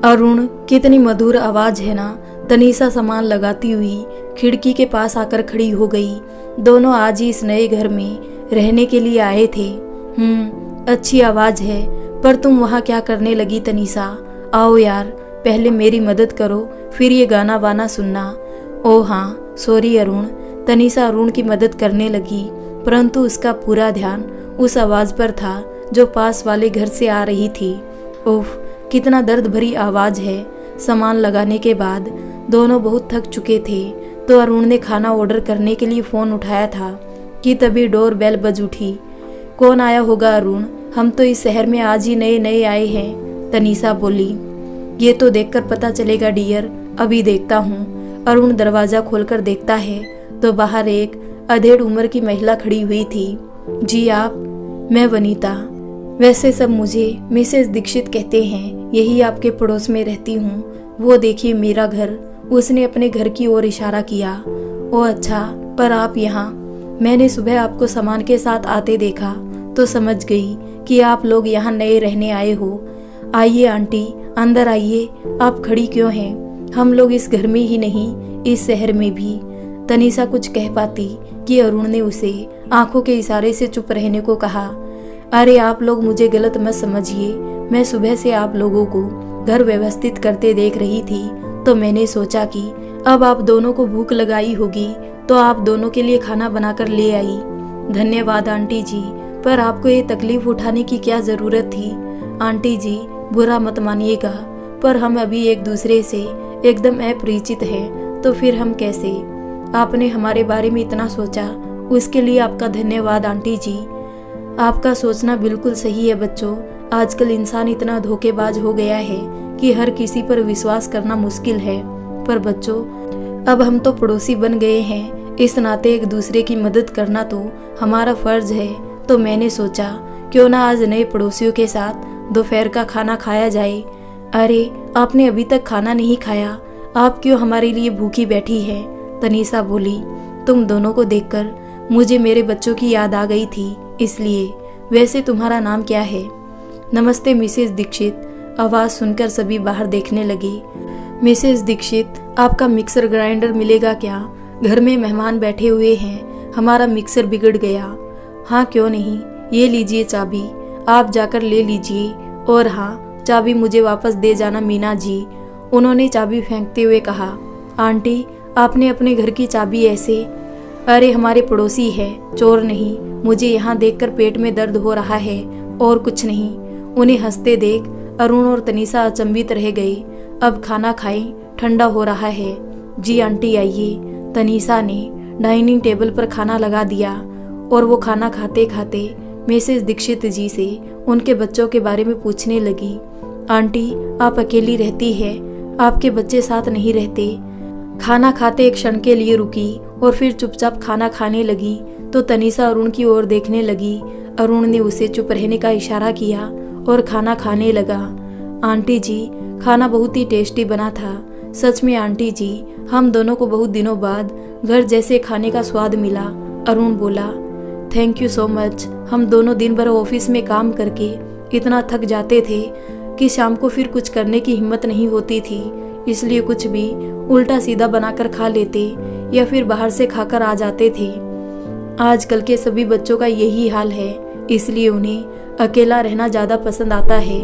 अरुण, कितनी मधुर आवाज है ना। तनीषा सामान लगाती हुई खिड़की के पास आकर खड़ी हो गई। दोनों आज ही इस नए घर में रहने के लिए आए थे। अच्छी आवाज है, पर तुम वहाँ क्या करने लगी तनीषा? आओ यार, पहले मेरी मदद करो, फिर ये गाना वाना सुनना। ओह हाँ, सॉरी अरुण। तनीषा अरुण की मदद करने लगी, परंतु उसका पूरा ध्यान उस आवाज पर था जो पास वाले घर से आ रही थी। ओह, कितना दर्द भरी आवाज है। सामान लगाने के बाद दोनों बहुत थक चुके थे, तो अरुण ने खाना ऑर्डर करने के लिए फ़ोन उठाया था कि तभी डोर बेल बज उठी। कौन आया होगा अरुण? हम तो इस शहर में आज ही नए नए आए हैं, तनीषा बोली। ये तो देखकर पता चलेगा डियर, अभी देखता हूँ। अरुण दरवाज़ा खोलकर देखता है तो बाहर एक अधेड़ उम्र की महिला खड़ी हुई थी। जी आप? मैं वनीता। वैसे सब मुझे मिसेस दीक्षित कहते हैं, यही आपके पड़ोस में रहती हूँ। वो देखिए मेरा घर। उसने अपने घर की ओर इशारा किया। ओह अच्छा, पर आप यहाँ? मैंने सुबह आपको सामान के साथ आते देखा तो समझ गई कि आप लोग यहाँ नए रहने आए हो। आइए आंटी, अंदर आइए। आप खड़ी क्यों हैं? हम लोग इस घर में ही नहीं, इस शहर में भी। तनीषा कुछ कह पाती कि अरुण ने उसे आंखों के इशारे से चुप रहने को कहा। अरे आप लोग मुझे गलत मत समझिए, मैं सुबह से आप लोगों को घर व्यवस्थित करते देख रही थी, तो मैंने सोचा कि अब आप दोनों को भूख लगाई होगी तो आप दोनों के लिए खाना बनाकर ले आई। धन्यवाद आंटी जी, पर आपको ये तकलीफ उठाने की क्या जरूरत थी? आंटी जी, बुरा मत मानिएगा, पर हम अभी एक दूसरे से एकदम अपरिचित हैं, तो फिर हम कैसे? आपने हमारे बारे में इतना सोचा, उसके लिए आपका धन्यवाद आंटी जी। आपका सोचना बिल्कुल सही है बच्चों। आजकल इंसान इतना धोखेबाज हो गया है कि हर किसी पर विश्वास करना मुश्किल है। पर बच्चों, अब हम तो पड़ोसी बन गए हैं, इस नाते एक दूसरे की मदद करना तो हमारा फर्ज है। तो मैंने सोचा क्यों ना आज नए पड़ोसियों के साथ दोपहर का खाना खाया जाए। अरे आपने अभी तक खाना नहीं खाया, आप क्यों हमारे लिए भूखी बैठी है? तनीषा बोली। तुम दोनों को देखकर मुझे मेरे बच्चों की याद आ गई थी, इसलिए। वैसे तुम्हारा नाम क्या है? नमस्ते मिसेस दीक्षित। आवाज सुनकर सभी बाहर देखने लगे। मिसेस दीक्षित, आपका मिक्सर ग्राइंडर मिलेगा क्या? घर में मेहमान बैठे हुए हैं, हमारा मिक्सर बिगड़ गया। हाँ क्यों नहीं, ये लीजिए चाबी, आप जाकर ले लीजिए। और हाँ, चाबी मुझे वापस दे जाना मीना जी, उन्होंने चाबी फेंकते हुए कहा। आंटी, आपने अपने घर की चाबी ऐसे? अरे हमारे पड़ोसी है, चोर नहीं। मुझे यहाँ देखकर पेट में दर्द हो रहा है और कुछ नहीं। उन्हें हंसते देख अरुण और तनीषा अचंभित रह गए। अब खाना खाएं, ठंडा हो रहा है। जी आंटी आइए। तनीषा ने डाइनिंग टेबल पर खाना लगा दिया और वो खाना खाते खाते मिसेस दीक्षित जी से उनके बच्चों के बारे में पूछने लगी। आंटी, आप अकेली रहती है, आपके बच्चे साथ नहीं रहते? खाना खाते एक क्षण के लिए रुकी और फिर चुपचाप खाना खाने लगी तो तनीषा अरुण की ओर देखने लगी। अरुण ने उसे चुप रहने का इशारा किया और खाना खाने लगा। आंटी जी, खाना बहुत ही टेस्टी बना था। सच में आंटी जी, हम दोनों को बहुत दिनों बाद घर जैसे खाने का स्वाद मिला। अरुण बोला। Thank you so much. हम दोनों दिन भर ऑफिस में काम करके इतना थक जाते थे कि शाम को फिर कुछ करने की हिम्मत नहीं होती थी, इसलिए कुछ भी उल्टा सीधा बनाकर खा लेते या फिर बाहर से खाकर आ जाते थे। आजकल के सभी बच्चों का यही हाल है, इसलिए उन्हें अकेला रहना ज़्यादा पसंद आता है।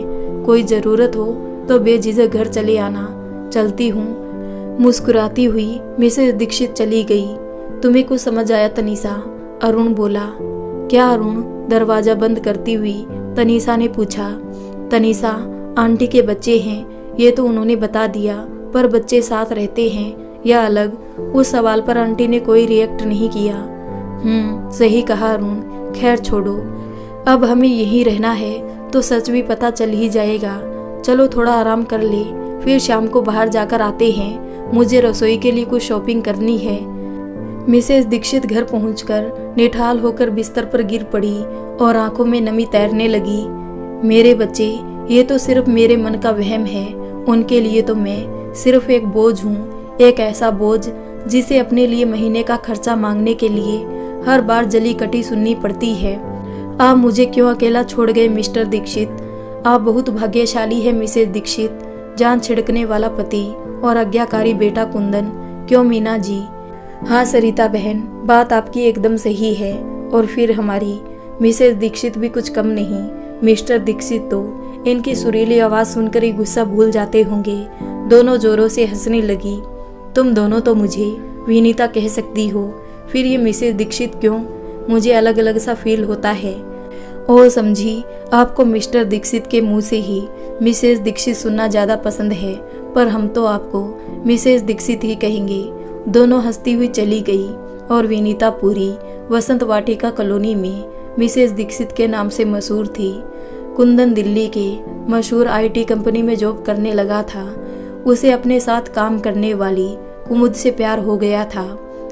कोई ज़रूरत हो तो बेझिझक घर चले आना। चलती हूँ। मुस्कुराती हुई मिसेस दीक्षित चली गई। तुम्हें कुछ समझ आया तनीषा? अरुण बोला। क्या अरुण? दरवाज़ा बंद करती हुई तनीषा ने पूछा। तनीषा, आंटी के बच्चे हैं, ये तो उन्होंने बता दिया, पर बच्चे साथ रहते हैं या अलग? उस सवाल पर आंटी ने कोई रिएक्ट नहीं किया। सही कहा अरुण, खैर छोड़ो, अब हमें यहीं रहना है तो सच भी पता चल ही जाएगा। चलो थोड़ा आराम कर ले, फिर शाम को बाहर जाकर आते हैं। मुझे रसोई के लिए कुछ शॉपिंग करनी है। मिसेस दीक्षित घर पहुंचकर निठाल होकर बिस्तर पर गिर पड़ी और आंखों में नमी तैरने लगी। मेरे बच्चे, ये तो सिर्फ मेरे मन का वहम है, उनके लिए तो मैं सिर्फ एक बोझ हूँ, एक ऐसा बोझ जिसे अपने लिए महीने का खर्चा मांगने के लिए हर बार जली कटी सुननी पड़ती है। आप मुझे क्यों अकेला छोड़ गए मिस्टर दीक्षित? आप बहुत भाग्यशाली है मिसेस दीक्षित। जान छिड़कने वाला पति और आज्ञाकारी बेटा कुंदन। क्यों मीना जी? हाँ सरिता बहन, बात आपकी एकदम सही है। और फिर हमारी मिसेस दीक्षित भी कुछ कम नहीं। मिस्टर दीक्षित तो इनकी सुरीली आवाज़ सुनकर ही गुस्सा भूल जाते होंगे। दोनों जोरों से हंसने लगी। तुम दोनों तो मुझे विनीता कह सकती हो, फिर ये मिसेस दीक्षित क्यों? मुझे अलग अलग सा फील होता है। ओह समझी, आपको मिस्टर दीक्षित के मुंह से ही मिसेस दीक्षित सुनना ज़्यादा पसंद है, पर हम तो आपको मिसेस दीक्षित ही कहेंगे। दोनों हंसती हुई चली गई और विनीता पूरी वसंत वाटिका कॉलोनी में मिसेस दीक्षित के नाम से मशहूर थी। कुंदन दिल्ली के मशहूर IT कंपनी में जॉब करने लगा था। उसे अपने साथ काम करने वाली कुमुद से प्यार हो गया था।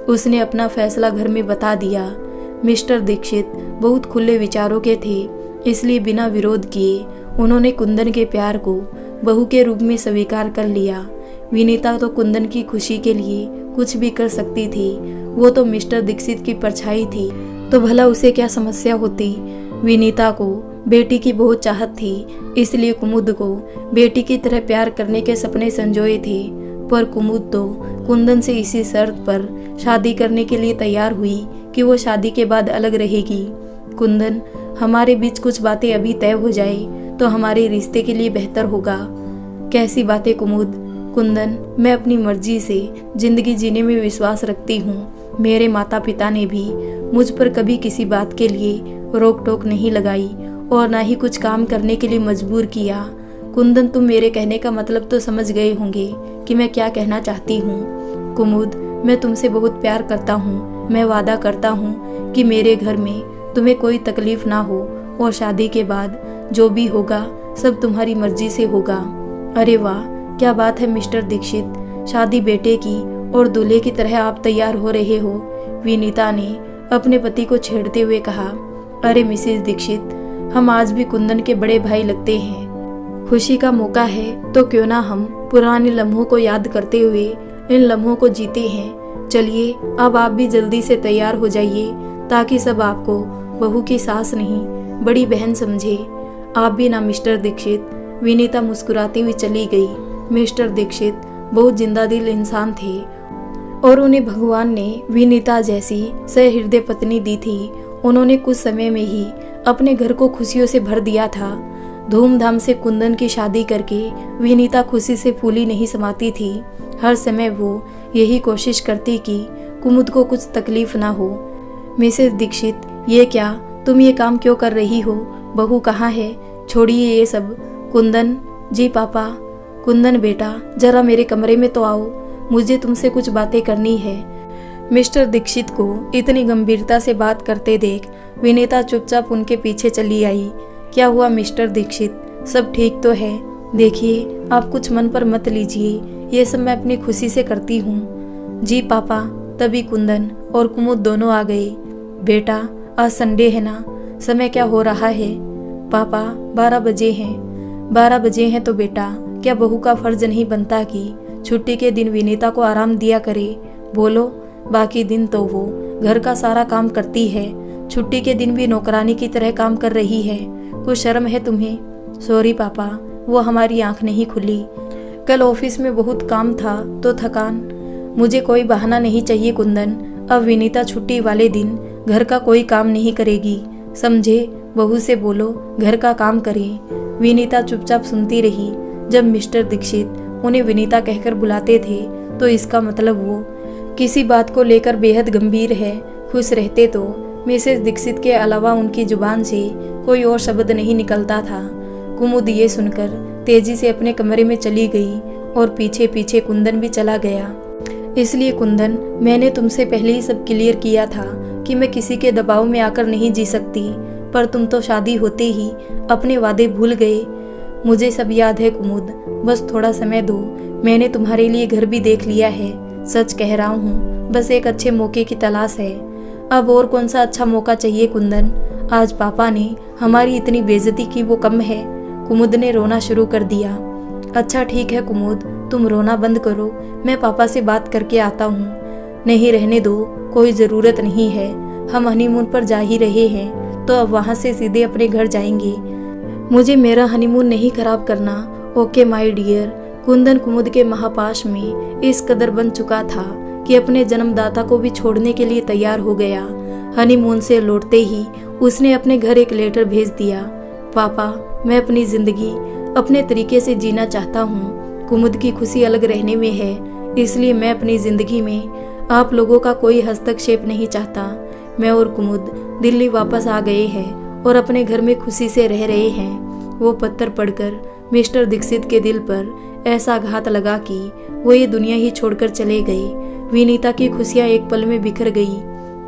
उसने अपना फैसला घर में बता दिया। मिस्टर दीक्षित बहुत खुले विचारों के थे, इसलिए बिना विरोध किए उन्होंने कुंदन के प्यार को बहू के रूप में स्वीकार कर लिया। विनीता तो कुंदन की खुशी के लिए कुछ भी कर सकती थी। वो तो मिस्टर दीक्षित की परछाई थी, तो भला उसे क्या समस्या होती। विनीता को बेटी की बहुत चाहत थी, इसलिए कुमुद को बेटी की तरह प्यार करने के सपने संजोए थे। पर कुमुद तो कुंदन से इसी शर्त पर शादी करने के लिए तैयार हुई कि वो शादी के बाद अलग रहेगी। कुंदन, हमारे बीच कुछ बातें अभी तय हो जाए तो हमारे रिश्ते के लिए बेहतर होगा। कैसी बातें कुमुद? कुंदन, मैं अपनी मर्जी से जिंदगी जीने में विश्वास रखती हूँ। मेरे माता पिता ने भी मुझ पर कभी किसी बात के लिए रोक टोक नहीं लगाई और ना ही कुछ काम करने के लिए मजबूर किया। कुंदन, तुम मेरे कहने का मतलब तो समझ गए होंगे कि मैं क्या कहना चाहती हूँ। कुमुद, मैं तुमसे बहुत प्यार करता हूँ। मैं वादा करता हूँ कि मेरे घर में तुम्हें कोई तकलीफ ना हो और शादी के बाद जो भी होगा सब तुम्हारी मर्जी से होगा। अरे वाह, क्या बात है मिस्टर दीक्षित, शादी बेटे की और दूल्हे की तरह आप तैयार हो रहे हो। विनीता ने अपने पति को छेड़ते हुए कहा। अरे मिसेस दीक्षित, हम आज भी कुंदन के बड़े भाई लगते हैं। खुशी का मौका है तो क्यों ना हम पुराने लम्हों को याद करते हुए इन लम्हों को जीते हैं। चलिए अब आप भी जल्दी से तैयार हो जाइए ताकि सब आपको बहू की सास नहीं बड़ी बहन समझे। आप भी ना मिस्टर दीक्षित। विनीता मुस्कुराती हुई चली गई। मिस्टर दीक्षित बहुत जिंदा दिल इंसान थे और उन्हें भगवान ने विनीता जैसी सहृदय पत्नी दी थी। उन्होंने कुछ समय में ही अपने घर को खुशियों से भर दिया था। धूमधाम से कुंदन की शादी करके विनीता खुशी से फूली नहीं समाती थी। हर समय वो यही कोशिश करती कि कुमुद को कुछ तकलीफ ना हो। मिसेस दीक्षित, ये क्या, तुम ये काम क्यों कर रही हो? बहू कहाँ है? छोड़िए ये सब। कुंदन, जी पापा। कुंदन बेटा, जरा मेरे कमरे में तो आओ, मुझे तुमसे कुछ बातें करनी है। मिस्टर दीक्षित को इतनी गंभीरता से बात करते देख विनीता चुपचाप उनके पीछे चली आई। क्या हुआ मिस्टर दीक्षित, सब ठीक तो है? देखिए, आप कुछ मन पर मत लीजिए, ये सब मैं अपनी खुशी से करती हूँ। जी पापा। तभी कुंदन और कुमुद दोनों आ गए। बेटा, आज संडे है ना, समय क्या हो रहा है? पापा, 12 बजे हैं। 12 बजे हैं तो बेटा, क्या बहू का फर्ज नहीं बनता कि छुट्टी के दिन विनीता को आराम दिया करे? बोलो, बाकी दिन तो वो घर का सारा काम करती है, छुट्टी के दिन भी नौकरानी की तरह काम कर रही है। कुछ शर्म है तुम्हें? सॉरी पापा, वो हमारी आंख नहीं खुली। कल ऑफिस में बहुत काम था तो थकान। मुझे कोई बहाना नहीं चाहिए कुंदन। अब विनीता छुट्टी वाले दिन घर का कोई काम नहीं करेगी, समझे? बहू से बोलो घर का काम करे। विनीता चुपचाप सुनती रही। जब मिस्टर दीक्षित उन्हें विनीता कहकर बुलाते थे तो इसका मतलब वो किसी बात को लेकर बेहद गंभीर है। खुश रहते तो मिसेस दीक्षित के अलावा उनकी जुबान से कोई और शब्द नहीं निकलता था। कुमुद ये सुनकर तेजी से अपने कमरे में चली गई और पीछे पीछे कुंदन भी चला गया। इसलिए कुंदन, मैंने तुमसे पहले ही सब क्लियर किया था कि मैं किसी के दबाव में आकर नहीं जी सकती, पर तुम तो शादी होते ही अपने वादे भूल गए। मुझे सब याद है कुमुद, बस थोड़ा समय दो। मैंने तुम्हारे लिए घर भी देख लिया है, सच कह रहा हूँ, बस एक अच्छे मौके की तलाश है। अब और कौन सा अच्छा मौका चाहिए कुंदन? आज पापा ने हमारी इतनी बेइज्जती की वो कम है। कुमुद ने रोना शुरू कर दिया। अच्छा ठीक है कुमुद, तुम रोना बंद करो, मैं पापा से बात करके आता हूँ। नहीं रहने दो, कोई ज़रूरत नहीं है, हम हनीमून पर जा ही रहे हैं तो अब वहाँ से सीधे अपने घर जाएंगे। मुझे मेरा हनीमून नहीं खराब करना। ओके माय डियर, कुंदन कुमुद के महापाश में इस कदर बन चुका था कि अपने जन्मदाता को भी छोड़ने के लिए तैयार हो गया। हनीमून से लौटते ही उसने अपने घर एक लेटर भेज दिया। पापा, मैं अपनी जिंदगी अपने तरीके से जीना चाहता हूँ। कुमुद की खुशी अलग रहने में है, इसलिए मैं अपनी जिंदगी में आप लोगों का कोई हस्तक्षेप नहीं चाहता। मैं और कुमुद दिल्ली वापस आ गए हैं और अपने घर में खुशी से रह रहे हैं। वो पत्थर पढ़कर मिस्टर दीक्षित के दिल पर ऐसा घात लगा कि वो ये दुनिया ही छोड़कर चले गए। विनीता की खुशियां एक पल में बिखर गई।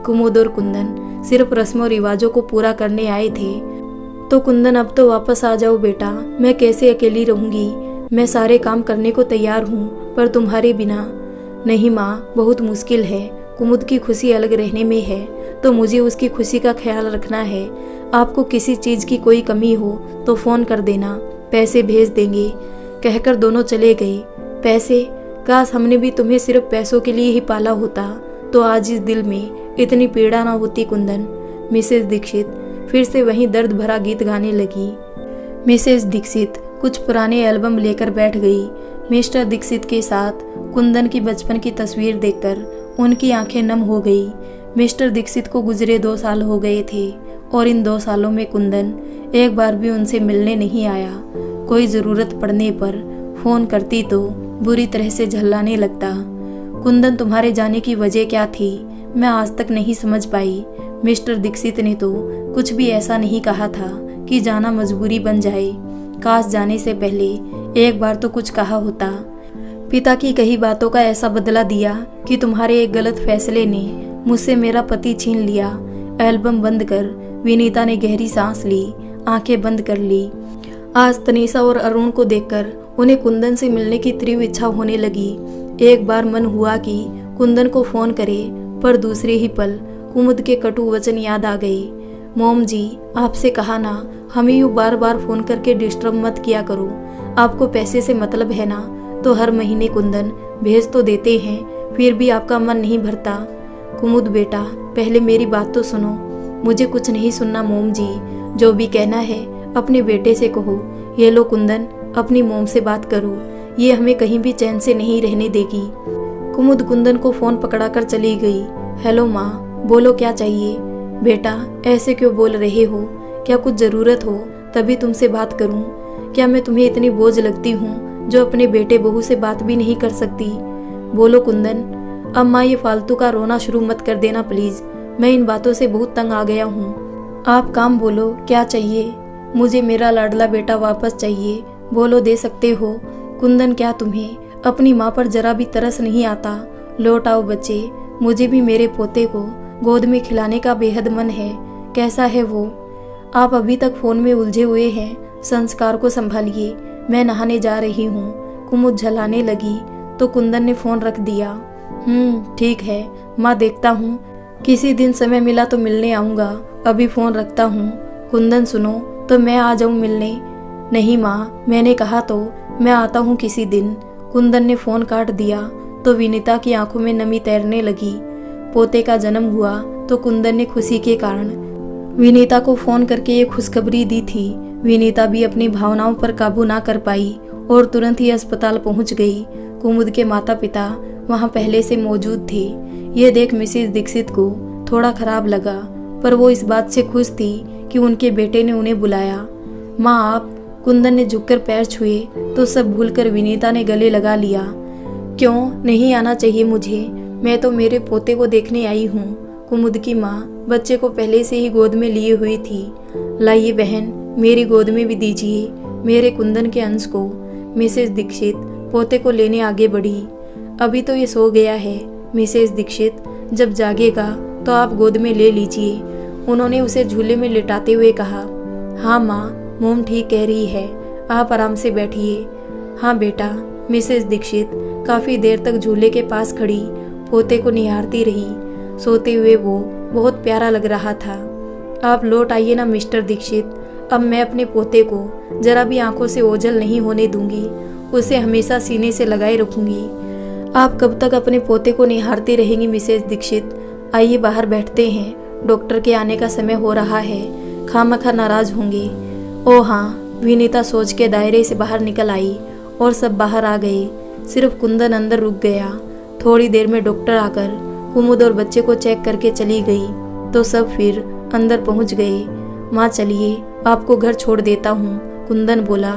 कुमुद और कुंदन सिर्फ रस्मों रिवाजों को पूरा करने आए थे। तो कुंदन, अब तो वापस आ जाओ बेटा, मैं कैसे अकेली रहूंगी। मैं सारे काम करने को तैयार हूँ, पर तुम्हारे बिना। नहीं माँ, बहुत मुश्किल है। कुमुद की खुशी अलग रहने में है, तो मुझे उसकी खुशी का ख्याल रखना है। आपको किसी चीज़ की कोई कमी हो तो फ़ोन कर देना, पैसे भेज देंगे, कहकर दोनों चले गए। पैसे? काश हमने भी तुम्हें सिर्फ पैसों के लिए ही पाला होता, तो आज इस दिल में इतनी पीड़ा ना होती। कुंदन, मिसेस दीक्षित फिर से वहीं दर्द भरा गीत गाने लगी। मिसेस दीक्षित कुछ पुराने एल्बम लेकर बैठ गई। मिस्टर दीक्षित के साथ कुंदन की बचपन की तस्वीर देखकर उनकी आंखें नम हो गई। मिस्टर दीक्षित को गुजरे 2 साल हो गए थे और इन 2 सालों में कुंदन एक बार भी उनसे मिलने नहीं आया। कोई ज़रूरत पड़ने पर फ़ोन करती तो बुरी तरह से झल्लाने लगता। कुंदन, तुम्हारे जाने की वजह क्या थी? मैं आज तक नहीं समझ पाई। मिस्टर दीक्षित ने तो कुछ भी ऐसा नहीं कहा था कि जाना मजबूरी बन जाए। काश जाने से पहले एक बार तो कुछ कहा होता। पिता की कही बातों का ऐसा बदला दिया कि तुम्हारे एक गलत फैसले ने मुझसे मेरा पति छीन लिया। एल्बम बंद कर विनीता ने गहरी सांस ली, आंखें बंद कर ली। आज तनीषा और अरुण को देखकर उन्हें कुंदन से मिलने की तीव्र इच्छा होने लगी। एक बार मन हुआ कि कुंदन को फोन करे, पर दूसरे ही पल कुमुद के कटु वचन याद आ गए। मोम जी, आपसे कहा ना, हमें यूँ बार बार फोन करके डिस्टर्ब मत किया करो। आपको पैसे से मतलब है ना, तो हर महीने कुंदन भेज तो देते हैं, फिर भी आपका मन नहीं भरता। कुमुद बेटा, पहले मेरी बात तो सुनो। मुझे कुछ नहीं सुनना मोम जी, जो भी कहना है अपने बेटे से कहो। ये लो कुंदन, अपनी मोम से बात करो, ये हमें कहीं भी चैन से नहीं रहने देगी। कुमुद कुंदन को फोन पकड़ाकर चली गई। हेलो माँ, बोलो क्या चाहिए? बेटा, ऐसे क्यों बोल रहे हो? क्या कुछ ज़रूरत हो तभी तुमसे बात करूं? क्या मैं तुम्हें इतनी बोझ लगती हूँ जो अपने बेटे बहू से बात भी नहीं कर सकती? बोलो कुंदन। अब माँ, ये फालतू का रोना शुरू मत कर देना प्लीज़। मैं इन बातों से बहुत तंग आ गया हूँ। आप काम बोलो, क्या चाहिए? मुझे मेरा लाडला बेटा वापस चाहिए। बोलो, दे सकते हो? कुंदन, क्या तुम्हें अपनी माँ पर जरा भी तरस नहीं आता? लौट आओ बच्चे, मुझे भी मेरे पोते को गोद में खिलाने का बेहद मन है। कैसा है वो? आप अभी तक फ़ोन में उलझे हुए हैं, संस्कार को संभालिए, मैं नहाने जा रही हूँ। कुमुद झल्लाने लगी तो कुंदन ने फ़ोन रख दिया। ठीक है माँ, देखता हूँ, किसी दिन समय मिला तो मिलने आऊँगा। अभी फ़ोन रखता हूँ। कुंदन, सुनो तो मैं आ जाऊँ मिलने? नहीं माँ, मैंने कहा तो मैं आता हूँ किसी दिन। कुंदन ने फ़ोन काट दिया तो विनीता की आंखों में नमी तैरने लगी। पोते का जन्म हुआ तो कुंदन ने खुशी के कारण विनीता को फ़ोन करके ये खुशखबरी दी थी। विनीता भी अपनी भावनाओं पर काबू ना कर पाई और तुरंत ही अस्पताल पहुंच गई। कुमुद के माता पिता वहां पहले से मौजूद थे। ये देख मिसेस दीक्षित को थोड़ा खराब लगा, पर वो इस बात से खुश थी कि उनके बेटे ने उन्हें बुलाया। माँ, आप? कुंदन ने झुककर पैर छुए तो सब भूलकर विनीता ने गले लगा लिया। क्यों नहीं आना चाहिए मुझे? मैं तो मेरे पोते को देखने आई हूँ। कुमुद की माँ बच्चे को पहले से ही गोद में लिए हुई थी। लाइए बहन, मेरी गोद में भी दीजिए मेरे कुंदन के अंश को। मिसेस दीक्षित पोते को लेने आगे बढ़ी। अभी तो ये सो गया है मिसेस दीक्षित, जब जागेगा तो आप गोद में ले लीजिए, उन्होंने उसे झूले में लिटाते हुए कहा। हाँ माँ, मोम ठीक कह रही है, आप आराम से बैठिए। हाँ बेटा। मिसेस दीक्षित काफ़ी देर तक झूले के पास खड़ी पोते को निहारती रही। सोते हुए वो बहुत प्यारा लग रहा था। आप लौट आइए ना मिस्टर दीक्षित, अब मैं अपने पोते को जरा भी आंखों से ओझल नहीं होने दूंगी, उसे हमेशा सीने से लगाए रखूंगी। आप कब तक अपने पोते को निहारती रहेंगी मिसेस दीक्षित? आइए बाहर बैठते हैं, डॉक्टर के आने का समय हो रहा है, खामखा नाराज होंगे। ओ हाँ, विनीता सोच के दायरे से बाहर निकल आई और सब बाहर आ गए। सिर्फ कुंदन अंदर रुक गया। थोड़ी देर में डॉक्टर आकर कुमुद और बच्चे को चेक करके चली गई तो सब फिर अंदर पहुंच गए। माँ चलिए, आपको घर छोड़ देता हूँ, कुंदन बोला।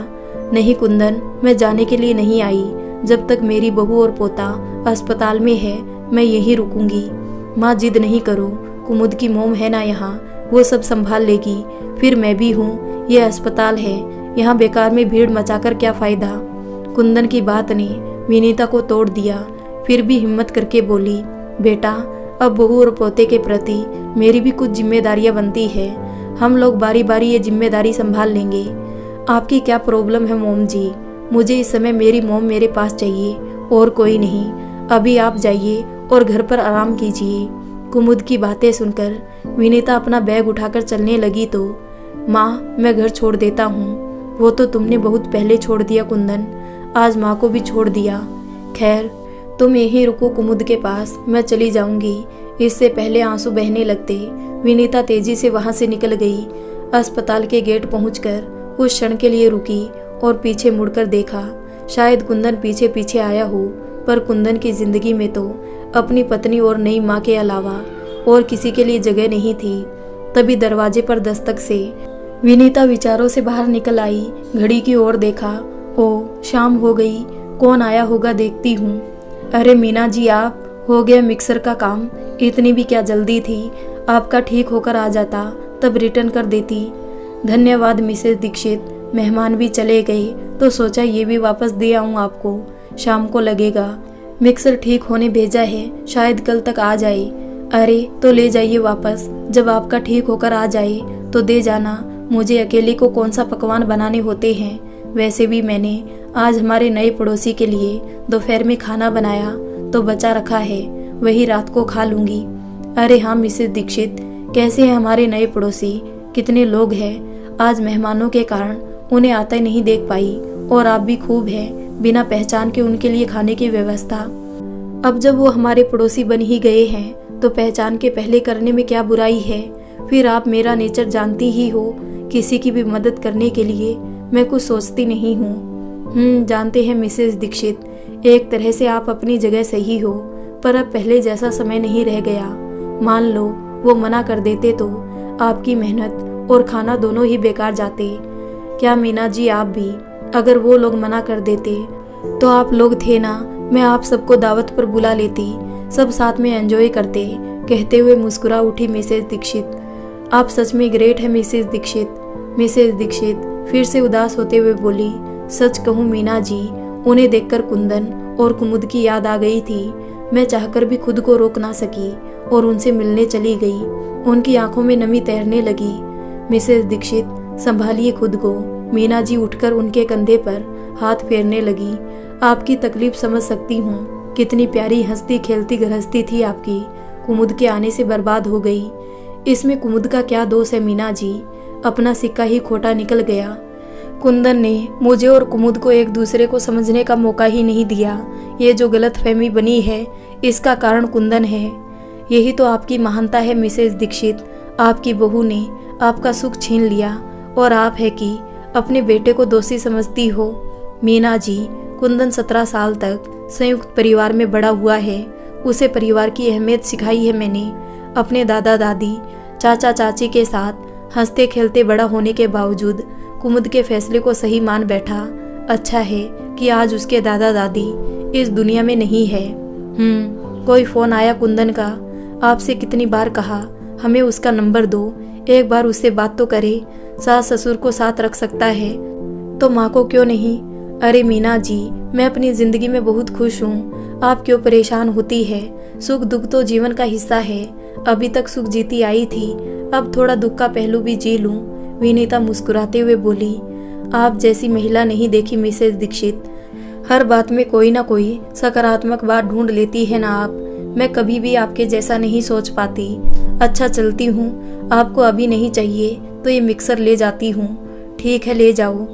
नहीं कुंदन, मैं जाने के लिए नहीं आई। जब तक मेरी बहू और पोता अस्पताल में है मैं यहीं रुकूंगी। माँ जिद नहीं करो, कुमुद की मोम है ना यहाँ, वो सब संभाल लेगी। फिर मैं भी हूँ, ये अस्पताल है, यहाँ बेकार में भीड़ मचाकर क्या फायदा। कुंदन की बात ने विनीता को तोड़ दिया। फिर भी हिम्मत करके बोली, बेटा अब बहू और पोते के प्रति मेरी भी कुछ जिम्मेदारियां बनती है। हम लोग बारी बारी ये जिम्मेदारी संभाल लेंगे। आपकी क्या प्रॉब्लम है मोम जी? मुझे इस समय मेरी मोम मेरे पास चाहिए और कोई नहीं। अभी आप जाइए और घर पर आराम कीजिए। कुमुद की बातें सुनकर विनीता अपना बैग उठाकर चलने लगी तो माँ मैं घर छोड़ देता हूँ। वो तो तुमने बहुत पहले छोड़ दिया कुंदन, आज माँ को भी छोड़ दिया। खैर तुम यहीं रुको कुमुद के पास, मैं चली जाऊंगी। इससे पहले आंसू बहने लगते विनीता तेजी से वहां से निकल गई। अस्पताल के गेट पहुंचकर कुछ क्षण के लिए रुकी और पीछे मुड़कर देखा। शायद कुंदन पीछे पीछे आया हो, पर कुंदन की जिंदगी में तो अपनी पत्नी और नई माँ के अलावा और किसी के लिए जगह नहीं थी। तभी दरवाजे पर दस्तक से विनीता विचारों से बाहर निकल आई। घड़ी की ओर देखा, ओ शाम हो गई, कौन आया होगा देखती हूँ। अरे मीना जी, आप, हो गया मिक्सर का काम? इतनी भी क्या जल्दी थी? आपका ठीक होकर आ जाता तब रिटर्न कर देती। धन्यवाद मिसेस दीक्षित, मेहमान भी चले गए तो सोचा ये भी वापस दे आऊँ आपको, शाम को लगेगा। मिक्सर ठीक होने भेजा है, शायद कल तक आ जाए। अरे तो ले जाइए वापस, जब आपका ठीक होकर आ जाए तो दे जाना। मुझे अकेले को कौन सा पकवान बनाने होते हैं। वैसे भी मैंने आज हमारे नए पड़ोसी के लिए दोपहर में खाना बनाया तो बचा रखा है, वही रात को खा लूंगी। अरे हाँ मिसेस दीक्षित, कैसे हैं हमारे नए पड़ोसी? कितने लोग हैं? आज मेहमानों के कारण उन्हें आते नहीं देख पाई, और आप भी खूब हैं, बिना पहचान के उनके लिए खाने की व्यवस्था। अब जब वो हमारे पड़ोसी बन ही गए हैं तो पहचान के पहले करने में क्या बुराई है। फिर आप मेरा नेचर जानती ही हो, किसी की भी मदद करने के लिए मैं कुछ सोचती नहीं हूँ। जानते हैं मिसेस दीक्षित, एक तरह से आप अपनी जगह सही हो, पर अब पहले जैसा समय नहीं रह गया। मान लो वो मना कर देते तो आपकी मेहनत और खाना दोनों ही बेकार जाते। क्या मीना जी, आप भी, अगर वो लोग मना कर देते तो आप लोग थे ना, मैं आप सबको दावत पर बुला लेती, सब साथ में एंजॉय करते। कहते हुए मुस्कुरा उठी मिसेस दीक्षित। आप सच में ग्रेट है मिसेस दीक्षित। मिसेस दीक्षित फिर से उदास होते हुए बोली, सच कहूँ मीना जी, उन्हें देखकर कुंदन और कुमुद की याद आ गई थी। मैं चाहकर भी खुद को रोक ना सकी और उनसे मिलने चली गई। उनकी आंखों में नमी तैरने लगी। मिसेस दीक्षित संभालिए खुद को। मीना जी उठकर उनके कंधे पर हाथ फेरने लगी। आपकी तकलीफ समझ सकती हूँ, कितनी प्यारी हंसती खेलती गृहस्थी थी आपकी, कुमुद के आने से बर्बाद हो गई। इसमें कुमुद का क्या दोष है मीना जी? अपना सिक्का ही खोटा निकल गया। कुंदन ने मुझे और कुमुद को एक दूसरे को समझने का मौका ही नहीं दिया। ये जो गलतफहमी बनी है इसका कारण कुंदन है। यही तो आपकी महानता है मिसेस दीक्षित। आपकी बहू ने आपका सुख छीन लिया और आप है कि अपने बेटे को दोषी समझती हो। मीना जी, कुंदन 17 साल तक संयुक्त परिवार में बड़ा हुआ है। उसे परिवार की अहमियत सिखाई है मैंने। अपने दादा दादी चाचा चाची के साथ हंसते खेलते बड़ा होने के बावजूद कुमुद के फैसले को सही मान बैठा। अच्छा है कि आज उसके दादा दादी इस दुनिया में नहीं है। कोई फोन आया कुंदन का। आपसे कितनी बार कहा हमें उसका नंबर दो, एक बार उससे बात तो करे। सास ससुर को साथ रख सकता है तो माँ को क्यों नहीं? अरे मीना जी, मैं अपनी जिंदगी में बहुत खुश हूँ। आप क्यों परेशान होती है? सुख दुख तो जीवन का हिस्सा है। अभी तक सुख जीती आई थी, अब थोड़ा दुख का पहलू भी जी लूं। विनीता मुस्कुराते हुए बोली, आप जैसी महिला नहीं देखी मिसेस दीक्षित। हर बात में कोई ना कोई सकारात्मक बात ढूंढ लेती है ना आप। मैं कभी भी आपके जैसा नहीं सोच पाती। अच्छा चलती हूँ, आपको अभी नहीं चाहिए तो ये मिक्सर ले जाती हूँ। ठीक है ले जाओ,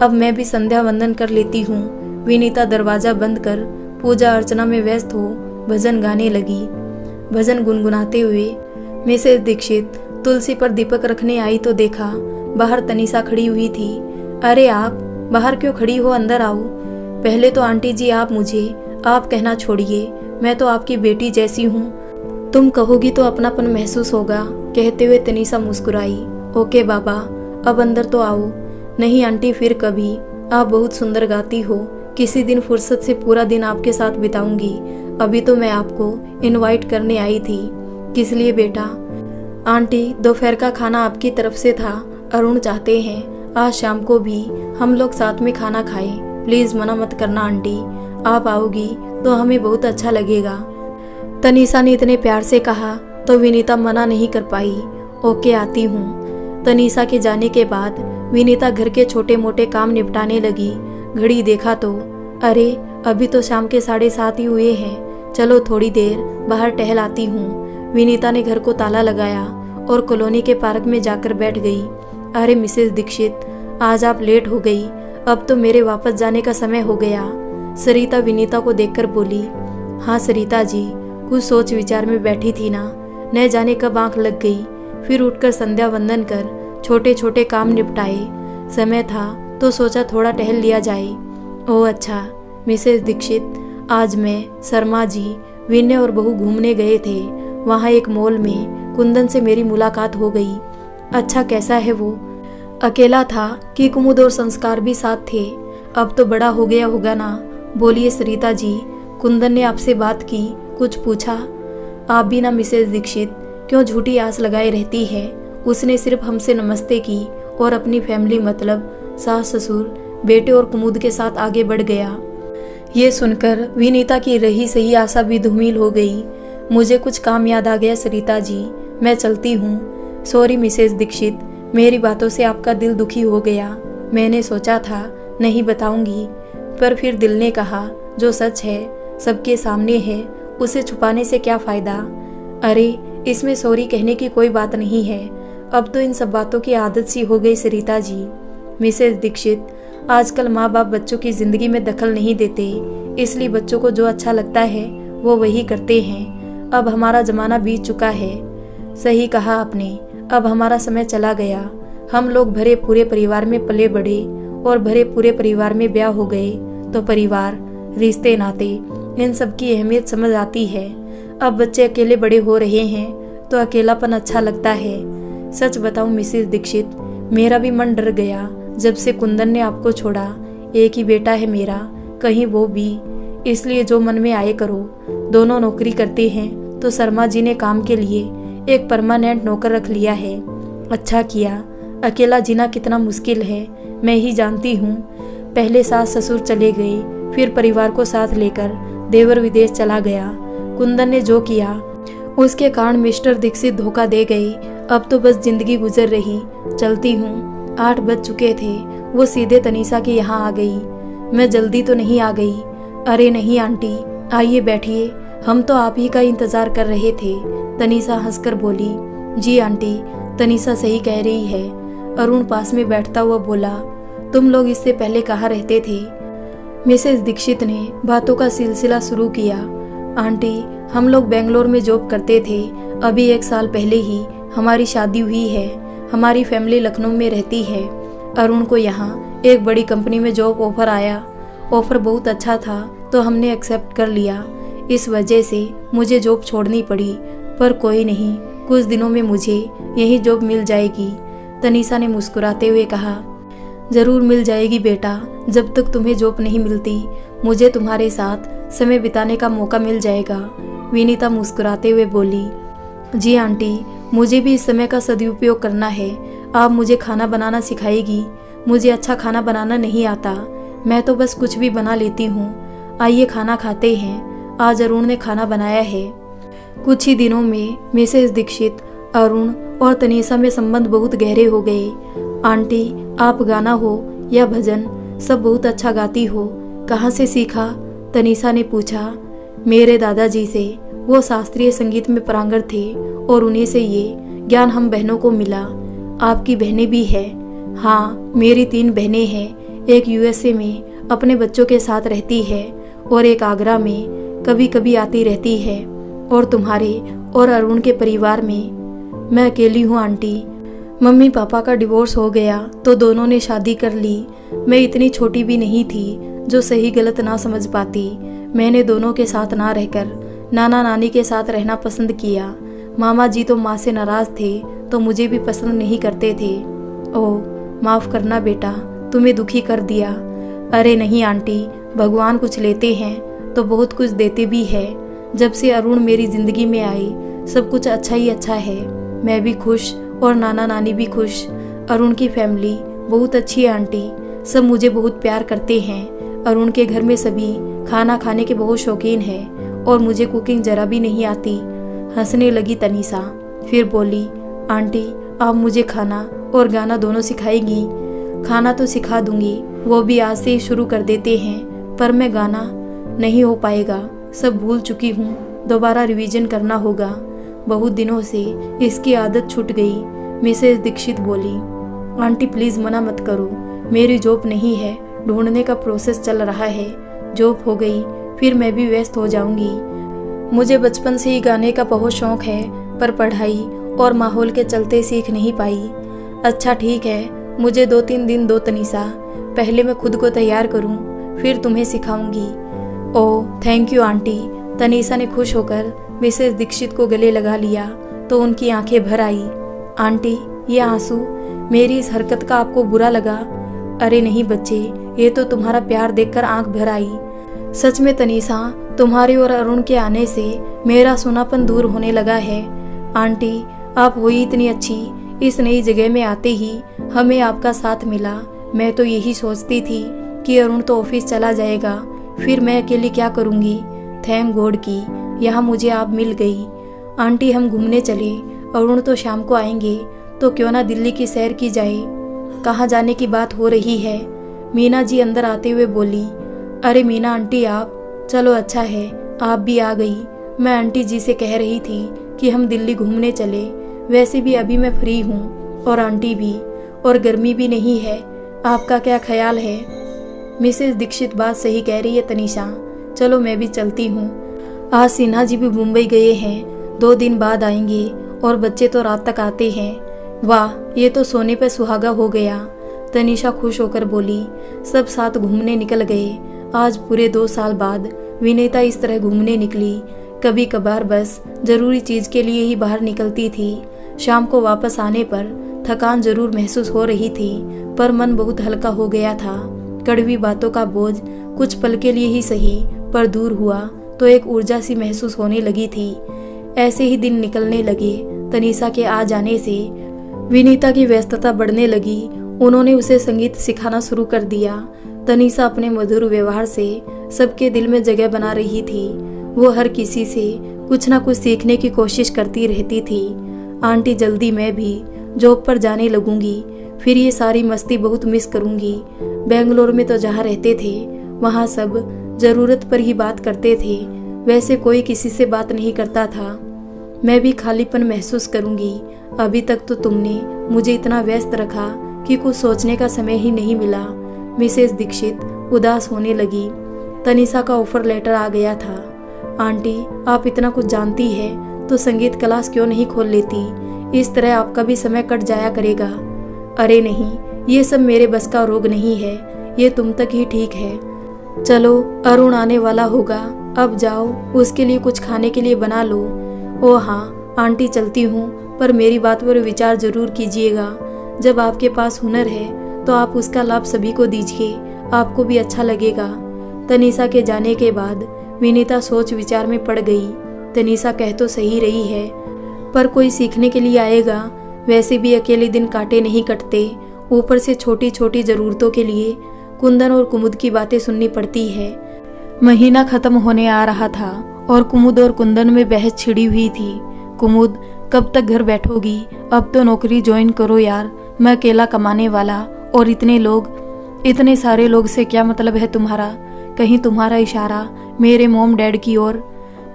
अब मैं भी संध्या वंदन कर लेती हूँ। विनीता दरवाजा बंद कर पूजा अर्चना में व्यस्त हो भजन गाने लगी। भजन गुनगुनाते हुए मिसेस दीक्षित तुलसी पर दीपक रखने आई तो देखा बाहर तनीषा खड़ी हुई थी। अरे आप बाहर क्यों खड़ी हो, अंदर आओ। पहले तो आंटी जी आप मुझे आप कहना छोड़िए, मैं तो आपकी बेटी जैसी हूँ, तुम कहोगी तो अपनापन महसूस होगा, कहते हुए तनीषा मुस्कुराई। ओके बाबा, अब अंदर तो आओ। नहीं आंटी, फिर कभी, आप बहुत सुंदर गाती हो, किसी दिन फुर्सत से पूरा दिन आपके साथ बिताऊंगी। अभी तो मैं आपको इनवाइट करने आई थी। किस लिए बेटा? आंटी, दोपहर का खाना आपकी तरफ से था, अरुण चाहते हैं आज शाम को भी हम लोग साथ में खाना खाएं। प्लीज मना मत करना आंटी, आप आओगी तो हमें बहुत अच्छा लगेगा। तनीषा ने इतने प्यार से कहा तो विनीता मना नहीं कर पाई। ओके, आती हूँ। तनीषा के जाने के बाद विनीता घर के छोटे मोटे काम निपटाने लगी। घड़ी देखा तो अरे अभी तो शाम के 7:30 ही हुए हैं, चलो थोड़ी देर बाहर टहल आती हूँ। विनीता ने घर को ताला लगाया और कॉलोनी के पार्क में जाकर बैठ गई। अरे मिसेस दीक्षित, आज आप लेट हो गई, अब तो मेरे वापस जाने का समय हो गया। सरिता विनीता को देखकर बोली। हाँ सरिता जी, कुछ सोच विचार में बैठी थी ना, न जाने कब आंख लग गई। फिर उठकर संध्या वंदन कर छोटे छोटे काम निपटाए। समय था तो सोचा थोड़ा टहल लिया जाए। ओह अच्छा मिसेस दीक्षित, आज मैं, शर्मा जी, विनय और बहू घूमने गए थे। वहाँ एक मॉल में कुंदन से मेरी मुलाकात हो गई। अच्छा, कैसा है वो? अकेला था कि कुमुद और संस्कार भी साथ थे? अब तो बड़ा हो गया होगा ना। बोलिए सरिता जी, कुंदन ने आपसे बात की, कुछ पूछा? आप भी ना मिसेस दीक्षित, क्यों झूठी आस लगाए रहती है। उसने सिर्फ हमसे नमस्ते की और अपनी फैमिली मतलब सास ससुर बेटे और कुमुद के साथ आगे बढ़ गया। ये सुनकर विनीता की रही सही आशा भी धूमिल हो गई। मुझे कुछ काम याद आ गया सरिता जी, मैं चलती हूँ। सॉरी मिसेस दीक्षित, मेरी बातों से आपका दिल दुखी हो गया। मैंने सोचा था नहीं बताऊंगी, पर फिर दिल ने कहा जो सच है सबके सामने है, उसे छुपाने से क्या फायदा। अरे इसमें सॉरी कहने की कोई बात नहीं है, अब तो इन सब बातों की आदत सी हो गई सरिता जी। मिसेस दीक्षित, आजकल माँ बाप बच्चों की जिंदगी में दखल नहीं देते, इसलिए बच्चों को जो अच्छा लगता है वो वही करते हैं। अब हमारा जमाना बीत चुका है। सही कहा आपने, अब हमारा समय चला गया। हम लोग भरे पूरे परिवार में पले बढ़े और भरे पूरे परिवार में ब्याह हो गए तो परिवार, रिश्ते नाते, इन सब की अहमियत समझ आती है। अब बच्चे अकेले बड़े हो रहे हैं तो अकेलापन अच्छा लगता है। सच बताऊं मिसेस दीक्षित, मेरा भी मन डर गया जब से कुंदन ने आपको छोड़ा। एक ही बेटा है मेरा, कहीं वो भी, इसलिए जो मन में आए करो। दोनों नौकरी करते हैं तो शर्मा जी ने काम के लिए एक परमानेंट नौकर रख लिया है। अच्छा किया, अकेला जीना कितना मुश्किल है मैं ही जानती हूँ। पहले सास ससुर चले गए, फिर परिवार को साथ लेकर देवर विदेश चला गया। कुंदन ने जो किया उसके कारण मिस्टर दीक्षित धोखा दे गए। अब तो बस जिंदगी गुजर रही। चलती हूँ। 8 बज चुके थे। वो सीधे तनीषा के यहाँ आ गई। मैं जल्दी तो नहीं आ गई? अरे नहीं आंटी, आइए बैठिए, हम तो आप ही का इंतजार कर रहे थे। तनीषा हंसकर बोली। जी आंटी, तनीषा सही कह रही है। अरुण पास में बैठता हुआ बोला। तुम लोग इससे पहले कहाँ रहते थे? मिसेस दीक्षित ने बातों का सिलसिला शुरू किया। आंटी, हम लोग बेंगलोर में जॉब करते थे। अभी 1 साल पहले ही हमारी शादी हुई है। हमारी फैमिली लखनऊ में रहती है। अरुण को यहाँ एक बड़ी कंपनी में जॉब ऑफर आया। ऑफर बहुत अच्छा था तो हमने एक्सेप्ट कर लिया। इस वजह से मुझे जॉब छोड़नी पड़ी, पर कोई नहीं, कुछ दिनों में मुझे यही जॉब मिल जाएगी। तनीषा ने मुस्कुराते हुए कहा। जरूर मिल जाएगी बेटा, जब तक तुम्हें जॉब नहीं मिलती मुझे तुम्हारे साथ समय बिताने का मौका मिल जाएगा। विनीता मुस्कुराते हुए बोली। जी आंटी, मुझे भी इस समय का सदुपयोग करना है। आप मुझे खाना बनाना सिखाएगी? मुझे अच्छा खाना बनाना नहीं आता, मैं तो बस कुछ भी बना लेती हूँ। आइए खाना खाते हैं, आज अरुण ने खाना बनाया है। कुछ ही दिनों में मिसेस दीक्षित, अरुण और तनीषा में संबंध बहुत गहरे हो गए। आंटी, आप गाना हो या भजन सब बहुत अच्छा गाती हो, कहाँ से सीखा? तनीषा ने पूछा। मेरे दादाजी से, वो शास्त्रीय संगीत में पारंगत थे और उन्हीं से ये ज्ञान हम बहनों को मिला। आपकी बहनें भी है? हाँ, मेरी 3 बहनें हैं। एक यूएसए में अपने बच्चों के साथ रहती है और एक आगरा में कभी कभी आती रहती है। और तुम्हारे और अरुण के परिवार में? मैं अकेली हूँ आंटी। मम्मी पापा का डिवोर्स हो गया तो दोनों ने शादी कर ली। मैं इतनी छोटी भी नहीं थी जो सही गलत ना समझ पाती। मैंने दोनों के साथ ना रहकर नाना नानी के साथ रहना पसंद किया। मामा जी तो माँ से नाराज थे तो मुझे भी पसंद नहीं करते थे। ओह माफ़ करना बेटा, तुम्हें दुखी कर दिया। अरे नहीं आंटी, भगवान कुछ लेते हैं तो बहुत कुछ देते भी है। जब से अरुण मेरी ज़िंदगी में आई सब कुछ अच्छा ही अच्छा है। मैं भी खुश और नाना नानी भी खुश। अरुण की फैमिली बहुत अच्छी है आंटी, सब मुझे बहुत प्यार करते हैं। अरुण के घर में सभी खाना खाने के बहुत शौकीन हैं और मुझे कुकिंग जरा भी नहीं आती। हंसने लगी तनीषा, फिर बोली, आंटी आप मुझे खाना और गाना दोनों सिखाएंगी? खाना तो सिखा दूंगी, वो भी आज से ही शुरू कर देते हैं, पर मैं गाना नहीं हो पाएगा, सब भूल चुकी हूँ, दोबारा रिवीजन करना होगा। बहुत दिनों से इसकी आदत छूट गई। मिसेस दीक्षित बोली, आंटी प्लीज़ मना मत करो, मेरी जॉब नहीं है, ढूंढने का प्रोसेस चल रहा है। जॉब हो गई फिर मैं भी व्यस्त हो जाऊंगी। मुझे बचपन से ही गाने का बहुत शौक है, पर पढ़ाई और माहौल के चलते सीख नहीं पाई। अच्छा ठीक है, मुझे 2-3 दिन दो तनीषा, पहले मैं खुद को तैयार करूं, फिर तुम्हें सिखाऊंगी। Oh thank you aunty. Tanisha ने खुश होकर मिसेस दीक्षित को गले लगा लिया तो उनकी आंखें भर आई। आंटी ये आंसू, मेरी इस हरकत का आपको बुरा लगा? अरे नहीं बच्चे, ये तो तुम्हारा प्यार देखकर आंख भर आई। सच में तनीषा, तुम्हारे और अरुण के आने से मेरा सूनापन दूर होने लगा है। आंटी आप हुई इतनी अच्छी, इस नई जगह में आते ही हमें आपका साथ मिला। मैं तो यही सोचती थी कि अरुण तो ऑफिस चला जाएगा, फिर मैं अकेली क्या करूँगी। थैंक गॉड की यहाँ मुझे आप मिल गई। आंटी हम घूमने चले, अरुण तो शाम को आएंगे, तो क्यों ना दिल्ली की सैर की जाए। कहाँ जाने की बात हो रही है? मीना जी अंदर आते हुए बोली। अरे मीना आंटी आप, चलो अच्छा है आप भी आ गई। मैं आंटी जी से कह रही थी कि हम दिल्ली घूमने चले, वैसे भी अभी मैं फ्री हूँ और आंटी भी, और गर्मी भी नहीं है, आपका क्या ख्याल है? मिसेस दीक्षित बात सही कह रही है तनीषा, चलो मैं भी चलती हूँ। आज सिन्हा जी भी मुंबई गए हैं, 2 दिन बाद आएंगे और बच्चे तो रात तक आते हैं। वाह ये तो सोने पे सुहागा हो गया। तनीषा खुश होकर बोली। सब साथ घूमने निकल गए। आज पूरे 2 साल बाद विनीता इस तरह घूमने निकली। कभी कभार बस जरूरी चीज़ के लिए ही बाहर निकलती थी। शाम को वापस आने पर थकान जरूर महसूस हो रही थी, पर मन बहुत हल्का हो गया था। कड़वी बातों का बोझ कुछ पल के लिए ही सही पर दूर हुआ तो एक ऊर्जा सी महसूस होने लगी थी। ऐसे ही दिन निकलने लगे। तनीषा के आ जाने से विनीता की व्यस्तता बढ़ने लगी। उन्होंने उसे संगीत सिखाना शुरू कर दिया। तनीषा अपने मधुर व्यवहार से सबके दिल में जगह बना रही थी। वो हर किसी से कुछ ना कुछ सीखने की कोशिश करती रहती थी। आंटी जल्दी मैं भी जॉब पर जाने लगूंगी, फिर ये सारी मस्ती बहुत मिस करूंगी। बेंगलोर में तो जहाँ रहते थे वहाँ सब ज़रूरत पर ही बात करते थे, वैसे कोई किसी से बात नहीं करता था। मैं भी खालीपन महसूस करूंगी। अभी तक तो तुमने मुझे इतना व्यस्त रखा कि कुछ सोचने का समय ही नहीं मिला। मिसेस दीक्षित उदास होने लगी। तनीषा का ऑफर लेटर आ गया था। आंटी आप इतना कुछ जानती है तो संगीत क्लास क्यों नहीं खोल लेती? इस तरह आपका भी समय कट जाया करेगा। अरे नहीं, ये सब मेरे बस का रोग नहीं है, ये तुम तक ही ठीक है। चलो अरुण आने वाला होगा, अब जाओ उसके लिए कुछ खाने के लिए बना लो। ओ हाँ आंटी चलती हूँ, पर मेरी बात पर विचार जरूर कीजिएगा। जब आपके पास हुनर है तो आप उसका लाभ सभी को दीजिए, आपको भी अच्छा लगेगा। तनीषा के जाने के बाद विनीता सोच विचार में पड़ गई। तनीषा कह तो सही रही है, पर कोई सीखने के लिए आएगा। वैसे भी अकेले दिन काटे नहीं कटते, ऊपर से छोटी छोटी ज़रूरतों के लिए कुंदन और कुमुद की बातें सुननी पड़ती है। महीना खत्म होने आ रहा था और कुमुद और कुंदन में बहस छिड़ी हुई थी। कुमुद कब तक घर बैठोगी, अब तो नौकरी ज्वाइन करो यार, मैं अकेला कमाने वाला और इतने सारे लोग से क्या मतलब है तुम्हारा? कहीं तुम्हारा इशारा मेरे मोम डैड की ओर,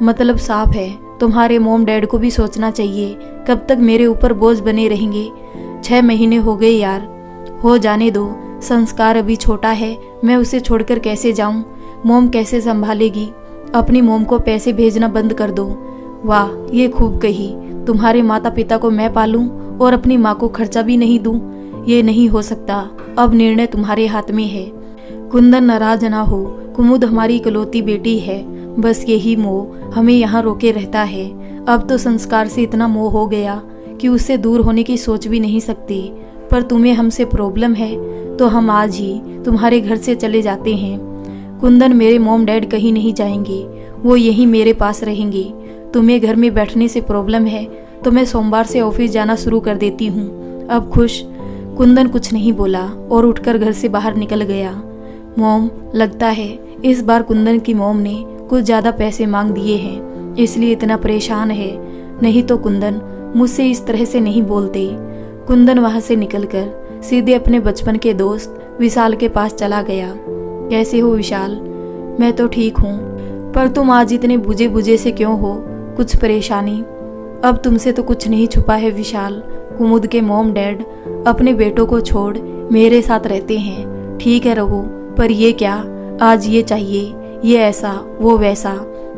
मतलब साफ है तुम्हारे मोम डैड को भी सोचना चाहिए। कब तक मेरे ऊपर बोझ बने रहेंगे? 6 महीने हो गए यार, हो जाने दो। संस्कार अभी छोटा है, मैं उसे छोड़कर कैसे जाऊं? मोम कैसे संभालेगी? अपनी मोम को पैसे भेजना बंद कर दो। वाह ये खूब कही, तुम्हारे माता पिता को मैं पालूं और अपनी माँ को खर्चा भी नहीं दूं? ये नहीं हो सकता, अब निर्णय तुम्हारे हाथ में है। कुंदन नाराज ना हो, कुमुद हमारी इकलौती बेटी है, बस यही मोह हमें यहाँ रोके रहता है। अब तो संस्कार से इतना मोह हो गया कि उससे दूर होने की सोच भी नहीं सकते। पर तुम्हें हमसे प्रॉब्लम है तो हम आज ही तुम्हारे घर से चले जाते हैं। कुंदन, मेरे मॉम डैड कहीं नहीं जाएंगे, वो यहीं मेरे पास रहेंगे। तुम्हें घर में बैठने से प्रॉब्लम है तो मैं सोमवार से ऑफिस जाना शुरू कर देती हूँ। अब खुश? कुंदन कुछ नहीं बोला और उठकर घर से बाहर निकल गया। मॉम, लगता है इस बार कुंदन की मॉम ने कुछ ज़्यादा पैसे मांग दिए हैं, इसलिए इतना परेशान है, नहीं तो कुंदन मुझसे इस तरह से नहीं बोलते। कुंदन वहाँ से निकलकर सीधे अपने बचपन के दोस्त विशाल के पास चला गया। कैसे हो विशाल? मैं तो ठीक हूँ, पर तुम आज इतने बुझे बुझे से क्यों हो? कुछ परेशानी? अब तुमसे तो कुछ नहीं छुपा है विशाल। कुमुद के मॉम डैड अपने बेटों को छोड़ मेरे साथ रहते हैं। ठीक है रहो, पर ये क्या, आज ये चाहिए, ये ऐसा वो वैसा।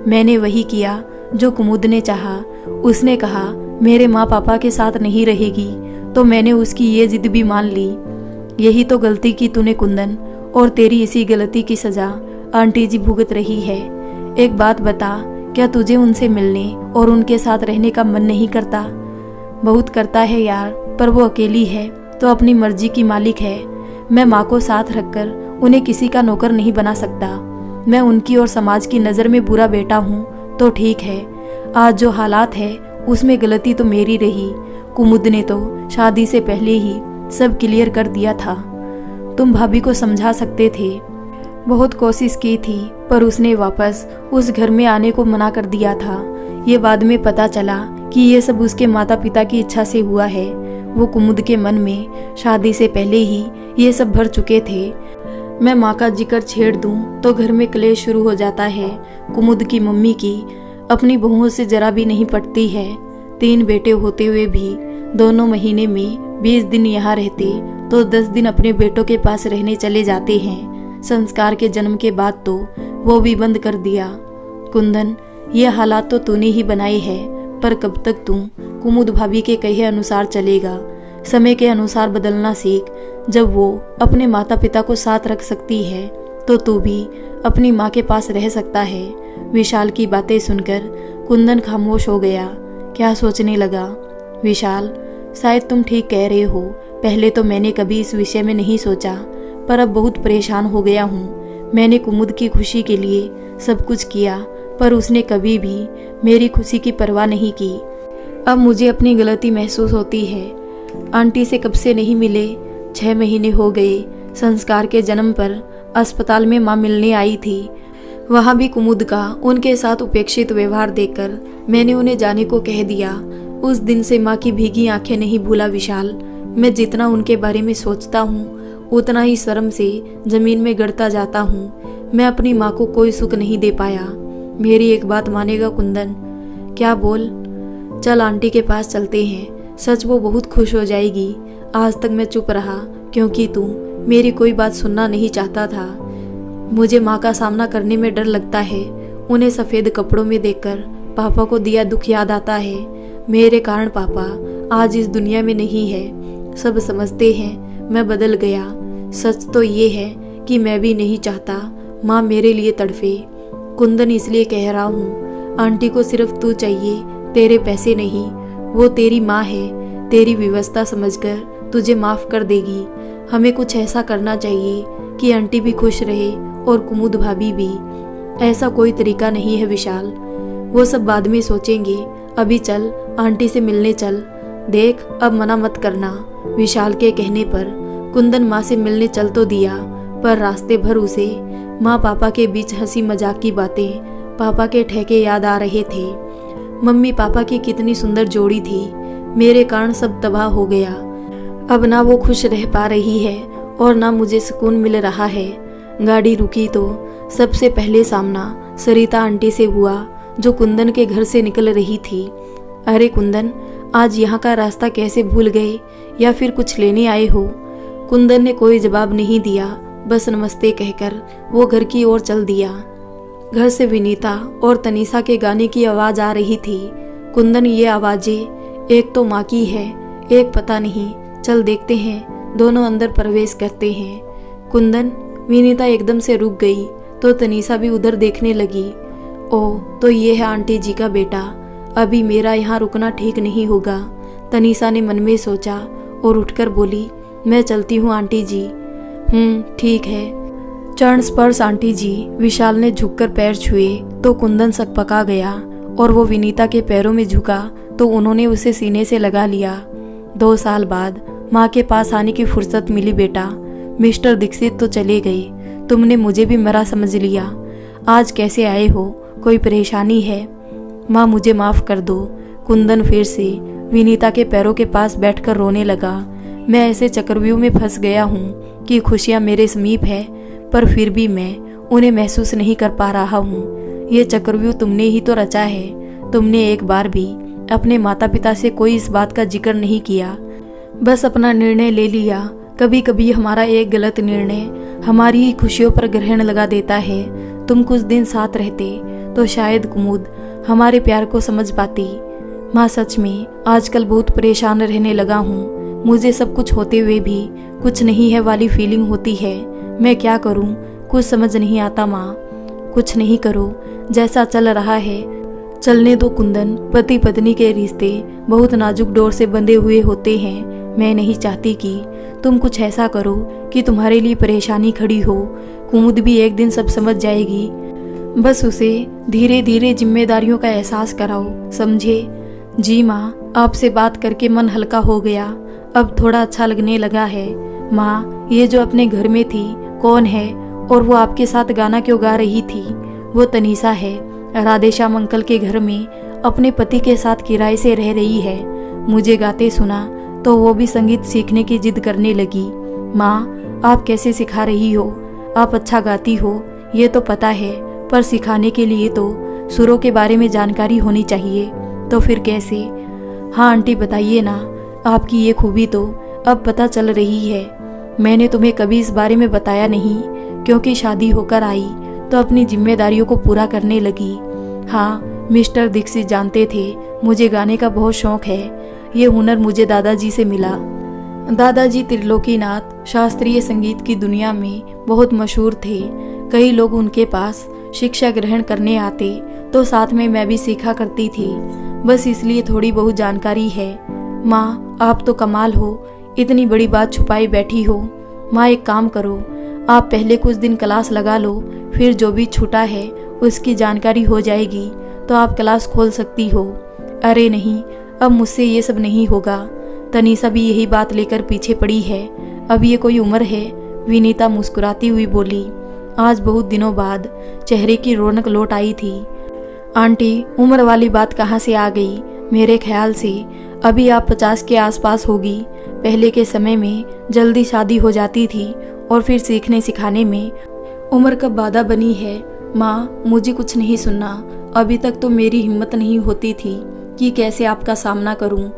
मैंने वही किया जो कुमुद ने चाहा। उसने कहा मेरे माँ पापा के साथ नहीं रहेगी तो मैंने उसकी ये जिद भी मान ली। यही तो गलती की तूने कुंदन, और तेरी इसी गलती की सजा आंटी जी भुगत रही है। एक बात बता, क्या तुझे उनसे मिलने और उनके साथ रहने का मन नहीं करता? बहुत करता है यार, पर वो अकेली है तो अपनी मर्जी की मालिक है। मैं माँ को साथ रखकर उन्हें किसी का नौकर नहीं बना सकता। मैं उनकी और समाज की नज़र में बुरा बेटा हूँ तो ठीक है। आज जो हालात है उसमें गलती तो मेरी रही। कुमुद ने तो शादी से पहले ही सब क्लियर कर दिया था। तुम भाभी को समझा सकते थे। बहुत कोशिश की थी पर उसने वापस उस घर में आने को मना कर दिया था। ये बाद में पता चला कि ये सब उसके माता पिता की इच्छा से हुआ है। वो कुमुद के मन में शादी से पहले ही ये सब भर चुके थे। मैं माँ का जिक्र छेड़ दूं तो घर में क्लेश शुरू हो जाता है। कुमुद की मम्मी की अपनी बहुओं से जरा भी नहीं पटती है। 3 बेटे होते हुए भी दोनों महीने में 20 दिन यहाँ रहते तो 10 दिन अपने बेटों के पास रहने चले जाते हैं। संस्कार के जन्म के बाद तो वो भी बंद कर दिया। कुंदन, ये हालात तो तूने ही बनाए हैं, पर कब तक तू कुमुद भाभी के कहे अनुसार चलेगा? समय के अनुसार बदलना सीख। जब वो अपने माता पिता को साथ रख सकती है तो तू भी अपनी माँ के पास रह सकता है। विशाल की बातें सुनकर कुंदन खामोश हो गया। क्या सोचने लगा? विशाल, शायद तुम ठीक कह रहे हो। पहले तो मैंने कभी इस विषय में नहीं सोचा, पर अब बहुत परेशान हो गया हूँ। मैंने कुमुद की खुशी के लिए सब कुछ किया, पर उसने कभी भी मेरी खुशी की परवाह नहीं की। अब मुझे अपनी गलती महसूस होती है। आंटी से कब से नहीं मिले, 6 महीने हो गए। संस्कार के जन्म पर अस्पताल में माँ मिलने आई थी। वहाँ भी कुमुद का उनके साथ उपेक्षित व्यवहार देखकर मैंने उन्हें जाने को कह दिया। उस दिन से माँ की भीगी आंखें नहीं भूला विशाल। मैं जितना उनके बारे में सोचता हूँ उतना ही शर्म से जमीन में गड़ता जाता हूँ। मैं अपनी माँ को कोई सुख नहीं दे पाया। मेरी एक बात मानेगा कुंदन? क्या? बोल। चल आंटी के पास चलते हैं, सच वो बहुत खुश हो जाएगी। आज तक मैं चुप रहा क्योंकि तू मेरी कोई बात सुनना नहीं चाहता था। मुझे माँ का सामना करने में डर लगता है। उन्हें सफ़ेद कपड़ों में देखकर पापा को दिया दुख याद आता है। मेरे कारण पापा आज इस दुनिया में नहीं है। सब समझते हैं मैं बदल गया। सच तो ये है कि मैं भी नहीं चाहता माँ मेरे लिए तड़फे। कुंदन, इसलिए कह रहा हूँ, आंटी को सिर्फ तू चाहिए, तेरे पैसे नहीं। वो तेरी माँ है, तेरी व्यवस्था समझकर तुझे माफ़ कर देगी। हमें कुछ ऐसा करना चाहिए कि आंटी भी खुश रहे और कुमुद भाभी भी। ऐसा कोई तरीका नहीं है विशाल, वो सब बाद में सोचेंगे। अभी चल, आंटी से मिलने चल। देख, अब मना मत करना। विशाल के कहने पर कुंदन माँ से मिलने चल तो दिया, पर रास्ते भर उसे माँ पापा के बीच हंसी मजाक की बातें, पापा के ठेके याद आ रहे थे। मम्मी पापा की कितनी सुंदर जोड़ी थी, मेरे कारण सब तबाह हो गया। अब ना वो खुश रह पा रही है और ना मुझे सुकून मिल रहा है। गाड़ी रुकी तो सबसे पहले सामना सरिता आंटी से हुआ, जो कुंदन के घर से निकल रही थी। अरे कुंदन, आज यहाँ का रास्ता कैसे भूल गए, या फिर कुछ लेने आए हो? कुंदन ने कोई जवाब नहीं दिया, बस नमस्ते कहकर वो घर की ओर चल दिया। घर से विनीता और तनीषा के गाने की आवाज़ आ रही थी। कुंदन, ये आवाज़ें एक तो माँ की है, एक पता नहीं, चल देखते हैं। दोनों अंदर प्रवेश करते हैं। कुंदन, विनीता एकदम से रुक गई तो तनीषा भी उधर देखने लगी। ओह, तो ये है आंटी जी का बेटा। अभी मेरा यहाँ रुकना ठीक नहीं होगा, तनीषा ने मन में सोचा और उठकर बोली, मैं चलती हूँ आंटी जी। ठीक है। चरण स्पर्श आंटी जी। विशाल ने झुककर पैर छुए तो कुंदन सकपका गया और वो विनीता के पैरों में झुका तो उन्होंने उसे सीने से लगा लिया। 2 साल बाद माँ के पास आने की फुर्सत मिली बेटा। मिस्टर दीक्षित तो चले गए, तुमने मुझे भी मरा समझ लिया। आज कैसे आए हो, कोई परेशानी है? माँ मुझे माफ़ कर दो। कुंदन फिर से विनीता के पैरों के पास बैठकर रोने लगा। मैं ऐसे चक्रव्यूह में फंस गया हूँ कि खुशियाँ मेरे समीप है पर फिर भी मैं उन्हें महसूस नहीं कर पा रहा हूँ। ये चक्रव्यूह तुमने ही तो रचा है। तुमने एक बार भी अपने माता पिता से कोई इस बात का जिक्र नहीं किया, बस अपना निर्णय ले लिया। कभी कभी हमारा एक गलत निर्णय हमारी ही खुशियों पर ग्रहण लगा देता है। तुम कुछ दिन साथ रहते तो शायद कुमुद हमारे प्यार को समझ पाती। माँ सच में आजकल बहुत परेशान रहने लगा हूँ। मुझे सब कुछ होते हुए भी कुछ नहीं है वाली फीलिंग होती है। मैं क्या करूँ, कुछ समझ नहीं आता माँ। कुछ नहीं करो, जैसा चल रहा है चलने दो कुंदन। पति पत्नी के रिश्ते बहुत नाजुक डोर से बंधे हुए होते हैं। मैं नहीं चाहती कि तुम कुछ ऐसा करो कि तुम्हारे लिए परेशानी खड़ी हो। कुमुद भी एक दिन सब समझ जाएगी। बस उसे धीरे धीरे जिम्मेदारियों का एहसास कराओ, समझे? जी माँ, आपसे बात करके मन हल्का हो गया। अब थोड़ा अच्छा लगने लगा है। माँ, ये जो अपने घर में थी कौन है और वो आपके साथ गाना क्यों गा रही थी? वो तनीषा है, राधेश्याम अंकल के घर में अपने पति के साथ किराए से रह रही है। मुझे गाते सुना तो वो भी संगीत सीखने की जिद करने लगी। माँ, आप कैसे सिखा रही हो? आप अच्छा गाती हो ये तो पता है, पर सिखाने के लिए तो सुरों के बारे में जानकारी होनी चाहिए। तो फिर कैसे? हाँ आंटी बताइए ना, आपकी ये खूबी तो अब पता चल रही है। मैंने तुम्हें कभी इस बारे में बताया नहीं, क्योंकि शादी होकर आई तो अपनी जिम्मेदारियों को पूरा करने लगी। हाँ, मिस्टर दीक्षित जानते थे मुझे गाने का बहुत शौक है। ये हुनर मुझे दादाजी से मिला। दादाजी त्रिलोकीनाथ शास्त्रीय संगीत की दुनिया में बहुत मशहूर थे। कई लोग उनके पास शिक्षा ग्रहण करने आते तो साथ में मैं भी सीखा करती थी। बस इसलिए थोड़ी बहुत जानकारी है। माँ, आप तो कमाल हो, इतनी बड़ी बात छुपाई बैठी हो। माँ एक काम करो, आप पहले कुछ दिन क्लास लगा लो, फिर जो भी छूटा है उसकी जानकारी हो जाएगी तो आप क्लास खोल सकती हो। अरे नहीं, अब मुझसे ये सब नहीं होगा। तनीषा भी यही बात लेकर पीछे पड़ी है। अब ये कोई उम्र है? विनीता मुस्कुराती हुई बोली। आज बहुत दिनों बाद चेहरे की रौनक लौट आई थी। आंटी, उम्र वाली बात कहाँ से आ गई? मेरे ख्याल से अभी आप 50 के आसपास होगी। पहले के समय में जल्दी शादी हो जाती थी और फिर सीखने सिखाने में उम्र कब बाधा बनी है? माँ, मुझे कुछ नहीं सुनना। अभी तक तो मेरी हिम्मत नहीं होती थी कि कैसे आपका सामना करूं।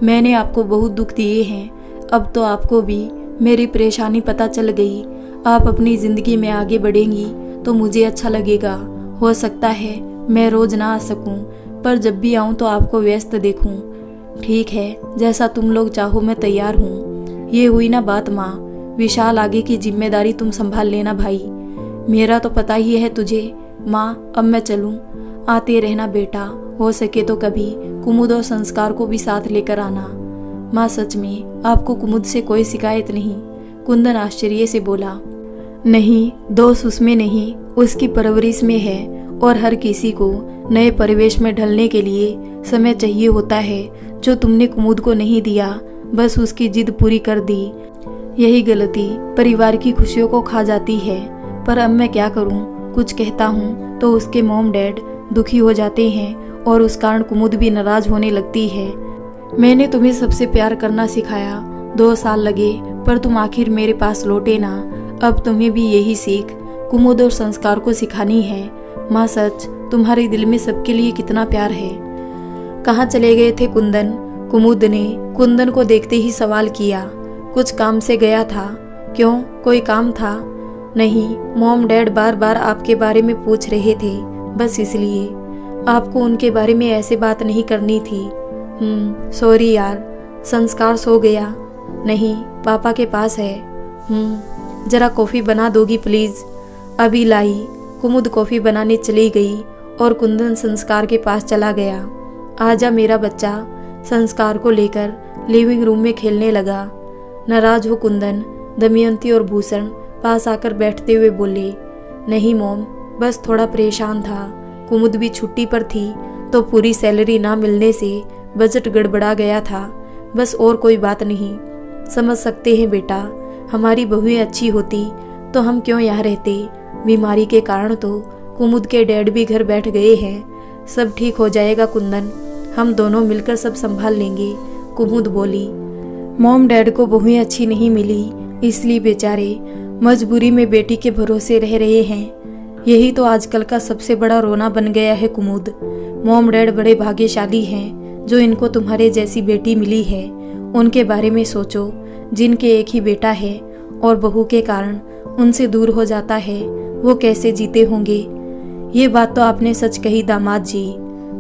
मैंने आपको बहुत दुख दिए हैं, अब तो आपको भी मेरी परेशानी पता चल गई। आप अपनी ज़िंदगी में आगे बढ़ेंगी तो मुझे अच्छा लगेगा। हो सकता है मैं रोज़ ना आ सकूं, पर जब भी आऊं तो आपको व्यस्त देखूं। ठीक है, जैसा तुम लोग चाहो मैं तैयार हूँ। ये हुई ना बात माँ। विशाल आगे की जिम्मेदारी तुम संभाल लेना भाई। मेरा तो पता ही है तुझे। माँ, अब मैं चलूँ? आते रहना बेटा, हो सके तो कभी कुमुद और संस्कार को भी साथ लेकर आना। माँ सच में आपको कुमुद से कोई शिकायत नहीं? कुंदन आश्चर्य से बोला। नहीं, दोष उसमें नहीं, उसकी परवरिश में है। और हर किसी को नए परिवेश में ढलने के लिए समय चाहिए होता है, जो तुमने कुमुद को नहीं दिया। बस उसकी जिद पूरी कर दी। यही गलती परिवार की खुशियों को खा जाती है। पर अब मैं क्या करूं? कुछ कहता हूं तो उसके मॉम डैड दुखी हो जाते हैं और उस कारण कुमुद भी नाराज होने लगती है। मैंने तुम्हें सबसे प्यार करना सिखाया, 2 साल लगे, पर तुम आखिर मेरे पास लौटे ना। अब तुम्हें भी यही सीख कुमुद और संस्कार को सिखानी है। माँ सच, तुम्हारे दिल में सबके लिए कितना प्यार है। कहाँ चले गए थे कुंदन? कुमुद ने कुंदन को देखते ही सवाल किया। कुछ काम से गया था। क्यों, कोई काम था? नहीं, मॉम डैड बार बार आपके बारे में पूछ रहे थे, बस इसलिए। आपको उनके बारे में ऐसे बात नहीं करनी थी। सॉरी यार। संस्कार सो गया? नहीं, पापा के पास है। जरा कॉफ़ी बना दोगी प्लीज़? अभी लाई। कुमुद कॉफ़ी बनाने चली गई और कुंदन संस्कार के पास चला गया। आजा मेरा बच्चा। संस्कार को लेकर लिविंग रूम में खेलने लगा। नाराज हो कुंदन? दमयंती और भूषण पास आकर बैठते हुए बोले। नहीं मॉम, बस थोड़ा परेशान था। कुमुद भी छुट्टी पर थी तो पूरी सैलरी ना मिलने से बजट गड़बड़ा गया था, बस और कोई बात नहीं। समझ सकते हैं बेटा, हमारी बहुएं अच्छी होती तो हम क्यों यहाँ रहते। बीमारी के कारण तो कुमुद के डैड भी घर बैठ गए हैं। सब ठीक हो जाएगा कुंदन, हम दोनों मिलकर सब संभाल लेंगे। कुमुद बोली। मॉम डैड को बहुएं अच्छी नहीं मिली, इसलिए बेचारे मजबूरी में बेटी के भरोसे रह रहे हैं। यही तो आजकल का सबसे बड़ा रोना बन गया है कुमुद। मॉम डैड बड़े भाग्यशाली हैं जो इनको तुम्हारे जैसी बेटी मिली है। उनके बारे में सोचो, जिनके एक ही बेटा है और बहू के कारण उनसे दूर हो जाता है, वो कैसे जीते होंगे। ये बात तो आपने सच कही दामाद जी।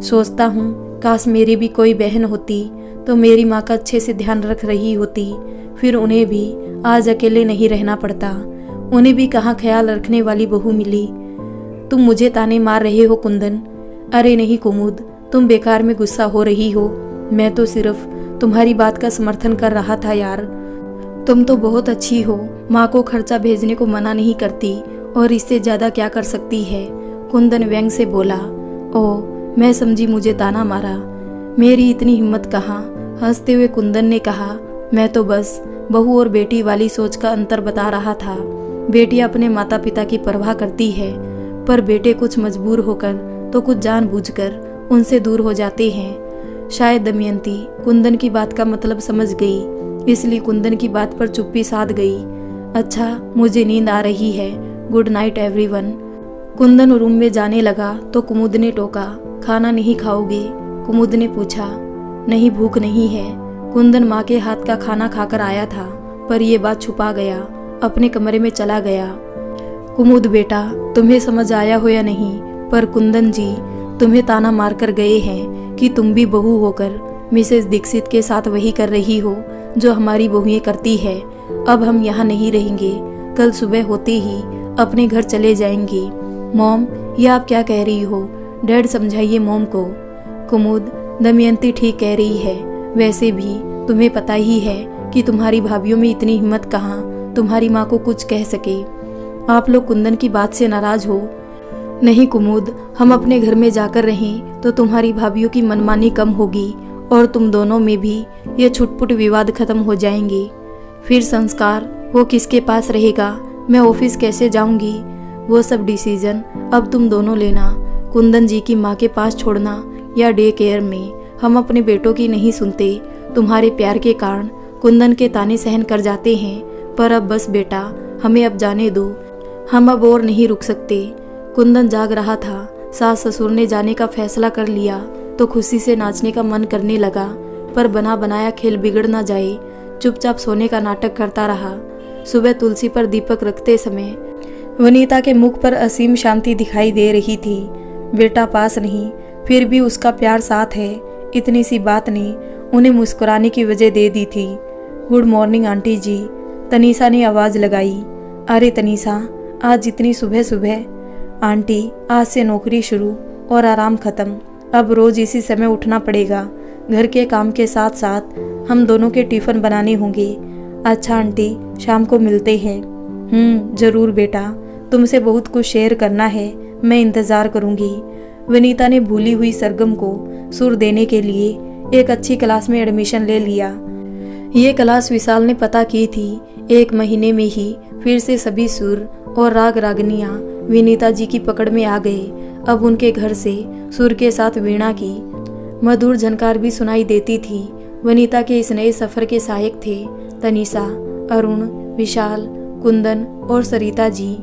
सोचता हूँ काश मेरी भी कोई बहन होती तो मेरी माँ का अच्छे से ध्यान रख रही होती, फिर उन्हें भी आज अकेले नहीं रहना पड़ता। उन्हें भी कहाँ ख्याल रखने वाली बहू मिली। तुम मुझे ताने मार रहे हो कुंदन? अरे नहीं कुमुद, तुम बेकार में गुस्सा हो रही हो। मैं तो सिर्फ तुम्हारी बात का समर्थन कर रहा था यार। तुम तो बहुत अच्छी हो, माँ को खर्चा भेजने को मना नहीं करती और इससे ज्यादा क्या कर सकती है। कुंदन व्यंग से बोला। ओह, मैं समझी मुझे ताना मारा। मेरी इतनी हिम्मत कहाँ। हंसते हुए कुंदन ने कहा, मैं तो बस बहू और बेटी वाली सोच का अंतर बता रहा था। बेटी अपने माता पिता की परवाह करती है, पर बेटे कुछ मजबूर होकर तो कुछ जानबूझकर उनसे दूर हो जाते हैं। शायद दमयंती कुंदन की बात का मतलब समझ गई, इसलिए कुंदन की बात पर चुप्पी साध गई। अच्छा, मुझे नींद आ रही है, good night everyone. Kundan room में जाने लगा तो कुमुद ने टोका, खाना नहीं खाओगे? कुमुद ने पूछा। नहीं, भूख नहीं है। कुंदन माँ के हाथ का खाना खाकर आया था, पर यह बात छुपा गया, अपने कमरे में चला गया। कुमुद बेटा, तुम्हें समझ आया हो या नहीं, पर कुंदन जी तुम्हें ताना मार कर गए हैं कि तुम भी बहू होकर मिसेस दीक्षित के साथ वही कर रही हो जो हमारी बहुएं करती है। अब हम यहाँ नहीं रहेंगे, कल सुबह होते ही अपने घर चले जाएंगे। मॉम, ये आप क्या कह रही हो? डैड समझाइए मॉम को। कुमुद, दमयंती ठीक कह रही है। वैसे भी तुम्हें पता ही है कि तुम्हारी भाभीयों में इतनी हिम्मत कहाँ तुम्हारी माँ को कुछ कह सके। आप लोग कुंदन की बात से नाराज हो? नहीं कुमुद, हम अपने घर में जाकर रहें तो तुम्हारी भाभीयों की मनमानी कम होगी और तुम दोनों में भी ये छुटपुट विवाद खत्म हो जाएंगे। फिर संस्कार वो किसके पास रहेगा? मैं ऑफिस कैसे जाऊंगी? वो सब डिसीजन अब तुम दोनों लेना। कुंदन जी की माँ के पास छोड़ना या डे केयर में, हम अपने बेटों की नहीं सुनते। तुम्हारे प्यार के कारण कुंदन के ताने सहन कर जाते हैं, पर अब बस बेटा, हमें अब जाने दो। हम अब और नहीं रुक सकते। कुंदन जाग रहा था। सास ससुर ने जाने का फैसला कर लिया तो खुशी से नाचने का मन करने लगा, पर बना बनाया खेल बिगड़ ना जाए, चुपचाप सोने का नाटक करता रहा। सुबह तुलसी पर दीपक रखते समय वनीता के मुख पर असीम शांति दिखाई दे रही थी। बेटा पास नहीं, फिर भी उसका प्यार साथ है, इतनी सी बात ने उन्हें मुस्कुराने की वजह दे दी थी। गुड मॉर्निंग आंटी जी, तनीषा ने आवाज लगाई। अरे तनीषा, आज इतनी सुबह सुबह? आंटी, आज से नौकरी शुरू और आराम खत्म। अब रोज इसी समय उठना पड़ेगा। घर के काम के साथ साथ हम दोनों के टिफिन बनाने होंगे। अच्छा आंटी, शाम को मिलते हैं। जरूर बेटा, तुमसे बहुत कुछ शेयर करना है, मैं इंतजार करूंगी। वनीता ने भूली हुई सरगम को सुर देने के लिए एक अच्छी क्लास में एडमिशन ले लिया। ये क्लास विशाल ने पता की थी। 1 महीने में ही फिर से सभी सुर और राग रागनियाँ विनीता जी की पकड़ में आ गए। अब उनके घर से सुर के साथ वीणा की मधुर झनकार भी सुनाई देती थी। वनीता के इस नए सफर के सहायक थे तनीषा, अरुण, विशाल, कुंदन और सरिता जी।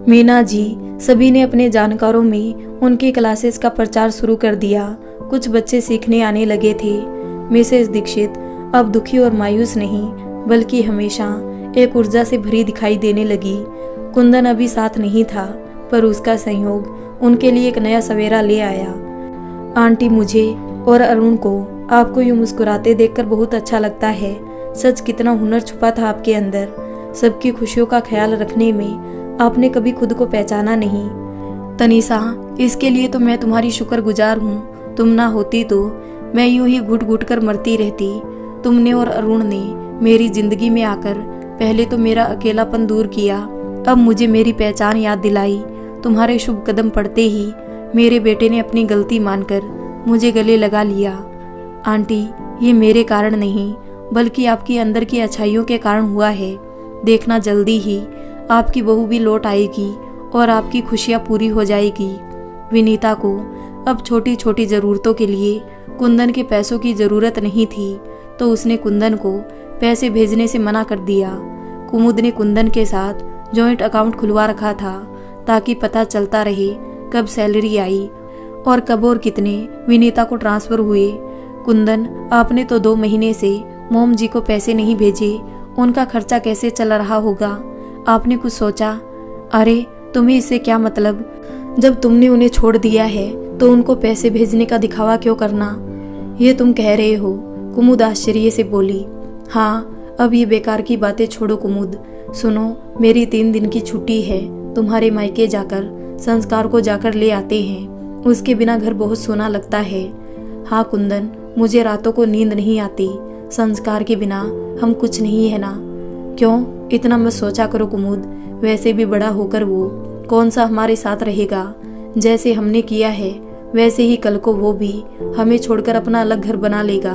मीना जी सभी ने अपने जानकारों में उनकी क्लासेस का प्रचार शुरू कर दिया। कुछ बच्चे सीखने आने लगे थे। मिसेस दीक्षित अब दुखी और मायूस नहीं, बल्कि हमेशा एक ऊर्जा से भरी दिखाई देने लगी। कुंदन अभी साथ नहीं था, पर उसका संयोग उनके लिए एक नया सवेरा ले आया। आंटी, मुझे और अरुण को आपको यूं मुस्कुराते देखकर बहुत अच्छा लगता है। सच कितना हुनर छुपा था आपके अंदर। सबकी खुशियों का ख्याल रखने में आपने कभी खुद को पहचाना नहीं। तनीषा, इसके लिए तो मैं तुम्हारी शुक्रगुजार हूँ। तुम ना होती तो मैं यूं ही घुट घुट कर मरती रहती। तुमने और अरुण ने मेरी जिंदगी में आकर पहले तो मेरा अकेलापन दूर किया, अब मुझे मेरी पहचान याद दिलाई। तुम्हारे शुभ कदम पड़ते ही मेरे बेटे ने अपनी गलती मानकर मुझे गले लगा लिया। आंटी, ये मेरे कारण नहीं बल्कि आपकी अंदर की अच्छाइयों के कारण हुआ है। देखना, जल्दी ही आपकी बहू भी लौट आएगी और आपकी खुशियाँ पूरी हो जाएगी। विनीता को अब छोटी छोटी ज़रूरतों के लिए कुंदन के पैसों की ज़रूरत नहीं थी, तो उसने कुंदन को पैसे भेजने से मना कर दिया। कुमुद ने कुंदन के साथ जॉइंट अकाउंट खुलवा रखा था ताकि पता चलता रहे कब सैलरी आई और कब और कितने विनीता को ट्रांसफ़र हुए। कुंदन, आपने तो 2 महीने से मोम जी को पैसे नहीं भेजे, उनका खर्चा कैसे चल रहा होगा? आपने कुछ सोचा? अरे तुम्हें इससे क्या मतलब? जब तुमने उन्हें छोड़ दिया है तो उनको पैसे भेजने का दिखावा क्यों करना? ये तुम कह रहे हो? कुमुद आश्चर्य से बोली। हाँ, अब ये बेकार की बातें छोड़ो कुमुद। सुनो, मेरी 3 दिन की छुट्टी है, तुम्हारे मायके जाकर संस्कार को जाकर ले आते हैं। उसके बिना घर बहुत सोना लगता है। हाँ कुंदन, मुझे रातों को नींद नहीं आती। संस्कार के बिना हम कुछ नहीं है ना। क्यों इतना मत सोचा करो कुमुद, वैसे भी बड़ा होकर वो कौन सा हमारे साथ रहेगा। जैसे हमने किया है वैसे ही कल को वो भी हमें छोड़कर अपना अलग घर बना लेगा।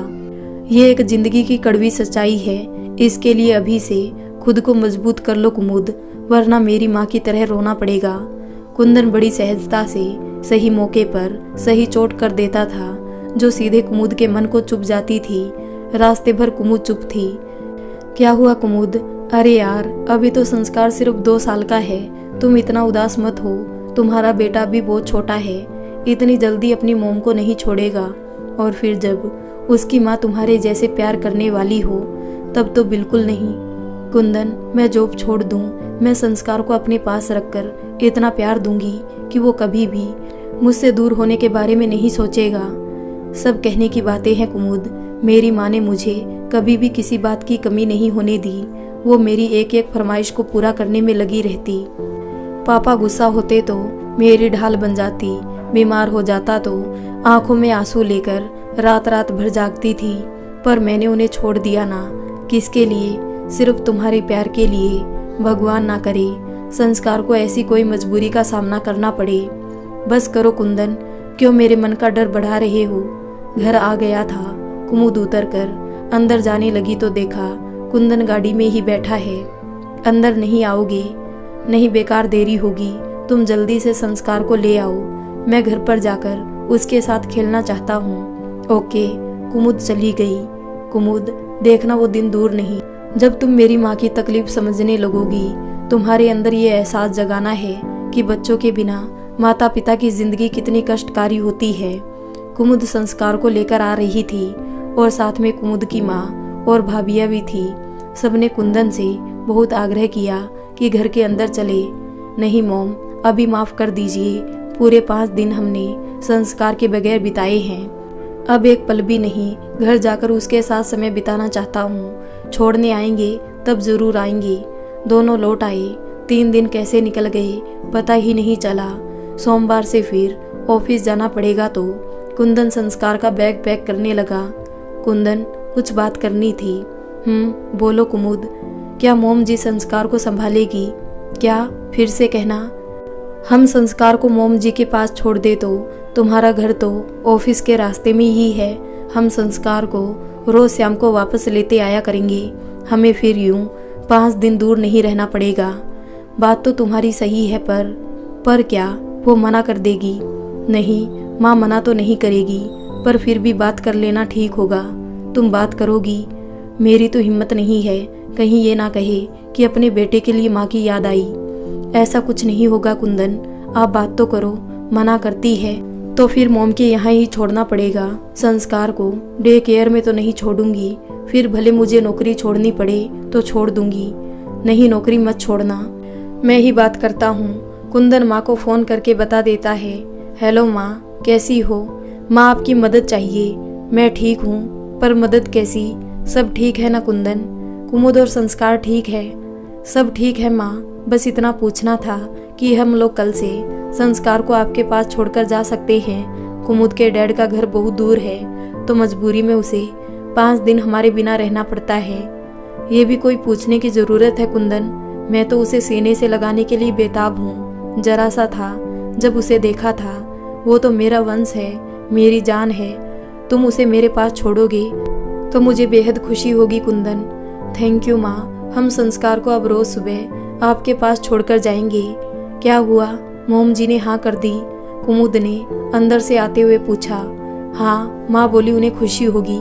ये एक जिंदगी की कड़वी सच्चाई है। इसके लिए अभी से खुद को मजबूत कर लो कुमुद, वरना मेरी माँ की तरह रोना पड़ेगा। कुंदन बड़ी सहजता से सही मौके पर सही चोट कर देता था, जो सीधे कुमुद के मन को चुभ जाती थी। रास्ते भर कुमुद चुप थी। क्या हुआ कुमुद? अरे यार, अभी तो संस्कार सिर्फ 2 साल का है, तुम इतना उदास मत हो। तुम्हारा बेटा भी बहुत छोटा है, इतनी जल्दी अपनी मोम को नहीं छोड़ेगा। और फिर जब उसकी माँ तुम्हारे जैसे प्यार करने वाली हो तब तो बिल्कुल नहीं। कुंदन, मैं जॉब छोड़ दूं, मैं संस्कार को अपने पास रखकर इतना प्यार दूंगी कि वो कभी भी मुझसे दूर होने के बारे में नहीं सोचेगा। सब कहने की बातें हैं कुमुद। मेरी माँ ने मुझे कभी भी किसी बात की कमी नहीं होने दी। वो मेरी एक एक फरमाइश को पूरा करने में लगी रहती। पापा गुस्सा होते तो मेरी ढाल बन जाती, बीमार हो जाता तो आंखों में आंसू लेकर रात रात भर जागती थी। पर मैंने उन्हें छोड़ दिया ना। किसके लिए? सिर्फ तुम्हारे प्यार के लिए। भगवान ना करे संस्कार को ऐसी कोई मजबूरी का सामना करना पड़े। बस करो कुंदन, क्यों मेरे मन का डर बढ़ा रहे हो? घर आ गया था। कुमुद उतर कर अंदर जाने लगी तो देखा कुंदन गाड़ी में ही बैठा है। अंदर नहीं आओगे? नहीं, बेकार देरी होगी। तुम जल्दी से संस्कार को ले आओ, मैं घर पर जाकर उसके साथ खेलना चाहता हूँ। ओके। कुमुद चली गई। कुमुद, देखना वो दिन दूर नहीं जब तुम मेरी माँ की तकलीफ समझने लगोगी। तुम्हारे अंदर ये एहसास जगाना है कि बच्चों के बिना माता पिता की जिंदगी कितनी कष्टकारी होती है। कुमुद संस्कार को लेकर आ रही थी और साथ में कुमुद की माँ और भाभियाँ भी थी। सबने कुंदन से बहुत आग्रह किया कि घर के अंदर चले। नहीं मोम, अभी माफ़ कर दीजिए, पूरे 5 दिन हमने संस्कार के बगैर बिताए हैं। अब एक पल भी नहीं, घर जाकर उसके साथ समय बिताना चाहता हूँ। छोड़ने आएंगे तब जरूर आएंगे। दोनों लौट आए। 3 दिन कैसे निकल गए पता ही नहीं चला। सोमवार से फिर ऑफिस जाना पड़ेगा तो कुंदन संस्कार का बैग पैक करने लगा। कुंदन, कुछ बात करनी थी। बोलो कुमुद। क्या मोम जी संस्कार को संभालेगी? क्या? फिर से कहना। हम संस्कार को मोम जी के पास छोड़ दे तो तुम्हारा घर तो ऑफिस के रास्ते में ही है। हम संस्कार को रोज शाम को वापस लेते आया करेंगे। हमें फिर यूं 5 दिन दूर नहीं रहना पड़ेगा। बात तो तुम्हारी सही है, पर क्या वो मना कर देगी? नहीं, माँ मना तो नहीं करेगी, पर फिर भी बात कर लेना ठीक होगा। तुम बात करोगी? मेरी तो हिम्मत नहीं है, कहीं ये ना कहे कि अपने बेटे के लिए माँ की याद आई। ऐसा कुछ नहीं होगा कुंदन, आप बात तो करो। मना करती है तो फिर मोम के यहाँ ही छोड़ना पड़ेगा। संस्कार को डे केयर में तो नहीं छोड़ूंगी, फिर भले मुझे नौकरी छोड़नी पड़े तो छोड़ दूंगी। नहीं, नौकरी मत छोड़ना, मैं ही बात करता हूँ। कुंदन माँ को फ़ोन करके बता देता है। हेलो माँ, कैसी हो? माँ, आपकी मदद चाहिए। मैं ठीक हूँ, पर मदद कैसी? सब ठीक है ना कुंदन? कुमुद और संस्कार ठीक है? सब ठीक है माँ, बस इतना पूछना था कि हम लोग कल से संस्कार को आपके पास छोड़कर जा सकते हैं। कुमुद के डैड का घर बहुत दूर है, तो मजबूरी में उसे 5 दिन हमारे बिना रहना पड़ता है। ये भी कोई पूछने की ज़रूरत है कुंदन? मैं तो उसे सीने से लगाने के लिए बेताब हूँ। जरा सा था जब उसे देखा था। वो तो मेरा वंश है, मेरी जान है। तुम उसे मेरे पास छोड़ोगे तो मुझे बेहद खुशी होगी कुंदन। थैंक यू माँ, हम संस्कार को अब रोज सुबह आपके पास छोड़कर जाएंगे। क्या हुआ, मोम जी ने हाँ कर दी? कुमुद ने अंदर से आते हुए पूछा। हाँ, माँ बोली उन्हें खुशी होगी।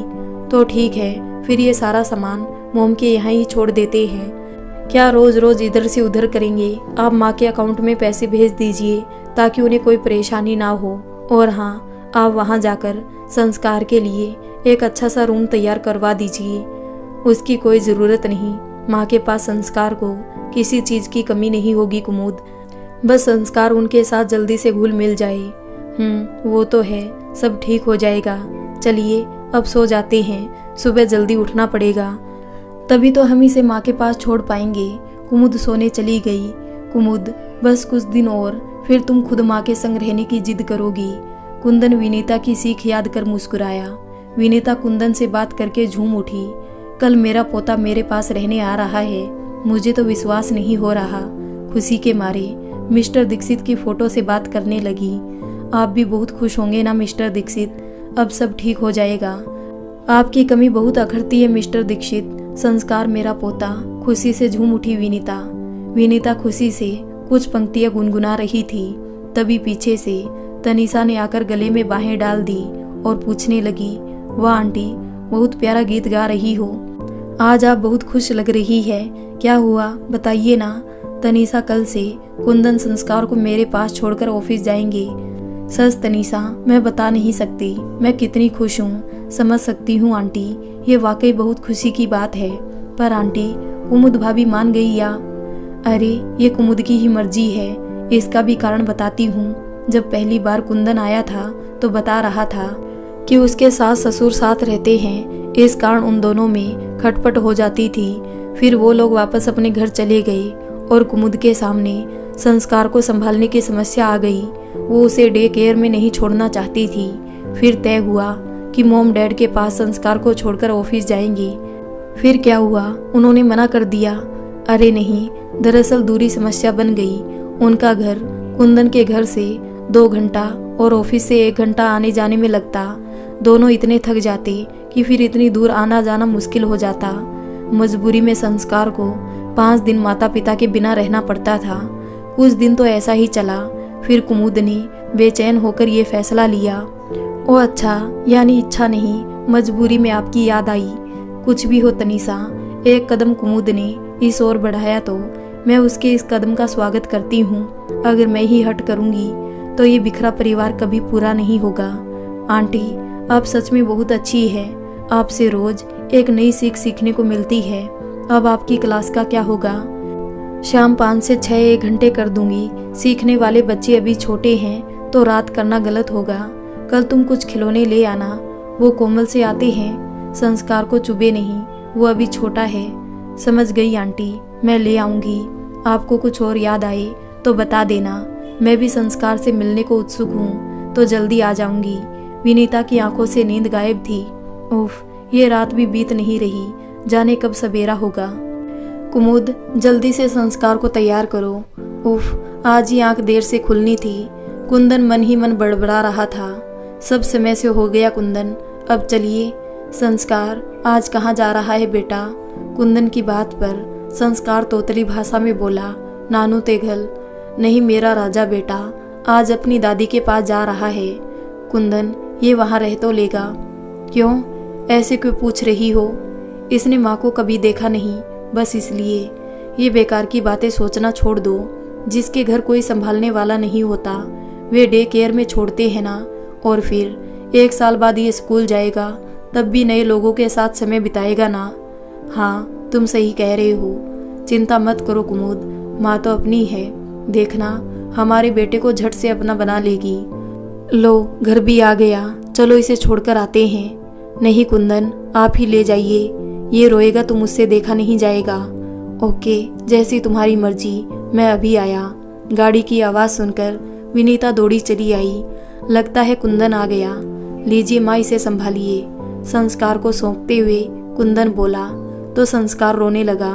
तो ठीक है, फिर ये सारा सामान मोम के यहाँ ही छोड़ देते हैं। क्या रोज रोज इधर से उधर करेंगे? आप माँ के अकाउंट में पैसे भेज दीजिए ताकि उन्हें कोई परेशानी ना हो। और हाँ, आप वहाँ जाकर संस्कार के लिए एक अच्छा सा रूम तैयार करवा दीजिए। उसकी कोई ज़रूरत नहीं, माँ के पास संस्कार को किसी चीज़ की कमी नहीं होगी कुमुद। बस संस्कार उनके साथ जल्दी से घुल मिल जाए। वो तो है, सब ठीक हो जाएगा। चलिए अब सो जाते हैं, सुबह जल्दी उठना पड़ेगा, तभी तो हम इसे माँ के पास छोड़ पाएंगे। कुमुद सोने चली गई। कुमुद, बस कुछ दिन और, फिर तुम खुद माँ के संग रहने की जिद करोगी। कुंदन विनीता की सीख याद कर मुस्कुराया। विनीता कुंदन से बात करके झूम उठी। कल मेरा पोता मेरे पास रहने आ रहा है, मुझे तो विश्वास नहीं हो रहा। खुशी के मारे मिस्टर दीक्षित की फोटो से बात करने लगी। आप भी बहुत खुश होंगे ना मिस्टर दीक्षित? अब सब ठीक हो जाएगा। आपकी कमी बहुत अखरती है मिस्टर दीक्षित। संस्कार मेरा पोता, खुशी से झूम उठी विनीता। विनीता खुशी से कुछ पंक्तियां गुनगुना रही थी, तभी पीछे से तनीषा ने आकर गले में बाहें डाल दी और पूछने लगी, वाह आंटी, बहुत प्यारा गीत गा रही हो। आज आप बहुत खुश लग रही है, क्या हुआ बताइए ना। तनीषा, कल से कुंदन संस्कार को मेरे पास छोड़कर ऑफिस जाएंगे। सच तनीषा, मैं बता नहीं सकती मैं कितनी खुश हूँ। समझ सकती हूँ आंटी, ये वाकई बहुत खुशी की बात है। पर आंटी, कुमुद भाभी मान गई या? अरे ये कुमुद की ही मर्जी है। इसका भी कारण बताती हूँ। जब पहली बार कुंदन आया था तो बता रहा था कि उसके सास ससुर साथ रहते हैं, इस कारण उन दोनों में खटपट हो जाती थी। फिर वो लोग वापस अपने घर चले गए और कुमुद के सामने संस्कार को संभालने की समस्या आ गई। वो उसे डे केयर में नहीं छोड़ना चाहती थी। फिर तय हुआ कि मॉम डैड के पास संस्कार को छोड़कर ऑफिस जाएंगे। फिर क्या हुआ, उन्होंने मना कर दिया? अरे नहीं, दरअसल दूरी समस्या बन गई। उनका घर कुंदन के घर से 2 घंटा और ऑफिस से 1 घंटा आने जाने में लगता। दोनों इतने थक जाते कि फिर इतनी दूर आना जाना मुश्किल हो जाता। मजबूरी में संस्कार को 5 दिन माता पिता के बिना रहना पड़ता था। कुछ दिन तो ऐसा ही चला। फिर कुमुद ने बेचैन होकर ये फैसला लिया। ओ अच्छा, यानी इच्छा नहीं, मजबूरी में आपकी याद आई। कुछ भी हो तनीषा, एक कदम कुमुद ने इस ओर बढ़ाया तो मैं उसके इस कदम का स्वागत करती हूँ। अगर मैं ही हट करूँगी तो ये बिखरा परिवार कभी पूरा नहीं होगा। आंटी, आप सच में बहुत अच्छी है। आपसे रोज एक नई सीख सीखने को मिलती है। अब आपकी क्लास का क्या होगा? शाम 5 से 6 1 घंटे कर दूंगी। सीखने वाले बच्चे अभी छोटे हैं तो रात करना गलत होगा। कल तुम कुछ खिलौने ले आना, वो कोमल से आते हैं। संस्कार को चुभे नहीं, वो अभी छोटा है। समझ गई आंटी, मैं ले आऊंगी। आपको कुछ और याद आए तो बता देना। मैं भी संस्कार से मिलने को उत्सुक हूँ, तो जल्दी आ जाऊंगी। विनीता की आंखों से नींद गायब थी। उफ, ये रात भी बीत नहीं रही, जाने कब सवेरा होगा। कुमुद, जल्दी से संस्कार को तैयार करो। उफ, आज ही आंख देर से खुलनी थी। कुंदन मन ही मन बड़बड़ा रहा था। सब समय से हो गया कुंदन, अब चलिए। संस्कार, आज कहाँ जा रहा है बेटा? कुंदन की बात पर संस्कार तोतली भाषा में बोला, नानू तेघल। नहीं मेरा राजा बेटा, आज अपनी दादी के पास जा रहा है। कुंदन, ये वहाँ रह तो लेगा? क्यों, ऐसे क्यों पूछ रही हो? इसने माँ को कभी देखा नहीं, बस इसलिए। ये बेकार की बातें सोचना छोड़ दो। जिसके घर कोई संभालने वाला नहीं होता वे डे केयर में छोड़ते हैं ना। और फिर 1 साल बाद ये स्कूल जाएगा, तब भी नए लोगों के साथ समय बिताएगा ना। हाँ, तुम सही कह रहे हो। चिंता मत करो कुमुद, माँ तो अपनी है। देखना, हमारे बेटे को झट से अपना बना लेगी। लो, घर भी आ गया, चलो इसे छोड़कर आते हैं। नहीं कुंदन, आप ही ले जाइए, ये रोएगा तो मुझसे देखा नहीं जाएगा। ओके, जैसी तुम्हारी मर्जी, मैं अभी आया। गाड़ी की आवाज़ सुनकर विनीता दौड़ी चली आई। लगता है कुंदन आ गया। लीजिए माँ, इसे संभालिए। संस्कार को सौंपते हुए कुंदन बोला तो संस्कार रोने लगा।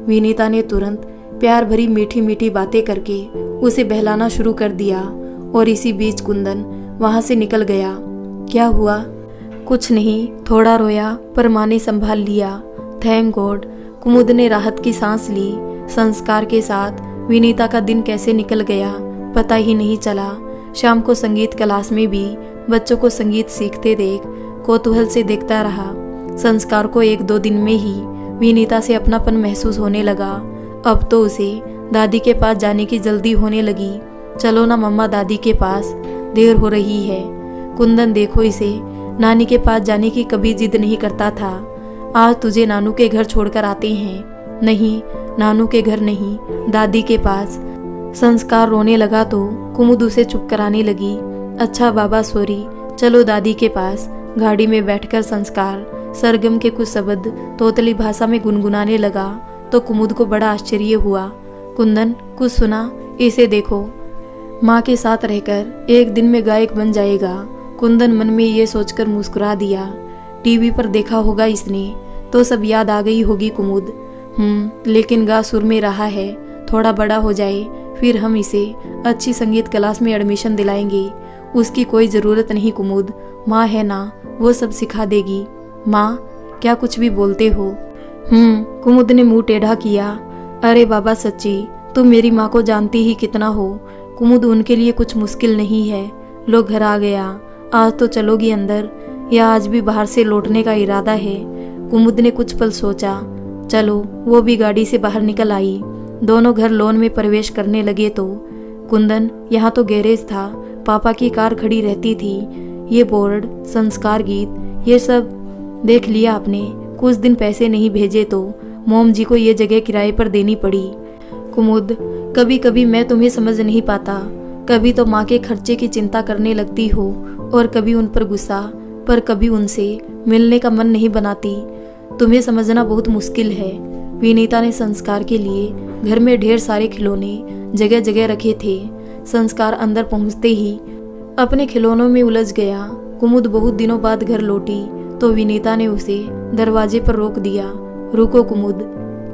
विनीता ने तुरंत प्यार भरी मीठी मीठी बातें करके उसे बहलाना शुरू कर दिया और इसी बीच कुंदन वहां से निकल गया। क्या हुआ? कुछ नहीं, थोड़ा रोया पर माँ ने संभाल लिया। Thank God. कुमुद ने राहत की सांस ली। संस्कार के साथ विनीता का दिन कैसे निकल गया पता ही नहीं चला। शाम को संगीत क्लास में भी बच्चों को संगीत सीखते देख कौतूहल से देखता रहा। संस्कार को 1-2 दिन में ही विनीता से अपनापन महसूस होने लगा। अब तो उसे दादी के पास जाने की जल्दी होने लगी। चलो ना मम्मा दादी के पास, देर हो रही है। कुंदन देखो इसे, नानी के पास जाने की कभी जिद नहीं करता था। आज तुझे नानू के घर छोड़कर आते हैं। नहीं, नानू के घर नहीं, दादी के पास। संस्कार रोने लगा तो कुमुद उसे चुप कराने लगी। अच्छा बाबा सॉरी, चलो दादी के पास। गाड़ी में बैठकर संस्कार सरगम के कुछ शब्द तोतली भाषा में गुनगुनाने लगा तो कुमुद को बड़ा आश्चर्य हुआ। कुंदन, कुछ सुना? इसे देखो, माँ के साथ रहकर एक दिन में गायक बन जाएगा। कुंदन मन में ये सोचकर मुस्कुरा दिया। टीवी पर देखा होगा इसने तो सब याद आ गई होगी कुमुद। लेकिन गा सुर में रहा है। थोड़ा बड़ा हो जाए फिर हम इसे अच्छी संगीत क्लास में एडमिशन दिलाएंगे। उसकी कोई ज़रूरत नहीं कुमुद, माँ है ना, वो सब सिखा देगी। माँ, क्या कुछ भी बोलते हो? कुमुद ने मुंह टेढ़ा किया। अरे बाबा सच्ची, तुम मेरी माँ को जानती ही कितना हो। कुमुद, उनके लिए कुछ मुश्किल नहीं है। लो घर आ गया। आज तो चलोगी अंदर या आज भी बाहर से लौटने का इरादा है? कुमुद ने कुछ पल सोचा। चलो। वो भी गाड़ी से बाहर निकल आई। दोनों घर लॉन में प्रवेश करने लगे तो कुंदन, यहाँ तो गैरेज था, पापा की कार खड़ी रहती थी। ये बोर्ड, संस्कार गीत, ये सब देख लिया आपने? कुछ दिन पैसे नहीं भेजे तो मोम जी को ये जगह किराए पर देनी पड़ी। कुमुद, कभी कभी मैं तुम्हें समझ नहीं पाता। कभी तो माँ के खर्चे की चिंता करने लगती हो और कभी उन पर गुस्सा, पर कभी उनसे मिलने का मन नहीं बनाती। तुम्हें समझना बहुत मुश्किल है। विनीता ने संस्कार के लिए घर में ढेर सारे खिलौने जगह जगह रखे थे। संस्कार अंदर पहुंचते ही अपने खिलौनों में उलझ गया। कुमुद बहुत दिनों बाद घर लौटी तो विनीता ने उसे दरवाजे पर रोक दिया। रुको कुमुद।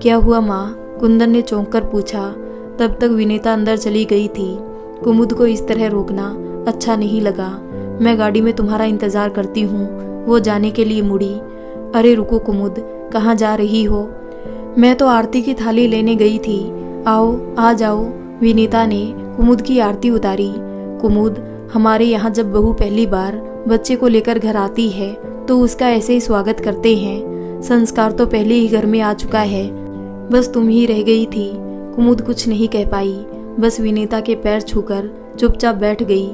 क्या हुआ माँ? कुंदन ने चौंक कर पूछा। तब तक विनीता अंदर चली गई थी। कुमुद को इस तरह रोकना अच्छा नहीं लगा। मैं गाड़ी में तुम्हारा इंतजार करती हूँ। वो जाने के लिए मुड़ी। अरे रुको कुमुद, कहाँ जा रही हो? मैं तो आरती की थाली लेने गई थी। आओ, आ जाओ। विनीता ने कुमुद की आरती उतारी। कुमुद, हमारे यहाँ जब बहू पहली बार बच्चे को लेकर घर आती है तो उसका ऐसे ही स्वागत करते हैं। संस्कार तो पहले ही घर में आ चुका है, बस तुम ही रह गई थी। कुमुद कुछ नहीं कह पाई, बस विनीता के पैर छूकर चुपचाप बैठ गई।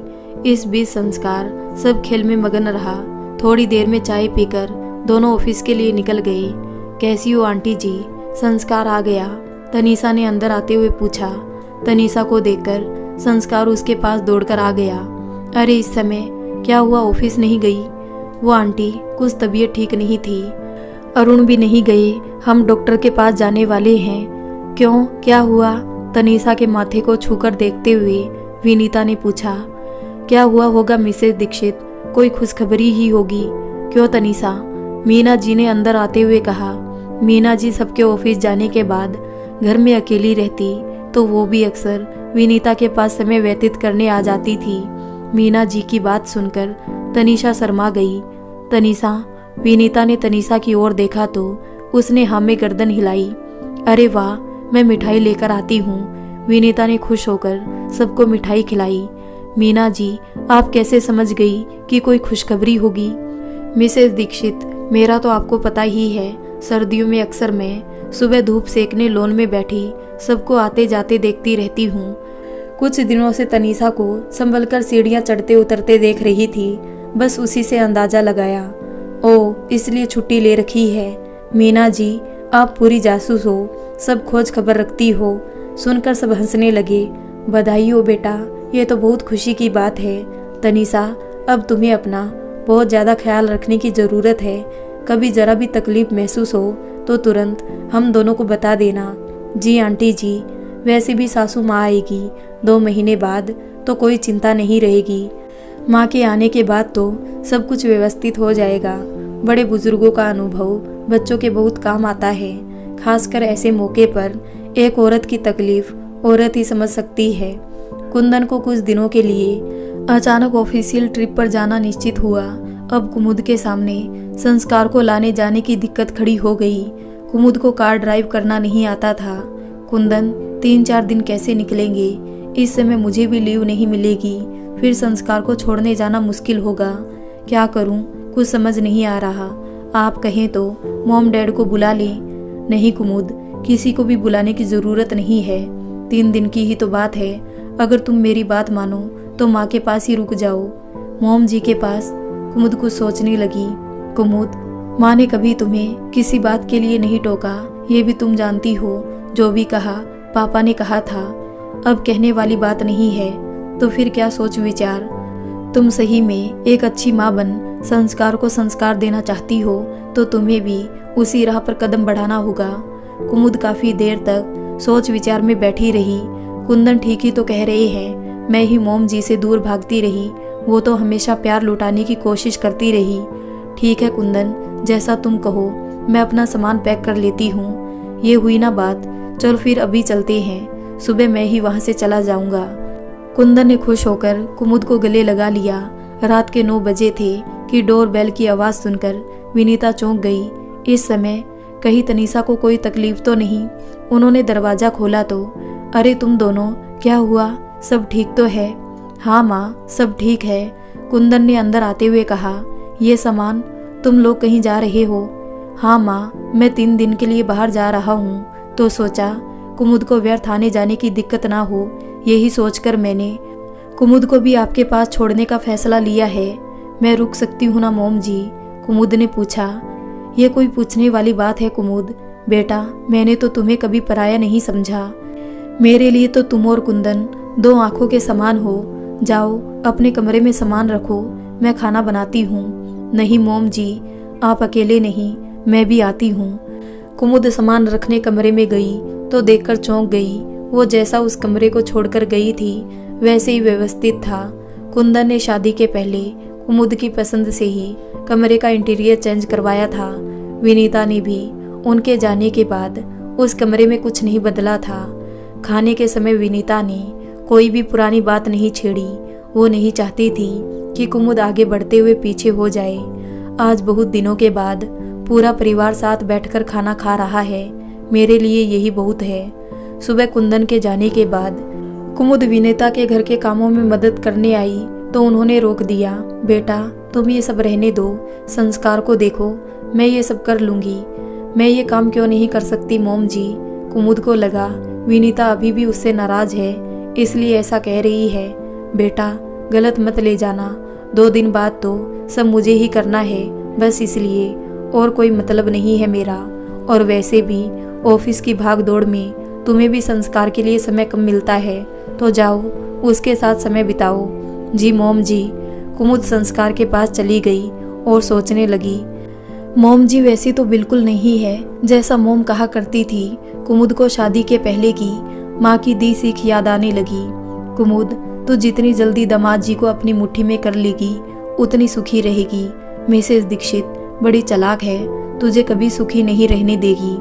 इस बीच संस्कार सब खेल में मगन रहा। थोड़ी देर में चाय पीकर दोनों ऑफिस के लिए निकल गए। कैसी हो आंटी जी? संस्कार आ गया, तनीषा ने अंदर आते हुए पूछा। तनीषा को देखकर संस्कार उसके पास दौड़कर आ गया। अरे इस समय क्या हुआ, ऑफिस नहीं गई? वो आंटी, कुछ तबीयत ठीक नहीं थी। अरुण भी नहीं गए, हम डॉक्टर के पास जाने वाले हैं। क्यों, क्या हुआ? तनीषा के माथे को छूकर देखते हुए विनीता ने पूछा। क्या हुआ होगा मिसेस दीक्षित, कोई खुशखबरी ही होगी। क्यों तनीषा? मीना जी ने अंदर आते हुए कहा। मीना जी सबके ऑफिस जाने के बाद घर में अकेली रहती तो वो भी अक्सर विनीता के पास समय व्यतीत करने आ जाती थी। मीना जी की बात सुनकर तनीषा शर्मा गई। तनीषा? विनीता ने तनीषा की ओर देखा तो उसने हाँ में गर्दन हिलाई। अरे वाह, मैं मिठाई लेकर आती हूँ। विनीता ने खुश होकर सबको मिठाई खिलाई। मीना जी, आप कैसे समझ गई कि कोई खुशखबरी होगी? मिसेस दीक्षित, मेरा तो आपको पता ही है, सर्दियों में अक्सर मैं सुबह धूप सेकने लॉन में बैठी सबको आते जाते देखती रहती हूँ। कुछ दिनों से तनीषा को संभलकर सीढ़ियाँ चढ़ते उतरते देख रही थी, बस उसी से अंदाजा लगाया। ओ, इसलिए छुट्टी ले रखी है। मीना जी, आप पूरी जासूस हो, सब खोज खबर रखती हो। सुनकर सब हंसने लगे। बधाई हो बेटा, ये तो बहुत खुशी की बात है। तनीषा, अब तुम्हें अपना बहुत ज़्यादा ख्याल रखने की ज़रूरत है। कभी ज़रा भी तकलीफ महसूस हो तो तुरंत हम दोनों को बता देना। जी आंटी जी, वैसे भी सासू माँ आएगी 2 महीने बाद, तो कोई चिंता नहीं रहेगी। माँ के आने के बाद तो सब कुछ व्यवस्थित हो जाएगा। बड़े बुजुर्गों का अनुभव बच्चों के बहुत काम आता है, खासकर ऐसे मौके पर। एक औरत की तकलीफ औरत ही समझ सकती है। कुंदन को कुछ दिनों के लिए अचानक ऑफिशियल ट्रिप पर जाना निश्चित हुआ। अब कुमुद के सामने संस्कार को लाने जाने की दिक्कत खड़ी हो गई। कुमुद को कार ड्राइव करना नहीं आता था। कुंदन 3-4 दिन कैसे निकलेंगे? इस समय मुझे भी लीव नहीं मिलेगी, फिर संस्कार को छोड़ने जाना मुश्किल होगा। क्या करूं? कुछ समझ नहीं आ रहा। आप कहें तो मॉम डैड को बुला लें। नहीं कुमुद, किसी को भी बुलाने की ज़रूरत नहीं है। 3 दिन की ही तो बात है। अगर तुम मेरी बात मानो तो माँ के पास ही रुक जाओ। मॉम जी के पास? कुमुद कुछ सोचने लगी। कुमुद, माँ ने कभी तुम्हें किसी बात के लिए नहीं टोका, ये भी तुम जानती हो। जो भी कहा पापा ने कहा था, अब कहने वाली बात नहीं है। तो फिर क्या सोच विचार? तुम सही में एक अच्छी माँ बन संस्कार को संस्कार देना चाहती हो तो तुम्हें भी उसी राह पर कदम बढ़ाना होगा। कुमुद काफी देर तक सोच विचार में बैठी रही। कुंदन ठीक ही तो कह रहे हैं। मैं ही मॉम जी से दूर भागती रही, वो तो हमेशा प्यार लुटाने की कोशिश करती रही। ठीक है कुंदन, जैसा तुम कहो। मैं अपना सामान पैक कर लेती हूँ। ये हुई ना बात, चल फिर अभी चलते हैं। सुबह मैं ही वहाँ से चला जाऊँगा। कुंदन ने खुश होकर कुमुद को गले लगा लिया। रात के 9 बजे थे कि डोर बेल की आवाज़ सुनकर विनीता चौंक गई। इस समय कहीं तनीषा को कोई तकलीफ तो नहीं? उन्होंने दरवाज़ा खोला तो, अरे तुम दोनों, क्या हुआ? सब ठीक तो है? हाँ माँ, सब ठीक है। कुंदन ने अंदर आते हुए कहा। ये सामान, तुम लोग कहीं जा रहे हो? हाँ माँ, मैं 3 दिन के लिए बाहर जा रहा हूँ, तो सोचा कुमुद को व्यर्थ आने जाने की दिक्कत ना हो, यही सोचकर मैंने कुमुद को भी आपके पास छोड़ने का फैसला लिया है। मैं रुक सकती हूँ ना मॉम जी? कुमुद ने पूछा। ये कोई पूछने वाली बात है कुमुद? बेटा, मैंने तो तुम्हें कभी पराया नहीं समझा। मेरे लिए तो तुम और कुंदन 2 आंखों के समान हो। जाओ अपने कमरे में सामान रखो, मैं खाना बनाती हूँ। नहीं मॉम जी, आप अकेले नहीं, मैं भी आती हूँ। कुमुद सामान रखने कमरे में गई तो देखकर चौंक गई। वो जैसा उस कमरे को छोड़कर गई थी वैसे ही व्यवस्थित था। कुंदन ने शादी के पहले कुमुद की पसंद से ही कमरे का इंटीरियर चेंज करवाया था। विनीता ने भी उनके जाने के बाद उस कमरे में कुछ नहीं बदला था। खाने के समय विनीता ने कोई भी पुरानी बात नहीं छेड़ी। वो नहीं चाहती थी कि कुमुद आगे बढ़ते हुए पीछे हो जाए। आज बहुत दिनों के बाद पूरा परिवार साथ बैठकर खाना खा रहा है। मेरे लिए यही बहुत है। सुबह कुंदन के जाने के बाद कुमुद विनीता के घर के कामों में मदद करने आई तो उन्होंने रोक दिया। बेटा, तुम ये सब रहने दो, संस्कार को देखो, मैं ये सब कर लूँगी। मैं ये काम क्यों नहीं कर सकती मॉम जी? कुमुद को लगा विनीता अभी भी उससे नाराज है, इसलिए ऐसा कह रही है। बेटा, गलत मत ले जाना, 2 दिन बाद तो सब मुझे ही करना है, बस इसलिए, और कोई मतलब नहीं है मेरा। और वैसे भी ऑफिस की भाग दौड़ में तुम्हें भी संस्कार के लिए समय कम मिलता है, तो जाओ उसके साथ समय बिताओ। जी मॉम जी। कुमुद संस्कार के पास चली गई और सोचने लगी, मॉम जी वैसी तो बिल्कुल नहीं है जैसा मॉम कहा करती थी। कुमुद को शादी के पहले की माँ की दी सीख याद आने लगी। कुमुद, तू जितनी जल्दी दामाद जी को अपनी मुट्ठी में कर लेगी उतनी सुखी रहेगी। मिसेस दीक्षित बड़ी चालाक है, तुझे कभी सुखी नहीं रहने देगी।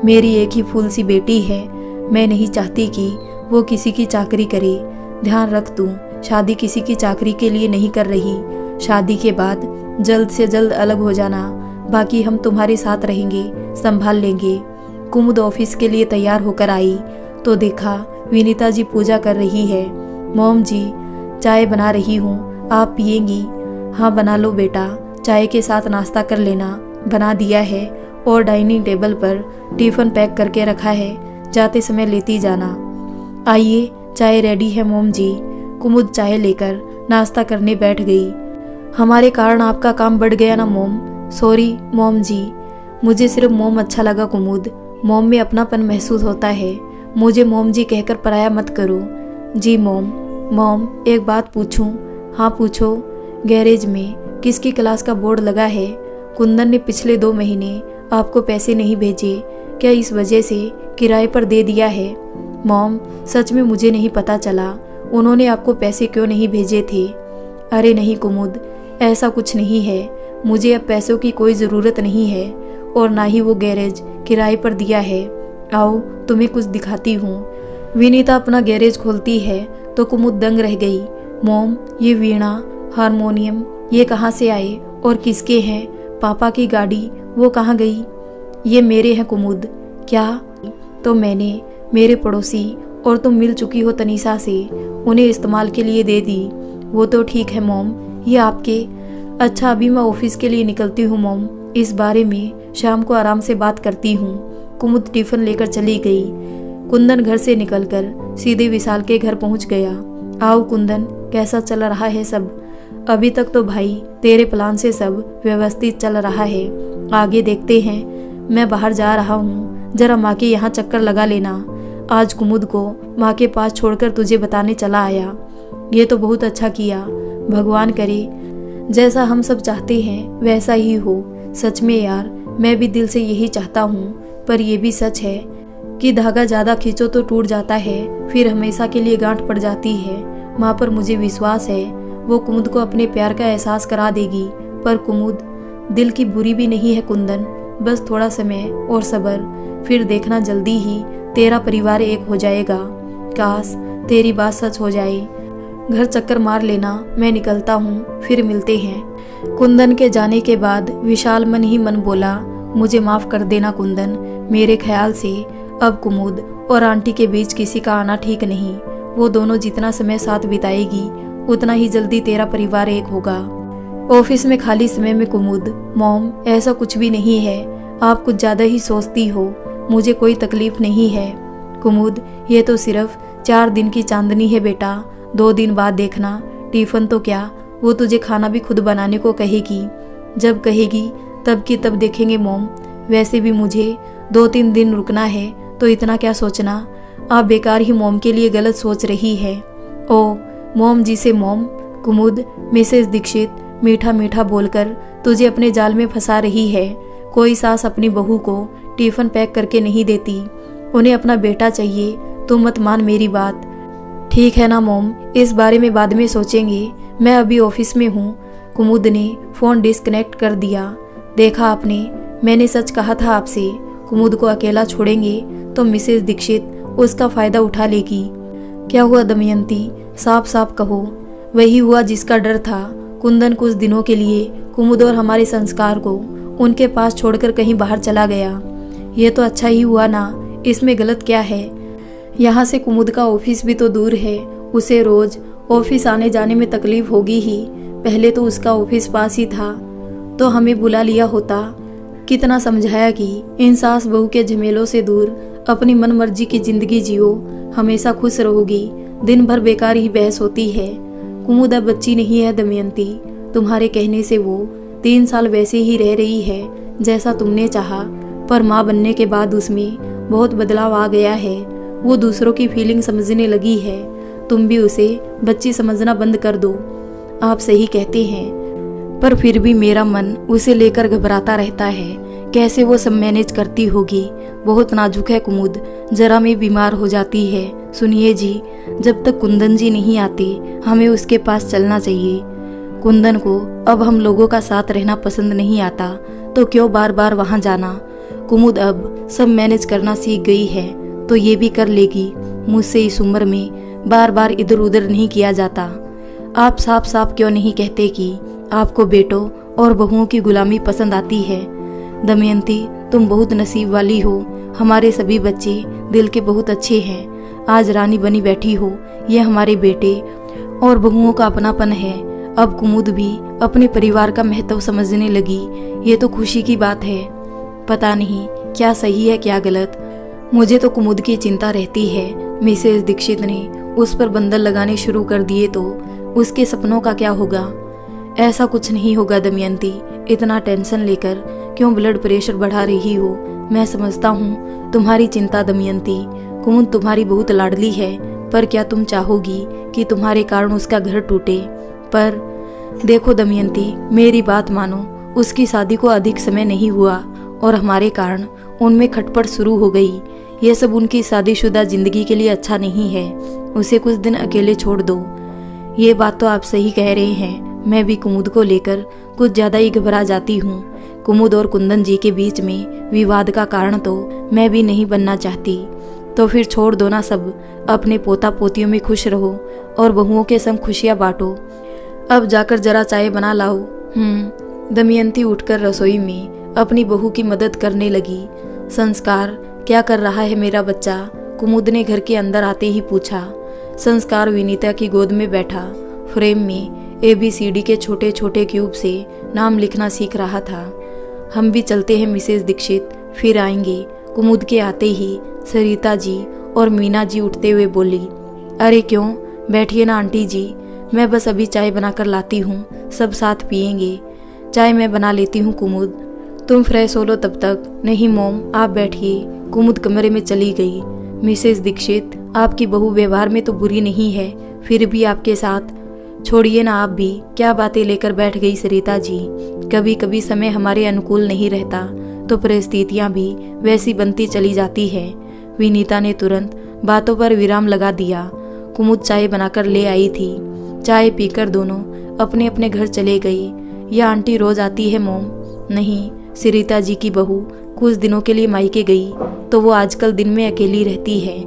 मेरी एक ही फूल सी बेटी है, मैं नहीं चाहती कि वो किसी की चाकरी करे। ध्यान रख, तू शादी किसी की चाकरी के लिए नहीं कर रही। शादी के बाद जल्द से जल्द अलग हो जाना, बाकी हम तुम्हारे साथ रहेंगे, संभाल लेंगे। कुमुद ऑफिस के लिए तैयार होकर आई तो देखा विनीता जी पूजा कर रही है। मॉम जी, चाय बना रही हूँ, आप पिएंगी? हाँ बना लो बेटा, चाय के साथ नाश्ता कर लेना। बना दिया है और डाइनिंग टेबल पर टिफिन पैक करके रखा है, जाते समय लेती जाना। आइए, चाय रेडी है मॉम जी। कुमुद चाय लेकर नाश्ता करने बैठ गई। हमारे कारण आपका काम बढ़ गया ना मॉम? सॉरी मॉम जी, मुझे सिर्फ मॉम अच्छा लगा कुमुद। मॉम में अपनापन महसूस होता है। मुझे मॉम जी कहकर पराया मत करो। जी मॉम। मॉम, एक बात पूछूं? हाँ पूछो। गैरेज में किसकी क्लास का बोर्ड लगा है? कुंदन ने पिछले 2 महीने आपको पैसे नहीं भेजे? क्या इस वजह से किराए पर दे दिया है? मॉम, सच में मुझे नहीं पता चला उन्होंने आपको पैसे क्यों नहीं भेजे थे। अरे नहीं कुमुद, ऐसा कुछ नहीं है। मुझे अब पैसों की कोई ज़रूरत नहीं है और ना ही वो गैरेज किराए पर दिया है। आओ तुम्हें कुछ दिखाती हूँ। विनीता अपना गैरेज खोलती है तो कुमुद दंग रह गई। मॉम, ये वीणा, हारमोनियम ये कहाँ से आए और किसके हैं? पापा की गाड़ी वो कहाँ गई? ये मेरे हैं कुमुद। क्या? तो मैंने मेरे पड़ोसी और तुम मिल चुकी हो तनीषा से, उन्हें इस्तेमाल के लिए दे दी। वो तो ठीक है मॉम, ये आपके। अच्छा अभी मैं ऑफिस के लिए निकलती हूँ मॉम, इस बारे में शाम को आराम से बात करती हूँ। कुमुद टिफिन लेकर चली गई। कुंदन घर से निकलकर सीधे विशाल के घर पहुँच गया। आओ कुंदन, कैसा चल रहा है सब? अभी तक तो भाई तेरे प्लान से सब व्यवस्थित चल रहा है, आगे देखते हैं। मैं बाहर जा रहा हूँ, जरा माँ के यहाँ चक्कर लगा लेना। आज कुमुद को माँ के पास छोड़कर तुझे बताने चला आया। ये तो बहुत अच्छा किया। भगवान करे जैसा हम सब चाहते हैं वैसा ही हो। सच में यार, मैं भी दिल से यही चाहता हूँ। पर यह भी सच है कि धागा ज़्यादा खींचो तो टूट जाता है, फिर हमेशा के लिए गांठ पड़ जाती है। माँ पर मुझे विश्वास है, वो कुमुद को अपने प्यार का एहसास करा देगी। पर कुमुद दिल की बुरी भी नहीं है कुंदन, बस थोड़ा समय और सब्र, फिर देखना जल्दी ही तेरा परिवार एक हो जाएगा। काश तेरी बात सच हो जाए। घर चक्कर मार लेना, मैं निकलता हूँ, फिर मिलते हैं। कुंदन के जाने के बाद विशाल मन ही मन बोला, मुझे माफ़ कर देना कुंदन। मेरे ख्याल से अब कुमुद और आंटी के बीच किसी का आना ठीक नहीं। वो दोनों जितना समय साथ बिताएगी उतना ही जल्दी तेरा परिवार एक होगा। ऑफिस में खाली समय में कुमुद, मॉम ऐसा कुछ भी नहीं है, आप कुछ ज़्यादा ही सोचती हो, मुझे कोई तकलीफ नहीं है। कुमुद, ये तो सिर्फ 4 दिन की चांदनी है बेटा, 2 दिन बाद देखना। टिफिन तो क्या, वो तुझे खाना भी खुद बनाने को कहेगी। जब कहेगी तब की तब देखेंगे मॉम। वैसे भी मुझे 2-3 दिन रुकना है, तो इतना क्या सोचना। आप बेकार ही मॉम के लिए गलत सोच रही है। ओ मॉम जी से मॉम। कुमुद, मिसेस दीक्षित मीठा मीठा बोलकर तुझे अपने जाल में फंसा रही है। कोई सास अपनी बहू को टिफिन पैक करके नहीं देती, उन्हें अपना बेटा चाहिए। तुम मत मान मेरी बात। ठीक है ना मॉम, इस बारे में बाद में सोचेंगे, मैं अभी ऑफिस में हूँ। कुमुद ने फ़ोन डिस्कनेक्ट कर दिया। देखा आपने, मैंने सच कहा था आपसे। कुमुद को अकेला छोड़ेंगे तो मिसेस दीक्षित उसका फ़ायदा उठा लेगी। क्या हुआ दमयंती, साफ साफ कहो। वही हुआ जिसका डर था। कुंदन कुछ दिनों के लिए कुमुद और हमारे संस्कार को उनके पास छोड़कर कहीं बाहर चला गया। ये तो अच्छा ही हुआ ना, इसमें गलत क्या है। यहाँ से कुमुद का ऑफिस भी तो दूर है, उसे रोज ऑफिस आने जाने में तकलीफ होगी ही। पहले तो उसका ऑफिस पास ही था तो हमें बुला लिया होता। कितना समझाया कि इन सास बहू के झमेलों से दूर अपनी मन मर्जी की जिंदगी जियो, हमेशा खुश रहोगी। दिन भर बेकार ही बहस होती है। कुमुद अब बच्ची नहीं है दमयंती, तुम्हारे कहने से वो 3 साल वैसे ही रह रही है जैसा तुमने चाहा, पर माँ बनने के बाद उसमें बहुत बदलाव आ गया है। वो दूसरों की फीलिंग समझने लगी है। तुम भी उसे बच्ची समझना बंद कर दो। आप सही कहते हैं, पर फिर भी मेरा मन उसे लेकर घबराता रहता है। कैसे वो सब मैनेज करती होगी। बहुत नाजुक है कुमुद, जरा में बीमार हो जाती है। सुनिए जी, जब तक कुंदन जी नहीं आते हमें उसके पास चलना चाहिए। कुंदन को अब हम लोगों का साथ रहना पसंद नहीं आता, तो क्यों बार बार वहाँ जाना। कुमुद अब सब मैनेज करना सीख गई है तो ये भी कर लेगी। मुझसे इस उम्र में बार बार इधर उधर नहीं किया जाता। आप साफ साफ क्यों नहीं कहते कि आपको बेटों और बहुओं की गुलामी पसंद आती है। दमयंती, तुम बहुत नसीब वाली हो। हमारे सभी बच्चे दिल के बहुत अच्छे हैं। आज रानी बनी बैठी हो। ये हमारे बेटे और बहुओं का अपनापन है। अब कुमुद भी अपने परिवार का महत्व समझने लगी। ये तो खुशी की बात है। पता नहीं क्या सही है क्या गलत। मुझे तो कुमुद की चिंता रहती है। मिसेस दीक्षित ने उस पर बंधन लगाने शुरू कर दिए तो उसके सपनों का क्या होगा। ऐसा कुछ नहीं होगा दमयंती, इतना टेंशन लेकर क्यों ब्लड प्रेशर बढ़ा रही हो। मैं समझता हूँ तुम्हारी चिंता दमयंती। कुमुद तुम्हारी बहुत लाडली है, पर क्या तुम चाहोगी कि तुम्हारे कारण उसका घर टूटे। पर देखो दमयंती, मेरी बात मानो, उसकी शादी को अधिक समय नहीं हुआ और हमारे कारण उनमें खटपट शुरू हो गई। यह सब उनकी शादीशुदा जिंदगी के लिए अच्छा नहीं है। उसे कुछ दिन अकेले छोड़ दो। ये बात तो आप सही कह रहे हैं। मैं भी कुमुद को लेकर कुछ ज़्यादा ही घबरा जाती हूँ। कुमुद और कुंदन जी के बीच में विवाद का कारण तो मैं भी नहीं बनना चाहती। तो फिर छोड़ दो ना सब, अपने पोता पोतियों में खुश रहो और बहुओं के संग खुशियाँ बांटो। अब जाकर जरा चाय बना लाओ। दमयंती उठकर रसोई में अपनी बहू की मदद करने लगी। संस्कार, क्या कर रहा है मेरा बच्चा? कुमुद ने घर के अंदर आते ही पूछा। संस्कार विनीता की गोद में बैठा फ्रेम में ABCD के छोटे छोटे क्यूब से नाम लिखना सीख रहा था। हम भी चलते हैं मिसेस दीक्षित, फिर आएंगे। कुमुद के आते ही सरिता जी और मीना जी उठते हुए बोली। अरे क्यों, बैठिए ना आंटी जी, मैं बस अभी चाय बनाकर लाती हूँ, सब साथ पियेंगे। चाय मैं बना लेती हूँ कुमुद, तुम फ्रेश हो लो तब तक। नहीं मोम, आप बैठिए। कुमुद कमरे में चली गई। मिसेस दीक्षित, आपकी बहू व्यवहार में तो बुरी नहीं है, फिर भी आपके साथ। छोड़िए ना आप भी, क्या बातें लेकर बैठ गई सरिता जी। कभी कभी समय हमारे अनुकूल नहीं रहता तो परिस्थितियाँ भी वैसी बनती चली जाती है। विनीता ने तुरंत बातों पर विराम लगा दिया। कुमुद चाय बनाकर ले आई थी। चाय पीकर दोनों अपने अपने घर चले गए। यह आंटी रोज आती है मोम? नहीं, सरिता जी की बहू कुछ दिनों के लिए मायके गई तो वो आजकल दिन में अकेली रहती है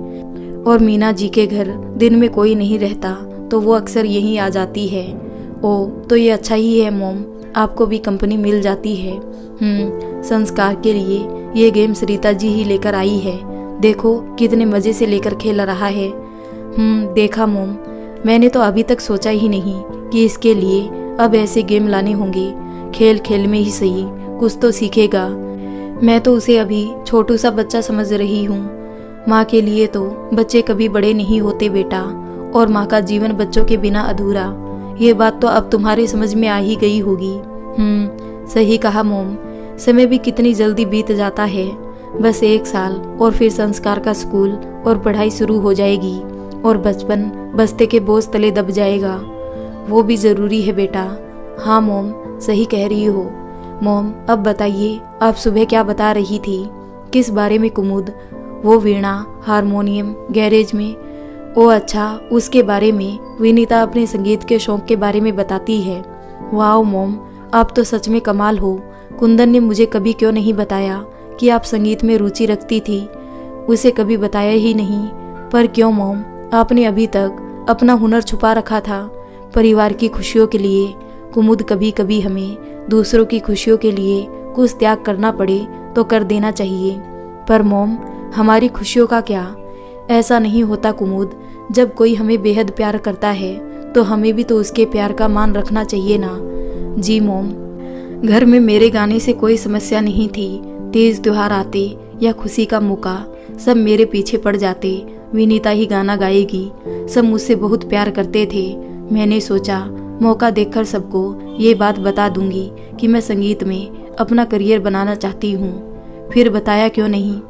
और मीना जी के घर दिन में कोई नहीं रहता तो वो अक्सर यहीं आ जाती है। ओ, तो ये अच्छा ही है मोम, आपको भी कंपनी मिल जाती है। संस्कार के लिए ये गेम सरिता जी ही लेकर आई है। देखो कितने मजे से लेकर खेल रहा है। देखा मोम, मैंने तो अभी तक सोचा ही नहीं कि इसके लिए अब ऐसे गेम लाने होंगे। खेल खेल में ही सही कुछ तो सीखेगा। मैं तो उसे अभी छोटू सा बच्चा समझ रही हूँ। माँ के लिए तो बच्चे कभी बड़े नहीं होते बेटा, और माँ का जीवन बच्चों के बिना अधूरा। ये बात तो अब तुम्हारे समझ में आ ही गई होगी। सही कहा मोम, समय भी कितनी जल्दी बीत जाता है। बस 1 साल और फिर संस्कार का स्कूल और पढ़ाई शुरू हो जाएगी और बचपन बस्ते के बोझ तले दब जाएगा। वो भी जरूरी है बेटा। हाँ मोम, सही कह रही हो। मोम, अब बताइए, आप सुबह क्या बता रही थी? किस बारे में कुमुद? वो वीणा, हारमोनियम, गैरेज में? ओ अच्छा, उसके बारे में। विनीता अपने संगीत के शौक के बारे में बताती है। वाह मोम, आप तो सच में कमाल हो। कुंदन ने मुझे कभी क्यों नहीं बताया कि आप संगीत में रुचि रखती थी? उसे कभी बताया ही नहीं। पर क्यों मोम, आपने अभी तक अपना हुनर छुपा रखा था? परिवार की खुशियों के लिए कुमुद, कभी कभी हमें दूसरों की खुशियों के लिए कुछ त्याग करना पड़े तो कर देना चाहिए। पर मोम, हमारी खुशियों का क्या? ऐसा नहीं होता कुमुद। जब कोई हमें बेहद प्यार करता है तो हमें भी तो उसके प्यार का मान रखना चाहिए ना। जी मोम, घर में मेरे गाने से कोई समस्या नहीं थी। तेज त्योहार आते या खुशी का मौका, सब मेरे पीछे पड़ जाते। विनीता ही गाना गाएगी। सब मुझसे बहुत प्यार करते थे। मैंने सोचा मौका देखकर सबको ये बात बता दूंगी कि मैं संगीत में अपना करियर बनाना चाहती हूँ। फिर बताया क्यों नहीं?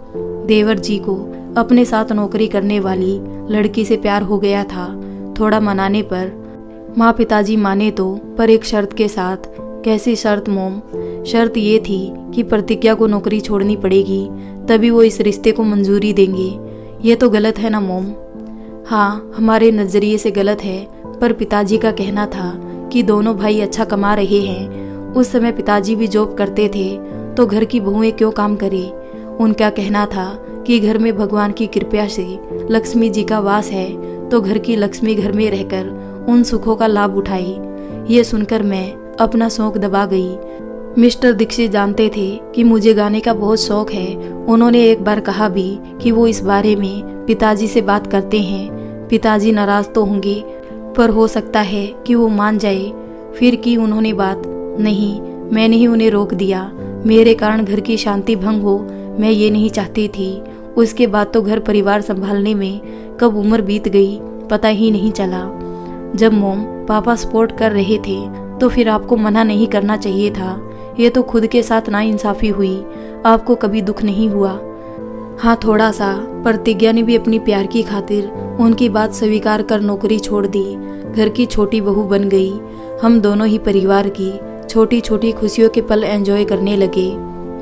देवर जी को अपने साथ नौकरी करने वाली लड़की से प्यार हो गया था। थोड़ा मनाने पर माँ पिताजी माने तो, पर एक शर्त के साथ। कैसी शर्त मोम? शर्त ये थी कि प्रतिज्ञा को नौकरी छोड़नी पड़ेगी, तभी वो इस रिश्ते को मंजूरी देंगे। ये तो गलत है ना मोम? हाँ, हमारे नज़रिए से गलत है, पर पिताजी का कहना था कि दोनों भाई अच्छा कमा रहे हैं। उस समय पिताजी भी जॉब करते थे तो घर की बहुएं क्यों काम करें? उनका कहना था कि घर में भगवान की कृपा से लक्ष्मी जी का वास है तो घर की लक्ष्मी घर में रहकर उन सुखों का लाभ उठाए। ये सुनकर मैं अपना शौक दबा गई। मिस्टर दीक्षित जानते थे कि मुझे गाने का बहुत शौक है। उन्होंने एक बार कहा भी कि वो इस बारे में पिताजी से बात करते हैं। पिताजी नाराज तो होंगे, पर हो सकता है कि वो मान जाए। फिर की उन्होंने बात। नहीं, मैंने ही उन्हें रोक दिया। मेरे कारण घर की शांति भंग हो, मैं ये नहीं चाहती थी। उसके बाद तो घर परिवार संभालने में कब उम्र बीत गई पता ही नहीं चला। जब मोम पापा सपोर्ट कर रहे थे तो फिर आपको मना नहीं करना चाहिए था। ये तो खुद के साथ नाइंसाफी हुई। आपको कभी दुख नहीं हुआ? हाँ, थोड़ा सा। प्रतिज्ञा ने भी अपनी प्यार की खातिर उनकी बात स्वीकार कर नौकरी छोड़ दी। घर की छोटी बहू बन गई। हम दोनों ही परिवार की छोटी छोटी खुशियों के पल एंजॉय करने लगे।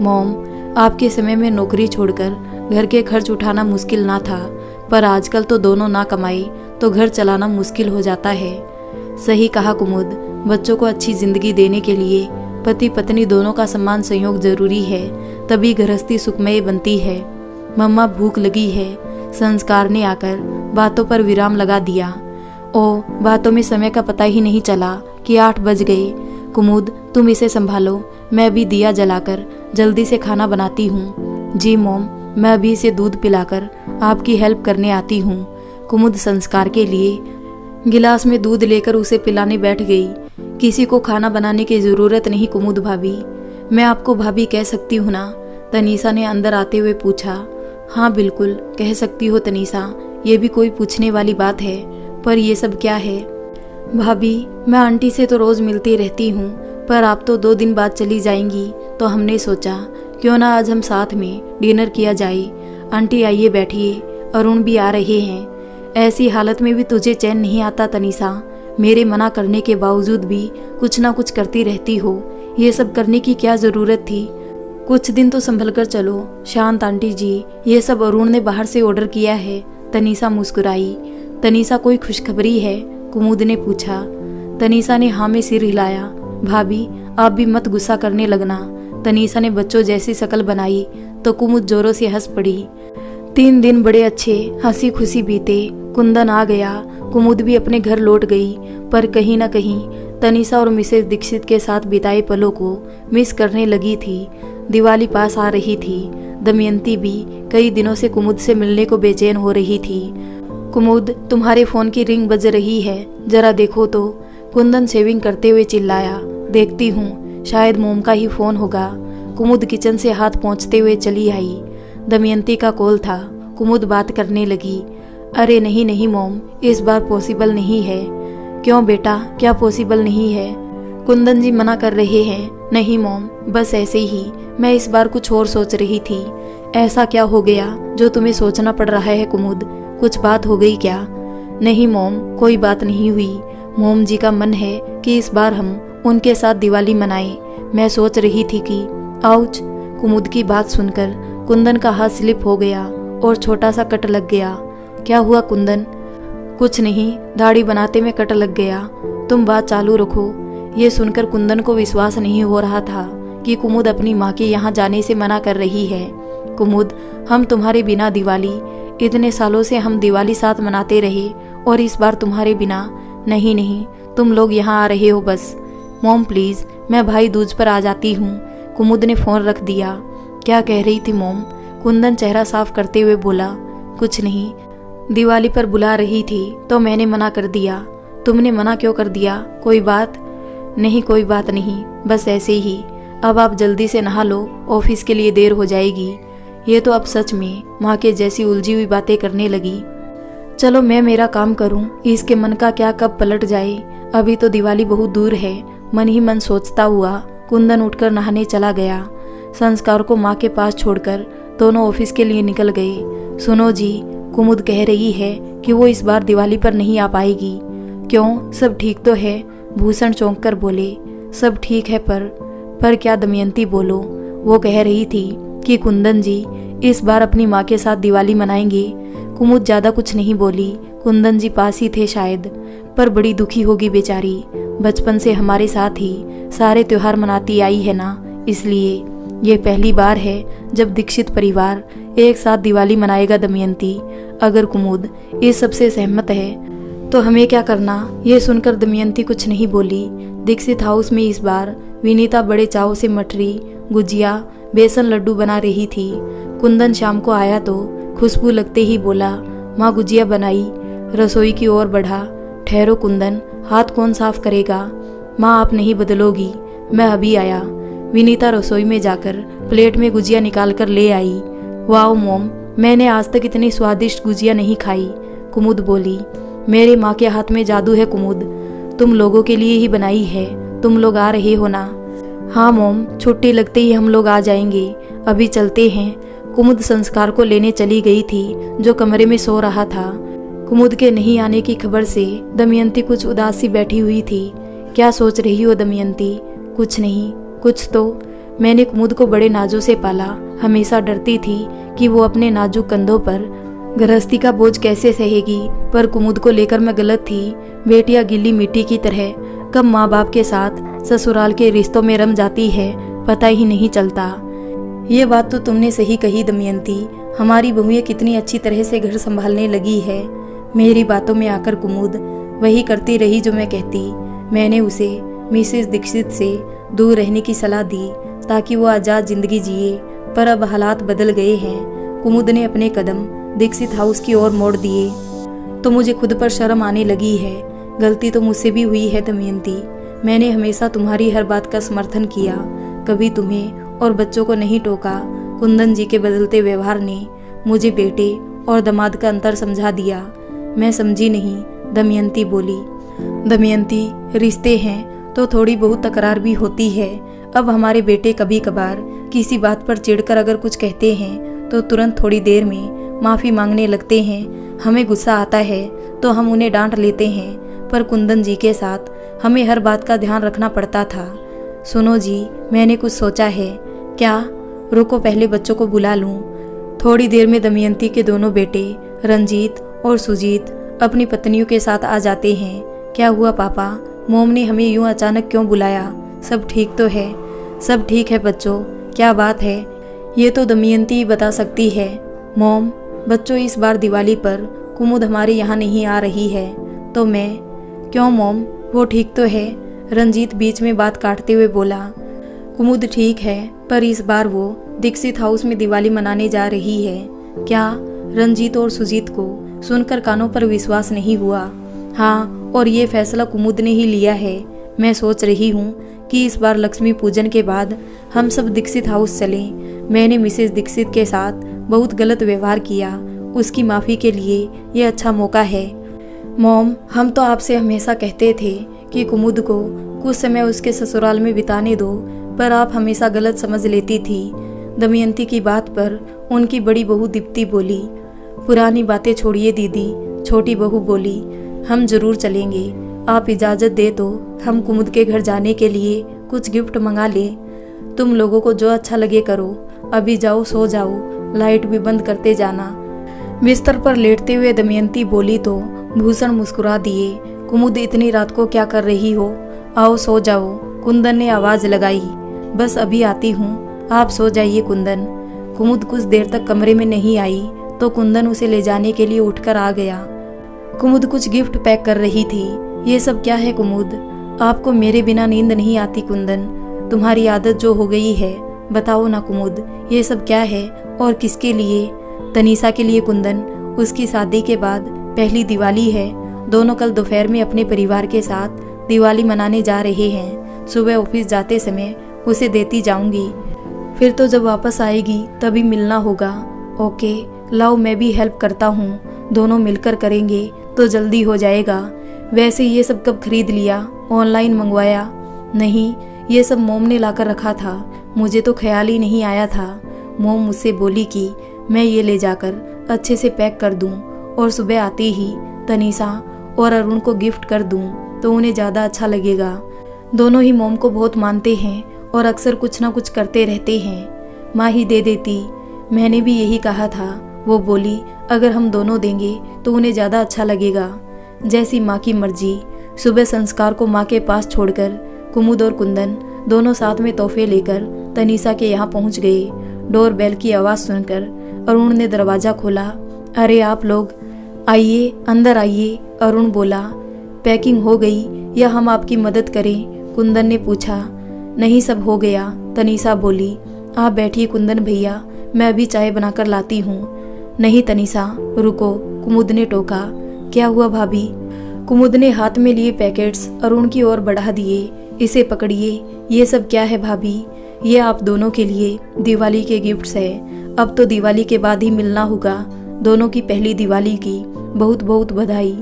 मॉम, आपके समय में नौकरी छोड़कर घर के खर्च उठाना मुश्किल ना था, पर आजकल तो दोनों ना कमाए तो घर चलाना मुश्किल हो जाता है। सही कहा कुमुद, बच्चों को अच्छी जिंदगी देने के लिए पति पत्नी दोनों का समान सहयोग जरूरी है, तभी गृहस्थी सुखमय बनती है। मम्मा भूख लगी है। संस्कार ने आकर बातों पर विराम लगा दिया। ओ, बातों में समय का पता ही नहीं चला कि 8 बज गए। कुमुद, तुम इसे संभालो, मैं अभी दिया जलाकर जल्दी से खाना बनाती हूँ। जी मॉम, मैं अभी इसे दूध पिलाकर आपकी हेल्प करने आती हूँ। कुमुद संस्कार के लिए गिलास में दूध लेकर उसे पिलाने बैठ गई। किसी को खाना बनाने की जरूरत नहीं कुमुद भाभी, मैं आपको भाभी कह सकती हूँ ना? तनीषा ने अंदर आते हुए पूछा। हाँ बिल्कुल कह सकती हो तनीषा, ये भी कोई पूछने वाली बात है, पर ये सब क्या है? भाभी, मैं आंटी से तो रोज मिलती रहती हूँ, पर आप तो 2 दिन बाद चली जाएंगी, तो हमने सोचा क्यों ना आज हम साथ में डिनर किया जाए। आंटी आइए बैठिए, अरुण भी आ रहे हैं। ऐसी हालत में भी तुझे चैन नहीं आता तनीषा? मेरे मना करने के बावजूद भी कुछ ना कुछ करती रहती हो, ये सब करने की क्या जरूरत थी? कुछ दिन तो संभल कर चलो। शांत आंटी जी, ये सब अरुण ने बाहर से ऑर्डर किया है। तनीषा मुस्कुराई। तनीषा कोई खुशखबरी है? कुमुद ने पूछा। तनीषा ने हाँ में सिर हिलाया। भाभी, आप भी मत गुस्सा करने लगना। तनीषा ने बच्चों जैसी शक्ल बनाई तो कुमुद जोरों से हंस पड़ी। 3 दिन बड़े अच्छे हंसी खुशी बीते। कुंदन आ गया। कुमुद भी अपने घर लौट गई, पर कहीं न कहीं तनीषा और मिसेस दीक्षित के साथ बिताए पलों को मिस करने लगी थी। दिवाली पास आ रही थी। दमयंती भी कई दिनों से कुमुद से मिलने को बेचैन हो रही थी। कुमुद, तुम्हारे फोन की रिंग बज रही है, जरा देखो तो। कुंदन शेविंग करते हुए चिल्लाया। देखती हूँ, शायद मोम का ही फोन होगा। कुमुद किचन से हाथ पोंछते हुए चली आई। दमयंती का कॉल था। कुमुद बात करने लगी। अरे नहीं नहीं मोम, इस बार पॉसिबल नहीं है। क्यों बेटा, क्या पॉसिबल नहीं है? कुंदन जी मना कर रहे हैं। नहीं मोम, बस ऐसे ही, मैं इस बार कुछ और सोच रही थी। ऐसा क्या हो गया जो तुम्हें सोचना पड़ रहा है कुमुद? कुछ बात हो गई क्या? नहीं मोम, कोई बात नहीं हुई। मोम जी का मन है कि इस बार हम उनके साथ दिवाली मनाएं। मैं सोच रही थी कि आउच। कुमुद की बात सुनकर कुंदन का हाथ स्लिप हो गया और छोटा सा कट लग गया। क्या हुआ कुंदन? कुछ नहीं, दाढ़ी बनाते में कट लग गया। तुम बात चालू रखो। ये सुनकर कुंदन को विश्वास नहीं हो रहा था कि कुमुद अपनी माँ के यहाँ जाने से मना कर रही है। कुमुद, हम तुम्हारे बिना दिवाली, इतने सालों से हम दिवाली साथ मनाते रहे, और इस बार तुम्हारे बिना नहीं नहीं, तुम लोग यहाँ आ रहे हो बस। मोम प्लीज, मैं भाई दूज पर आ जाती हूँ। कुमुद ने फोन रख दिया। क्या कह रही थी मोम? कुंदन चेहरा साफ करते हुए बोला। कुछ नहीं, दिवाली पर बुला रही थी तो मैंने मना कर दिया। तुमने मना क्यों कर दिया? कोई बात नहीं? कोई बात नहीं, बस ऐसे ही। अब आप जल्दी से नहा लो, ऑफिस के लिए देर हो जाएगी। ये तो अब सच में माँ के जैसी उलझी हुई बातें करने लगी। चलो मैं मेरा काम करूं, इसके मन का क्या कब पलट जाए। अभी तो दिवाली बहुत दूर है। मन ही मन सोचता हुआ कुंदन उठकर नहाने चला गया। संस्कार को माँ के पास छोड़कर दोनों ऑफिस के लिए निकल गए। सुनो जी, कुमुद कह रही है कि वो इस बार दिवाली पर नहीं आ पाएगी। क्यों, सब ठीक तो है? भूषण चौंक कर बोले। सब ठीक है, पर क्या? दमयंती बोलो। वो कह रही थी कि कुंदन जी इस बार अपनी माँ के साथ दिवाली मनाएंगे। कुमुद ज्यादा कुछ नहीं बोली। कुंदन जी पास ही थे शायद, पर बड़ी दुखी होगी बेचारी। बचपन से हमारे साथ ही सारे त्योहार मनाती आई है ना, इसलिए ये पहली बार है जब दीक्षित परिवार एक साथ दिवाली मनाएगा। दमयंती, अगर कुमुद इस सबसे सहमत है तो हमें क्या करना? ये सुनकर दमयंती कुछ नहीं बोली। दीक्षित हाउस में इस बार विनीता बड़े चाव से मठरी, गुजिया, बेसन लड्डू बना रही थी। कुंदन शाम को आया तो खुशबू लगते ही बोला, माँ गुजिया बनाई। रसोई की ओर बढ़ा। ठहरो कुंदन, हाथ कौन साफ करेगा? माँ आप नहीं बदलोगी, मैं अभी आया। विनीता रसोई में जाकर प्लेट में गुजिया निकाल कर ले आई। वाओ मोम, मैंने आज तक इतनी स्वादिष्ट गुजिया नहीं खाई। कुमुद बोली। मेरे माँ के हाथ में जादू है कुमुद, तुम लोगों के लिए ही बनाई है। तुम लोग आ रहे हो ना? हाँ मोम, छुट्टी लगते ही हम लोग आ जाएंगे। अभी चलते हैं। कुमुद संस्कार को लेने चली गई थी, जो कमरे में सो रहा था। कुमुद के नहीं आने की खबर से दमयंती कुछ उदास सी बैठी हुई थी। क्या सोच रही हो दमयंती? कुछ नहीं, कुछ तो। मैंने कुमुद को बड़े नाजों से पाला। हमेशा डरती थी कि वो अपने नाजुक कंधों पर गृहस्थी का बोझ कैसे सहेगी, पर कुमुद को लेकर मैं गलत थी। बेटियां गीली मिट्टी की तरह कब माँ बाप के साथ ससुराल के रिश्तों में रम जाती है, पता ही नहीं चलता। ये बात तो तुमने सही कही दमयंती। हमारी बहुएं कितनी अच्छी तरह से घर संभालने लगी है। मेरी बातों में आकर कुमुद वही करती रही जो मैं कहती। मैंने उसे मिसेस दीक्षित से दूर रहने की सलाह दी ताकि वो आज़ाद जिंदगी जिए, पर अब हालात बदल गए हैं। कुमुद ने अपने कदम दीक्षित हाउस की ओर मोड़ दिए तो मुझे खुद पर शर्म आने लगी है। गलती तो मुझसे भी हुई है दमयंती। मैंने हमेशा तुम्हारी हर बात का समर्थन किया, कभी तुम्हें और बच्चों को नहीं टोका। कुंदन जी के बदलते व्यवहार ने मुझे बेटे और दामाद का अंतर समझा दिया। मैं समझी नहीं, दमयंती बोली। दमयंती, रिश्ते हैं तो थोड़ी बहुत तकरार भी होती है। अब हमारे बेटे कभी कभार किसी बात पर चिढ़कर अगर कुछ कहते हैं तो तुरंत थोड़ी देर में माफ़ी मांगने लगते हैं। हमें गुस्सा आता है तो हम उन्हें डांट लेते हैं, पर कुंदन जी के साथ हमें हर बात का ध्यान रखना पड़ता था। सुनो जी, मैंने कुछ सोचा है। क्या? रुको, पहले बच्चों को बुला लूं। थोड़ी देर में दमयंती के दोनों बेटे रंजीत और सुजीत अपनी पत्नियों के साथ आ जाते हैं। क्या हुआ पापा? मोम ने हमें यूं अचानक क्यों बुलाया? सब ठीक तो है? सब ठीक है बच्चों, क्या बात है? ये तो दमयंती ही बता सकती है। मोम, बच्चों इस बार दिवाली पर कुमुद हमारे यहाँ नहीं आ रही है तो मैं। क्यों मोम, वो ठीक तो है? रंजीत बीच में बात काटते हुए बोला। कुमुद ठीक है, पर इस बार वो दीक्षित हाउस में दिवाली मनाने जा रही है। क्या? रंजीत और सुजीत को सुनकर कानों पर विश्वास नहीं हुआ। हाँ, और ये फैसला कुमुद ने ही लिया है। मैं सोच रही हूँ कि इस बार लक्ष्मी पूजन के बाद हम सब दीक्षित हाउस चलें। मैंने मिसेस दीक्षित के साथ बहुत गलत व्यवहार किया, उसकी माफ़ी के लिए ये अच्छा मौका है। मॉम, हम तो आपसे हमेशा कहते थे कि कुमुद को कुछ समय उसके ससुराल में बिताने दो, पर आप हमेशा गलत समझ लेती थी। दमयंती की बात पर उनकी बड़ी बहू दीप्ति बोली। पुरानी बातें छोड़िए दीदी, छोटी बहू बोली। हम जरूर चलेंगे, आप इजाज़त दे तो हम कुमुद के घर जाने के लिए कुछ गिफ्ट मंगा लें। तुम लोगों को जो अच्छा लगे करो। अभी जाओ, सो जाओ, लाइट भी बंद करते जाना। बिस्तर पर लेटते हुए दमयंती बोली तो भूषण मुस्कुरा दिए। कुमुद, इतनी रात को क्या कर रही हो? आओ सो जाओ, कुंदन ने आवाज़ लगाई। बस अभी आती हूँ, आप सो जाइए कुंदन। कुमुद कुछ देर तक कमरे में नहीं आई तो कुंदन उसे ले जाने के लिए उठकर आ गया। कुमुद कुछ गिफ्ट पैक कर रही थी। ये सब क्या है कुमुद? आपको मेरे बिना नींद नहीं आती कुंदन, तुम्हारी आदत जो हो गई है। बताओ ना कुमुद, ये सब क्या है और किसके लिए? तनीषा के लिए कुंदन, उसकी शादी के बाद पहली दिवाली है। दोनों कल दोपहर में अपने परिवार के साथ दिवाली मनाने जा रहे हैं। सुबह ऑफिस जाते समय उसे देती जाऊंगी, फिर तो जब वापस आएगी तभी मिलना होगा। ओके, लाओ मैं भी हेल्प करता हूँ, दोनों मिलकर करेंगे तो जल्दी हो जाएगा। वैसे ये सब कब खरीद लिया? ऑनलाइन मंगवाया? नहीं, ये सब मोम ने लाकर रखा था, मुझे तो ख्याल ही नहीं आया था। मोम मुझसे बोली कि मैं ये ले जाकर अच्छे से पैक कर दूं और सुबह आते ही तनीषा और अरुण को गिफ्ट कर दूं तो उन्हें ज़्यादा अच्छा लगेगा। दोनों ही मोम को बहुत मानते हैं और अक्सर कुछ ना कुछ करते रहते हैं। माँ ही दे देती, मैंने भी यही कहा था। वो बोली अगर हम दोनों देंगे तो उन्हें ज़्यादा अच्छा लगेगा। जैसी माँ की मर्जी। सुबह संस्कार को माँ के पास छोड़कर कुमुद और कुंदन दोनों साथ में तोहफे लेकर तनीषा के यहाँ पहुँच गए। डोर बेल की आवाज़ सुनकर अरुण ने दरवाज़ा खोला। अरे आप लोग आइए, अंदर आइए, अरुण बोला। पैकिंग हो गई या हम आपकी मदद करें? कुंदन ने पूछा। नहीं, सब हो गया, तनीषा बोली। आप बैठिए कुंदन भैया, मैं अभी चाय बनाकर लाती हूँ। नहीं तनीषा, रुको, कुमुद ने टोका। क्या हुआ भाभी? कुमुद ने हाथ में लिए पैकेट्स अरुण की ओर बढ़ा दिए। इसे पकड़िए, ये सब क्या है भाभी? ये आप दोनों के लिए दिवाली के गिफ्ट्स है। अब तो दिवाली के बाद ही मिलना होगा। दोनों की पहली दिवाली की बहुत बहुत बधाई।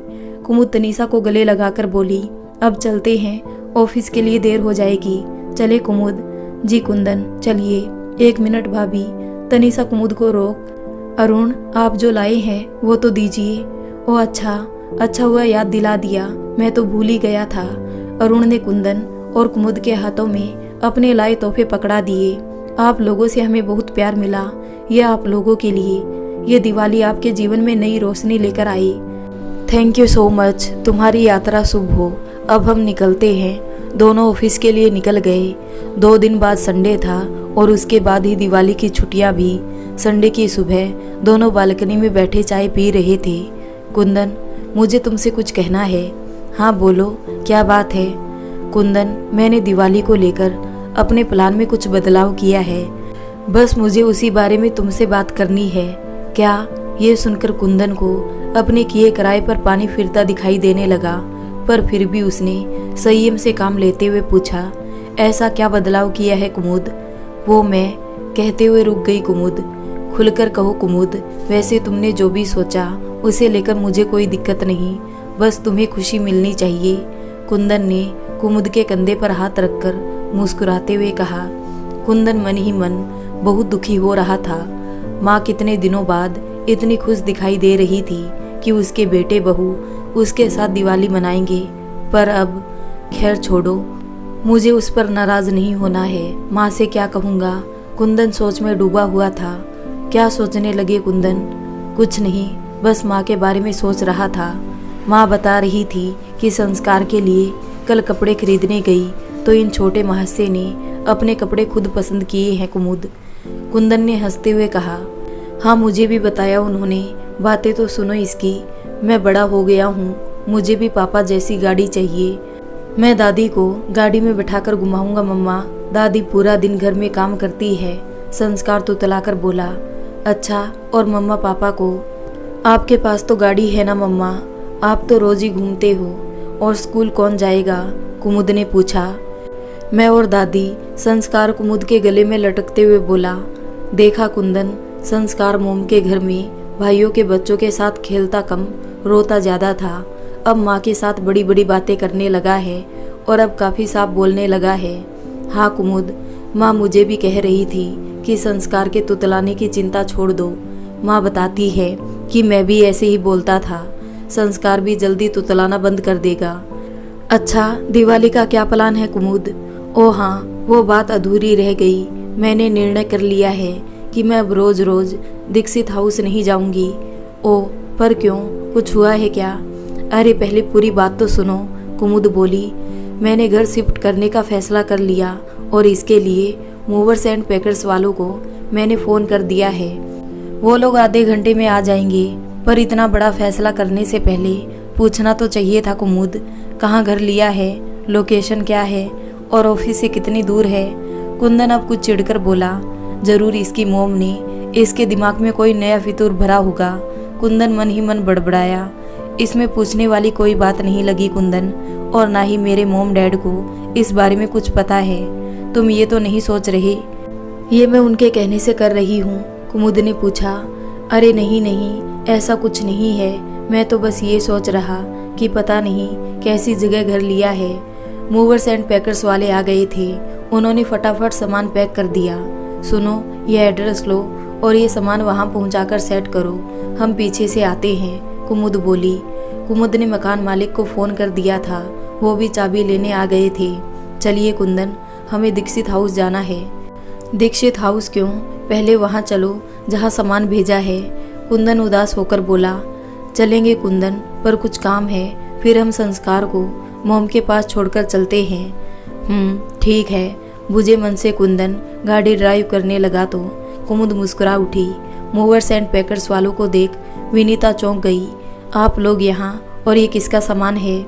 कुमुद तनीषा को गले लगाकर बोली। अब चलते हैं, ऑफिस के लिए देर हो जाएगी। चले कुमुद? जी कुंदन, चलिए। 1 मिनट भाभी, तनीषा कुमुद को रोक। अरुण, आप जो लाए हैं वो तो दीजिए। ओ अच्छा हुआ याद दिला दिया, मैं तो भूल ही गया था। अरुण ने कुंदन और कुमुद के हाथों में अपने लाए तोहफे पकड़ा दिए। आप लोगों से हमें बहुत प्यार मिला। यह आप लोगों के लिए ये दिवाली आपके जीवन में नई रोशनी लेकर आई। Thank you so much. तुम्हारी यात्रा शुभ हो। अब हम निकलते हैं। दोनों ऑफिस के लिए निकल गए। 2 दिन बाद संडे था और उसके बाद ही दिवाली की छुट्टियां भी। संडे की सुबह दोनों बालकनी में बैठे चाय पी रहे थे। कुंदन, मुझे तुमसे कुछ कहना है। हाँ बोलो, क्या बात है? कुंदन, मैंने दिवाली को लेकर अपने प्लान में कुछ बदलाव किया है। बस मुझे उसी बारे में तुमसे बात करनी है। क्या? ये सुनकर कुंदन को अपने किए कराए पर पानी फिरता दिखाई देने लगा, पर फिर भी उसने संयम से काम लेते हुए पूछा, ऐसा क्या बदलाव किया है कुमुद? वो मैं कहते हुए रुक गई कुमुद। खुलकर कहो कुमुद, वैसे तुमने जो भी सोचा उसे लेकर मुझे कोई दिक्कत नहीं, बस तुम्हें खुशी मिलनी चाहिए। कुंदन ने कुमुद के कंधे पर हाथ रखकर मुस्कुराते हुए कहा। कुंदन मन ही मन बहुत दुखी हो रहा था। माँ कितने दिनों बाद इतनी खुश दिखाई दे रही थी कि उसके बेटे बहू उसके साथ दिवाली मनाएंगे, पर अब खैर छोड़ो, मुझे उस पर नाराज नहीं होना है। माँ से क्या कहूँगा? कुंदन सोच में डूबा हुआ था। क्या सोचने लगे कुंदन? कुछ नहीं, बस माँ के बारे में सोच रहा था। माँ बता रही थी कि संस्कार के लिए कल कपड़े खरीदने गई तो इन छोटे महाशय ने अपने कपड़े खुद पसंद किए हैं कुमुद। कुंदन ने हंसते हुए कहा। हाँ, मुझे भी बताया उन्होंने। बातें तो सुनो इसकी। मैं बड़ा हो गया हूँ, मुझे भी पापा जैसी गाड़ी चाहिए। मैं दादी को गाड़ी में बिठाकर घुमाऊंगा मम्मा। दादी पूरा दिन घर में काम करती है। संस्कार तो तलाकर बोला। अच्छा, और मम्मा पापा को? आपके पास तो गाड़ी है ना मम्मा, आप तो रोज ही घूमते हो। और स्कूल कौन जाएगा? कुमुद ने पूछा। मैं और दादी। संस्कार कुमुद के गले में लटकते हुए बोला। देखा कुंदन, संस्कार मोम के घर में भाइयों के बच्चों के साथ खेलता कम, रोता ज्यादा था। अब माँ के साथ बड़ी बड़ी बातें करने लगा है और अब काफी साफ बोलने लगा है। हाँ कुमुद, माँ मुझे भी कह रही थी कि संस्कार के तुतलाने की चिंता छोड़ दो। माँ बताती है कि मैं भी ऐसे ही बोलता था। संस्कार भी जल्दी तुतलाना बंद कर देगा। अच्छा, दिवाली का क्या प्लान है कुमुद? ओ हाँ, वो बात अधूरी रह गई। मैंने निर्णय कर लिया है कि मैं अब रोज रोज दीक्षित हाउस नहीं जाऊंगी। ओ, पर क्यों? कुछ हुआ है क्या? अरे पहले पूरी बात तो सुनो, कुमुद बोली। मैंने घर शिफ्ट करने का फैसला कर लिया और इसके लिए मूवर्स एंड पैकर्स वालों को मैंने फ़ोन कर दिया है। वो लोग आधे घंटे में आ जाएंगे, पर इतना बड़ा फैसला करने से पहले पूछना तो चाहिए था कुमुद। कहाँ घर लिया है, लोकेशन क्या है और ऑफिस से कितनी दूर है? कुंदन अब कुछ चिढ़कर बोला। जरूर इसकी मोम ने इसके दिमाग में कोई नया फितूर भरा होगा। कुंदन मन ही मन बड़बड़ाया। इसमें पूछने वाली कोई बात नहीं लगी कुंदन, और ना ही मेरे मोम डैड को इस बारे में कुछ पता है। तुम ये तो नहीं सोच रहे ये मैं उनके कहने से कर रही हूँ? कुमुद ने पूछा। अरे नहीं नहीं, ऐसा कुछ नहीं है। मैं तो बस ये सोच रहा कि पता नहीं कैसी जगह घर लिया है। मूवर्स एंड पैकर्स वाले आ गए थे। उन्होंने फटाफट सामान पैक कर दिया। सुनो, ये एड्रेस लो और ये सामान वहाँ पहुँचाकर सेट करो। हम पीछे से आते हैं, कुमुद बोली। कुमुद ने मकान मालिक को फ़ोन कर दिया था। वो भी चाबी लेने आ गए थे। चलिए कुंदन, हमें दीक्षित हाउस जाना है। दीक्षित हाउस क्यों? पहले वहाँ चलो जहाँ सामान भेजा है। कुंदन उदास होकर बोला। चलेंगे कुंदन, पर कुछ काम है। फिर हम संस्कार को मोम के पास छोड़कर चलते हैं। ठीक है, बुझे मन से कुंदन गाड़ी ड्राइव करने लगा तो कुमुद मुस्कुरा उठी। मूवर्स एंड पैकर्स वालों को देख विनीता चौंक गई। आप लोग यहाँ, और ये किसका सामान है?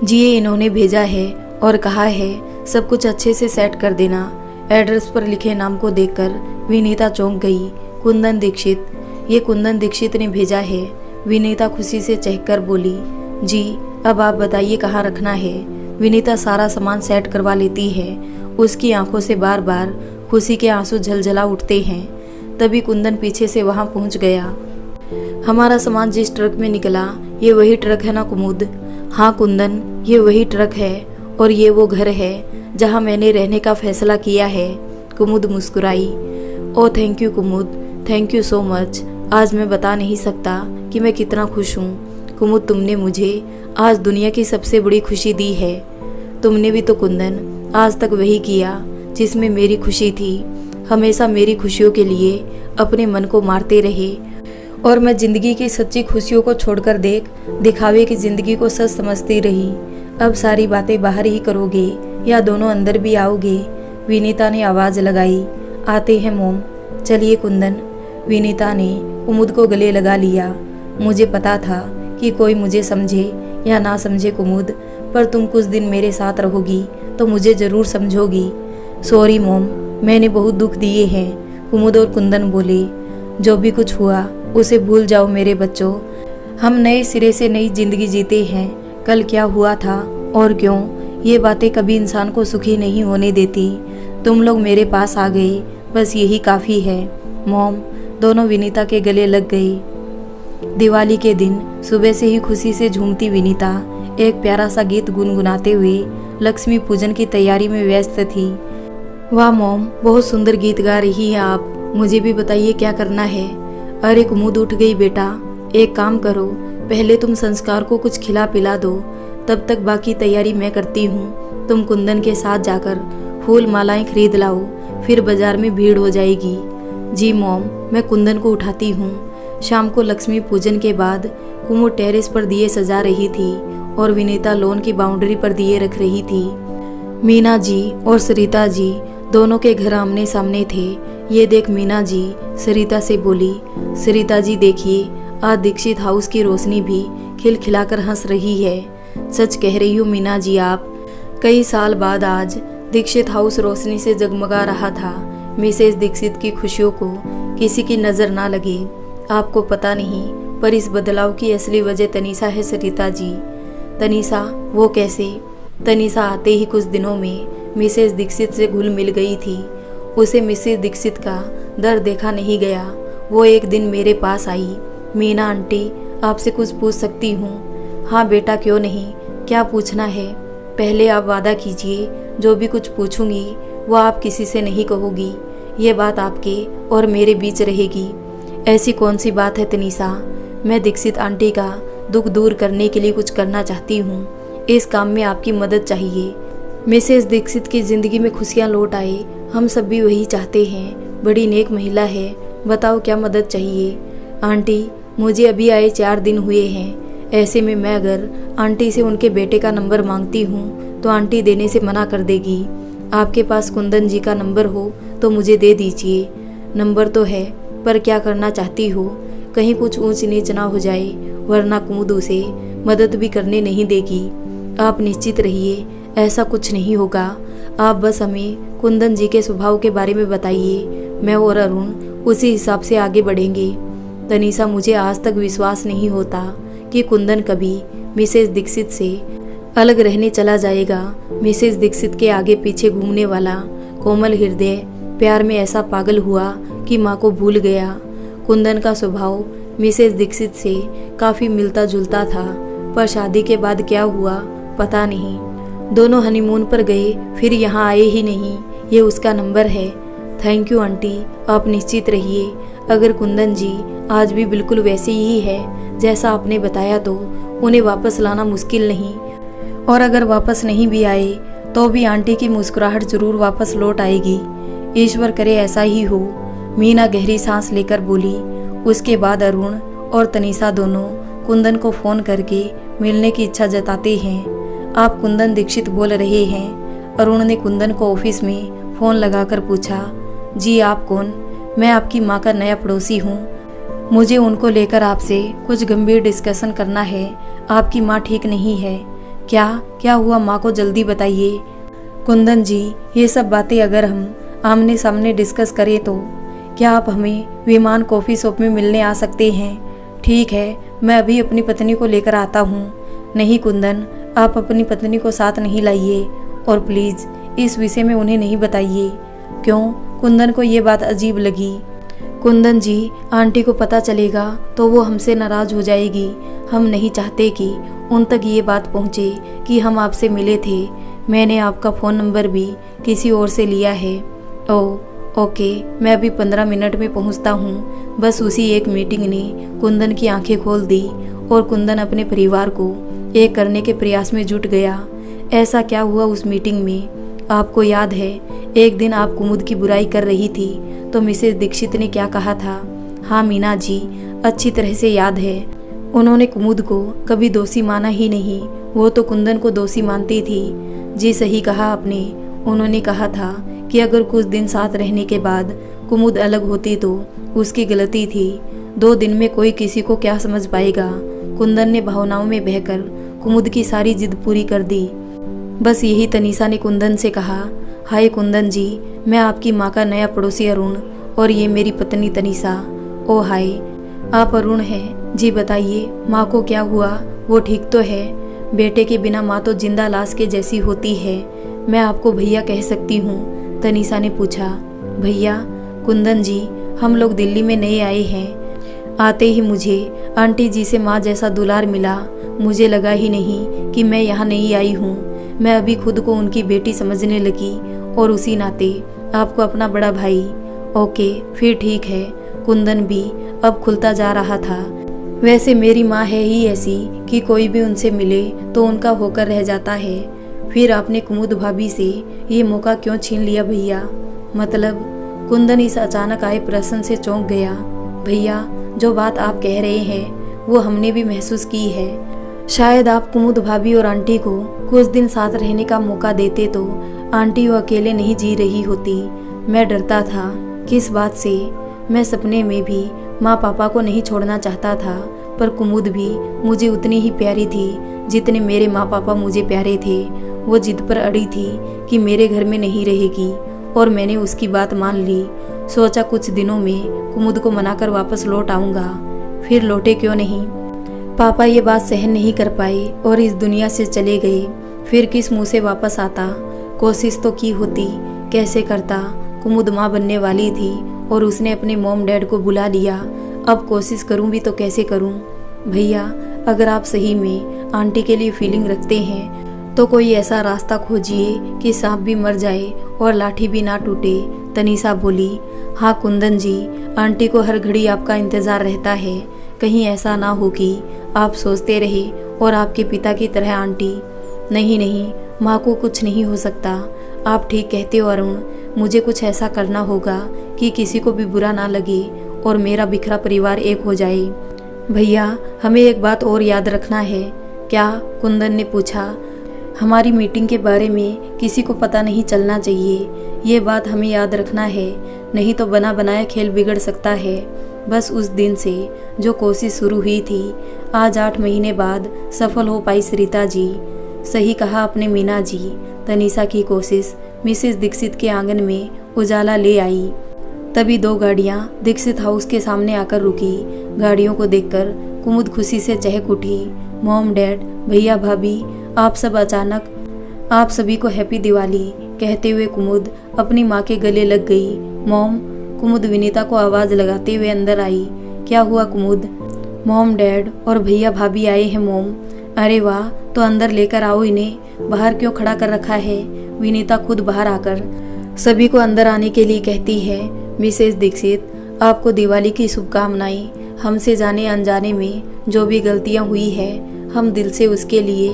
जी, ये इन्होंने भेजा है और कहा है सब कुछ अच्छे से सेट कर देना। एड्रेस पर लिखे नाम को देखकर विनीता चौंक गई। कुंदन दीक्षित। ये कुंदन दीक्षित ने भेजा है। विनीता खुशी से चहककर बोली। जी, अब आप बताइए कहाँ रखना है? विनीता सारा सामान सेट करवा लेती है। उसकी आंखों से बार बार खुशी के आंसू झलझला उठते हैं। तभी कुंदन पीछे से वहां पहुंच गया। हमारा सामान जिस ट्रक में निकला, ये वही ट्रक है ना कुमुद? हाँ कुंदन, ये वही ट्रक है और ये वो घर है जहां मैंने रहने का फैसला किया है। कुमुद मुस्कुराई। Oh thank you Kumud, thank you so much. आज मैं बता नहीं सकता कि मैं कितना खुश हूँ। कुमुद, तुमने मुझे आज दुनिया की सबसे बड़ी खुशी दी है। तुमने भी तो कुंदन आज तक वही किया जिसमें मेरी खुशी थी। हमेशा मेरी खुशियों के लिए अपने मन को मारते रहे और मैं जिंदगी की सच्ची खुशियों को छोड़कर दिखावे की जिंदगी को सच समझती रही। अब सारी बातें बाहर ही करोगे या दोनों अंदर भी आओगे? विनीता ने आवाज लगाई। आते हैं मोम, चलिए कुंदन। विनीता ने कुमुद को गले लगा लिया। मुझे पता था कि कोई मुझे समझे या ना समझे कुमुद, पर तुम कुछ दिन मेरे साथ रहोगी तो मुझे जरूर समझोगी। सॉरी मोम, मैंने बहुत दुख दिए हैं, कुमुद और कुंदन बोले। जो भी कुछ हुआ उसे भूल जाओ मेरे बच्चों। हम नए सिरे से नई जिंदगी जीते हैं। कल क्या हुआ था और क्यों, ये बातें कभी इंसान को सुखी नहीं होने देती। तुम लोग मेरे पास आ गए, बस यही काफ़ी है। मॉम, दोनों विनीता के गले लग गई। दिवाली के दिन सुबह से ही खुशी से झूमती विनीता एक प्यारा सा गीत गुनगुनाते हुए लक्ष्मी पूजन की तैयारी में व्यस्त थी। वाह मॉम, बहुत सुंदर गीत गा रही हैं आप, मुझे भी बताइए क्या करना है। अरे कुमुद, उठ गई बेटा, एक काम करो, पहले तुम संस्कार को कुछ खिला पिला दो, तब तक बाकी तैयारी मैं करती हूँ। तुम कुंदन के साथ जाकर फूल मालाएं खरीद लाओ, फिर बाजार में भीड़ हो जाएगी। जी मॉम, मैं कुंदन को उठाती हूँ। शाम को लक्ष्मी पूजन के बाद कुमुद टेरेस पर दिए सजा रही थी और विनीता लॉन की बाउंड्री पर दिए रख रही थी। मीना जी और सरिता जी दोनों के घर आमने सामने थे। ये देख मीना जी सरिता से बोली, सरिता जी देखिए, आज दीक्षित हाउस की रोशनी भी खिलखिलाकर हंस रही है। सच कह रही हूँ मीना जी आप, कई साल बाद आज दीक्षित हाउस रोशनी से जगमगा रहा था। मिसेस दीक्षित की खुशियों को किसी की नज़र ना लगे। आपको पता नहीं, पर इस बदलाव की असली वजह तनीषा है सरिता जी। तनीषा? वो कैसे? तनीषा आते ही कुछ दिनों में मिसेस दीक्षित से घुल मिल गई थी। उसे मिसेस दीक्षित का दर्द देखा नहीं गया। वो एक दिन मेरे पास आई। मीना आंटी, आपसे कुछ पूछ सकती हूँ? हाँ बेटा, क्यों नहीं, क्या पूछना है? पहले आप वादा कीजिए, जो भी कुछ पूछूंगी वो आप किसी से नहीं कहोगी। ये बात आपके और मेरे बीच रहेगी। ऐसी कौन सी बात है तनीषा? मैं दीक्षित आंटी का दुख दूर करने के लिए कुछ करना चाहती हूँ। इस काम में आपकी मदद चाहिए। मिसेस दीक्षित की ज़िंदगी में खुशियाँ लौट आए, हम सब भी वही चाहते हैं। बड़ी नेक महिला है, बताओ क्या मदद चाहिए? आंटी, मुझे अभी आए 4 दिन हुए हैं। ऐसे में मैं अगर आंटी से उनके बेटे का नंबर मांगती हूँ तो आंटी देने से मना कर देगी। आपके पास कुंदन जी का नंबर हो तो मुझे दे दीजिए। नंबर तो है, पर क्या करना चाहती हो? कहीं कुछ ऊंच नीच ना हो जाए, वरना कुमुद उसे मदद भी करने नहीं देगी। आप निश्चित रहिए, ऐसा कुछ नहीं होगा। आप बस हमें कुंदन जी के स्वभाव के बारे में बताइए, मैं और अरुण उसी हिसाब से आगे बढ़ेंगे। तनीषा, मुझे आज तक विश्वास नहीं होता कि कुंदन कभी मिसेस दीक्षित से अलग रहने चला जाएगा। मिसेस दीक्षित के आगे पीछे घूमने वाला कोमल हृदय प्यार में ऐसा पागल हुआ कि माँ को भूल गया। कुंदन का स्वभाव मिसेस दीक्षित से काफ़ी मिलता जुलता था, पर शादी के बाद क्या हुआ पता नहीं। दोनों हनीमून पर गए, फिर यहाँ आए ही नहीं। ये उसका नंबर है। थैंक यू आंटी, आप निश्चित रहिए। अगर कुंदन जी आज भी बिल्कुल वैसे ही है जैसा आपने बताया तो उन्हें वापस लाना मुश्किल नहीं, और अगर वापस नहीं भी आए तो भी आंटी की मुस्कुराहट जरूर वापस लौट आएगी। ईश्वर करे ऐसा ही हो। मीना गहरी सांस लेकर बोली। उसके बाद अरुण और तनीषा दोनों कुंदन को फ़ोन करके मिलने की इच्छा जताते हैं। आप कुंदन दीक्षित बोल रहे हैं? अरुण ने कुंदन को ऑफिस में फ़ोन लगाकर पूछा। जी, आप कौन? मैं आपकी माँ का नया पड़ोसी हूँ। मुझे उनको लेकर आपसे कुछ गंभीर डिस्कशन करना है। आपकी माँ ठीक नहीं है। क्या हुआ? माँ को जल्दी बताइए। कुंदन जी, ये सब बातें अगर हम आमने सामने डिस्कस करें तो क्या आप हमें विमान कॉफ़ी शॉप में मिलने आ सकते हैं? ठीक है, मैं अभी अपनी पत्नी को लेकर आता हूँ। नहीं कुंदन, आप अपनी पत्नी को साथ नहीं लाइए, और प्लीज़ इस विषय में उन्हें नहीं बताइए। क्यों? कुंदन को ये बात अजीब लगी। कुंदन जी, आंटी को पता चलेगा तो वो हमसे नाराज़ हो जाएगी। हम नहीं चाहते कि उन तक ये बात पहुँचे कि हम आपसे मिले थे। मैंने आपका फ़ोन नंबर भी किसी और से लिया है। ओके, मैं अभी 15 मिनट में पहुँचता हूँ। बस उसी एक मीटिंग ने कुंदन की आंखें खोल दी और कुंदन अपने परिवार को एक करने के प्रयास में जुट गया। ऐसा क्या हुआ उस मीटिंग में? आपको याद है एक दिन आप कुमुद की बुराई कर रही थी तो मिसेस दीक्षित ने क्या कहा था? हाँ मीना जी, अच्छी तरह से याद है। उन्होंने कुमुद को कभी दोषी माना ही नहीं, वो तो कुंदन को दोषी मानती थी। जी सही कहा आपने। उन्होंने कहा था कि अगर कुछ दिन साथ रहने के बाद कुमुद अलग होती तो उसकी गलती थी। 2 दिन में कोई किसी को क्या समझ पाएगा। कुंदन ने भावनाओं में बहकर कुमुद की सारी जिद पूरी कर दी। बस यही तनीषा ने कुंदन से कहा, हाय कुंदन जी, मैं आपकी माँ का नया पड़ोसी अरुण और ये मेरी पत्नी तनीषा। ओ हाय, आप अरुण हैं? जी बताइए, माँ को क्या हुआ? वो ठीक तो है? बेटे के बिना माँ तो जिंदा लाश के जैसी होती है। मैं आपको भैया कह सकती हूँ? तनीषा ने पूछा। भैया? कुंदन जी, हम लोग दिल्ली में नए आए हैं। आते ही मुझे आंटी जी से माँ जैसा दुलार मिला। मुझे लगा ही नहीं कि मैं यहाँ नहीं आई हूँ। मैं अभी खुद को उनकी बेटी समझने लगी और उसी नाते आपको अपना बड़ा भाई। ओके फिर ठीक है। कुंदन भी अब खुलता जा रहा था। वैसे मेरी माँ है ही ऐसी कि कोई भी उनसे मिले तो उनका होकर रह जाता है। फिर आपने कुमुद भाभी से ये मौका क्यों छीन लिया भैया? मतलब? कुंदन इस अचानक आए प्रश्न से चौंक गया। भैया, जो बात आप कह रहे हैं वो हमने भी महसूस की है। शायद आप कुमुद भाभी और आंटी को कुछ दिन साथ रहने का मौका देते तो आंटी वो अकेले नहीं जी रही होती। मैं डरता था। किस बात से? मैं सपने में भी माँ पापा को नहीं छोड़ना चाहता था, पर कुमुद भी मुझे उतनी ही प्यारी थी जितने मेरे माँ पापा मुझे प्यारे थे। वो जिद पर अड़ी थी कि मेरे घर में नहीं रहेगी और मैंने उसकी बात मान ली। सोचा कुछ दिनों में कुमुद को मनाकर वापस लौट आऊँगा। फिर लौटे क्यों नहीं। पापा ये बात सहन नहीं कर पाए और इस दुनिया से चले गए। फिर किस मुँह से वापस आता? कोशिश तो की होती, कैसे करता। कुमुद माँ बनने वाली थी और उसने अपने मॉम डैड को बुला लिया। अब कोशिश करूं भी तो कैसे करूं? भैया, अगर आप सही में आंटी के लिए फीलिंग रखते हैं तो कोई ऐसा रास्ता खोजिए कि सांप भी मर जाए और लाठी भी ना टूटे। तनीषा बोली। हाँ कुंदन जी, आंटी को हर घड़ी आपका इंतज़ार रहता है। कहीं ऐसा ना हो कि आप सोचते रहे और आपके पिता की तरह आंटी। नहीं नहीं, माँ को कुछ नहीं हो सकता। आप ठीक कहते हो अरुण, मुझे कुछ ऐसा करना होगा कि किसी को भी बुरा ना लगे और मेरा बिखरा परिवार एक हो जाए। भैया, हमें एक बात और याद रखना है। क्या? कुंदन ने पूछा। हमारी मीटिंग के बारे में किसी को पता नहीं चलना चाहिए। ये बात हमें याद रखना है, नहीं तो बना बनाया खेल बिगड़ सकता है। बस उस दिन से जो कोशिश शुरू हुई थी, आज 8 महीने बाद सफल हो पाई सरिता जी। सही कहा आपने मीना जी। तनीषा की कोशिश मिसेस दीक्षित के आंगन में उजाला ले आई। तभी 2 गाड़ियां दीक्षित हाउस के सामने आकर रुकी। गाड़ियों को देखकर कुमुद खुशी से चहक उठी। मॉम डैड, भैया भाभी, आप सब अचानक, आप सभी को हैप्पी दिवाली कहते हुए कुमुद अपनी माँ के गले लग गई। मॉम, कुमुद विनीता को आवाज़ लगाते हुए अंदर आई। क्या हुआ कुमुद? मॉम डैड और भैया भाभी आए हैं मॉम। अरे वाह, तो अंदर लेकर आओ इन्हें, बाहर क्यों खड़ा कर रखा है? विनीता खुद बाहर आकर सभी को अंदर आने के लिए कहती है। मिसेस दीक्षित, आपको दिवाली की शुभकामनाएं। हमसे जाने अनजाने में जो भी गलतियां हुई है, हम दिल से उसके लिए।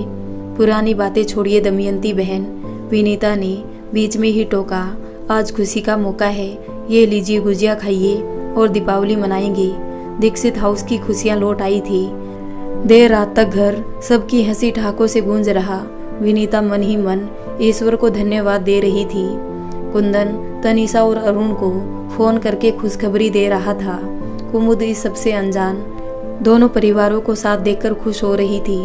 पुरानी बातें छोड़िए दमयंती बहन, विनीता ने बीच में ही टोका। आज खुशी का मौका है, ये लीजिए गुजिया खाइए और दीपावली मनाएंगे। दीक्षित हाउस की खुशियां लौट आई थी। देर रात तक घर सबकी हंसी ठहाकों से गूंज रहा। विनीता मन ही मन ईश्वर को धन्यवाद दे रही थी। कुंदन तनीषा और अरुण को फोन करके खुशखबरी दे रहा था। कुमुद इस सबसे अनजान दोनों परिवारों को साथ देखकर खुश हो रही थी।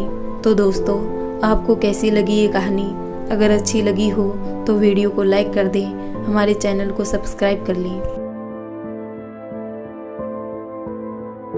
तो दोस्तों, आपको कैसी लगी ये कहानी? अगर अच्छी लगी हो तो वीडियो को लाइक कर दें, हमारे चैनल को सब्सक्राइब कर लें।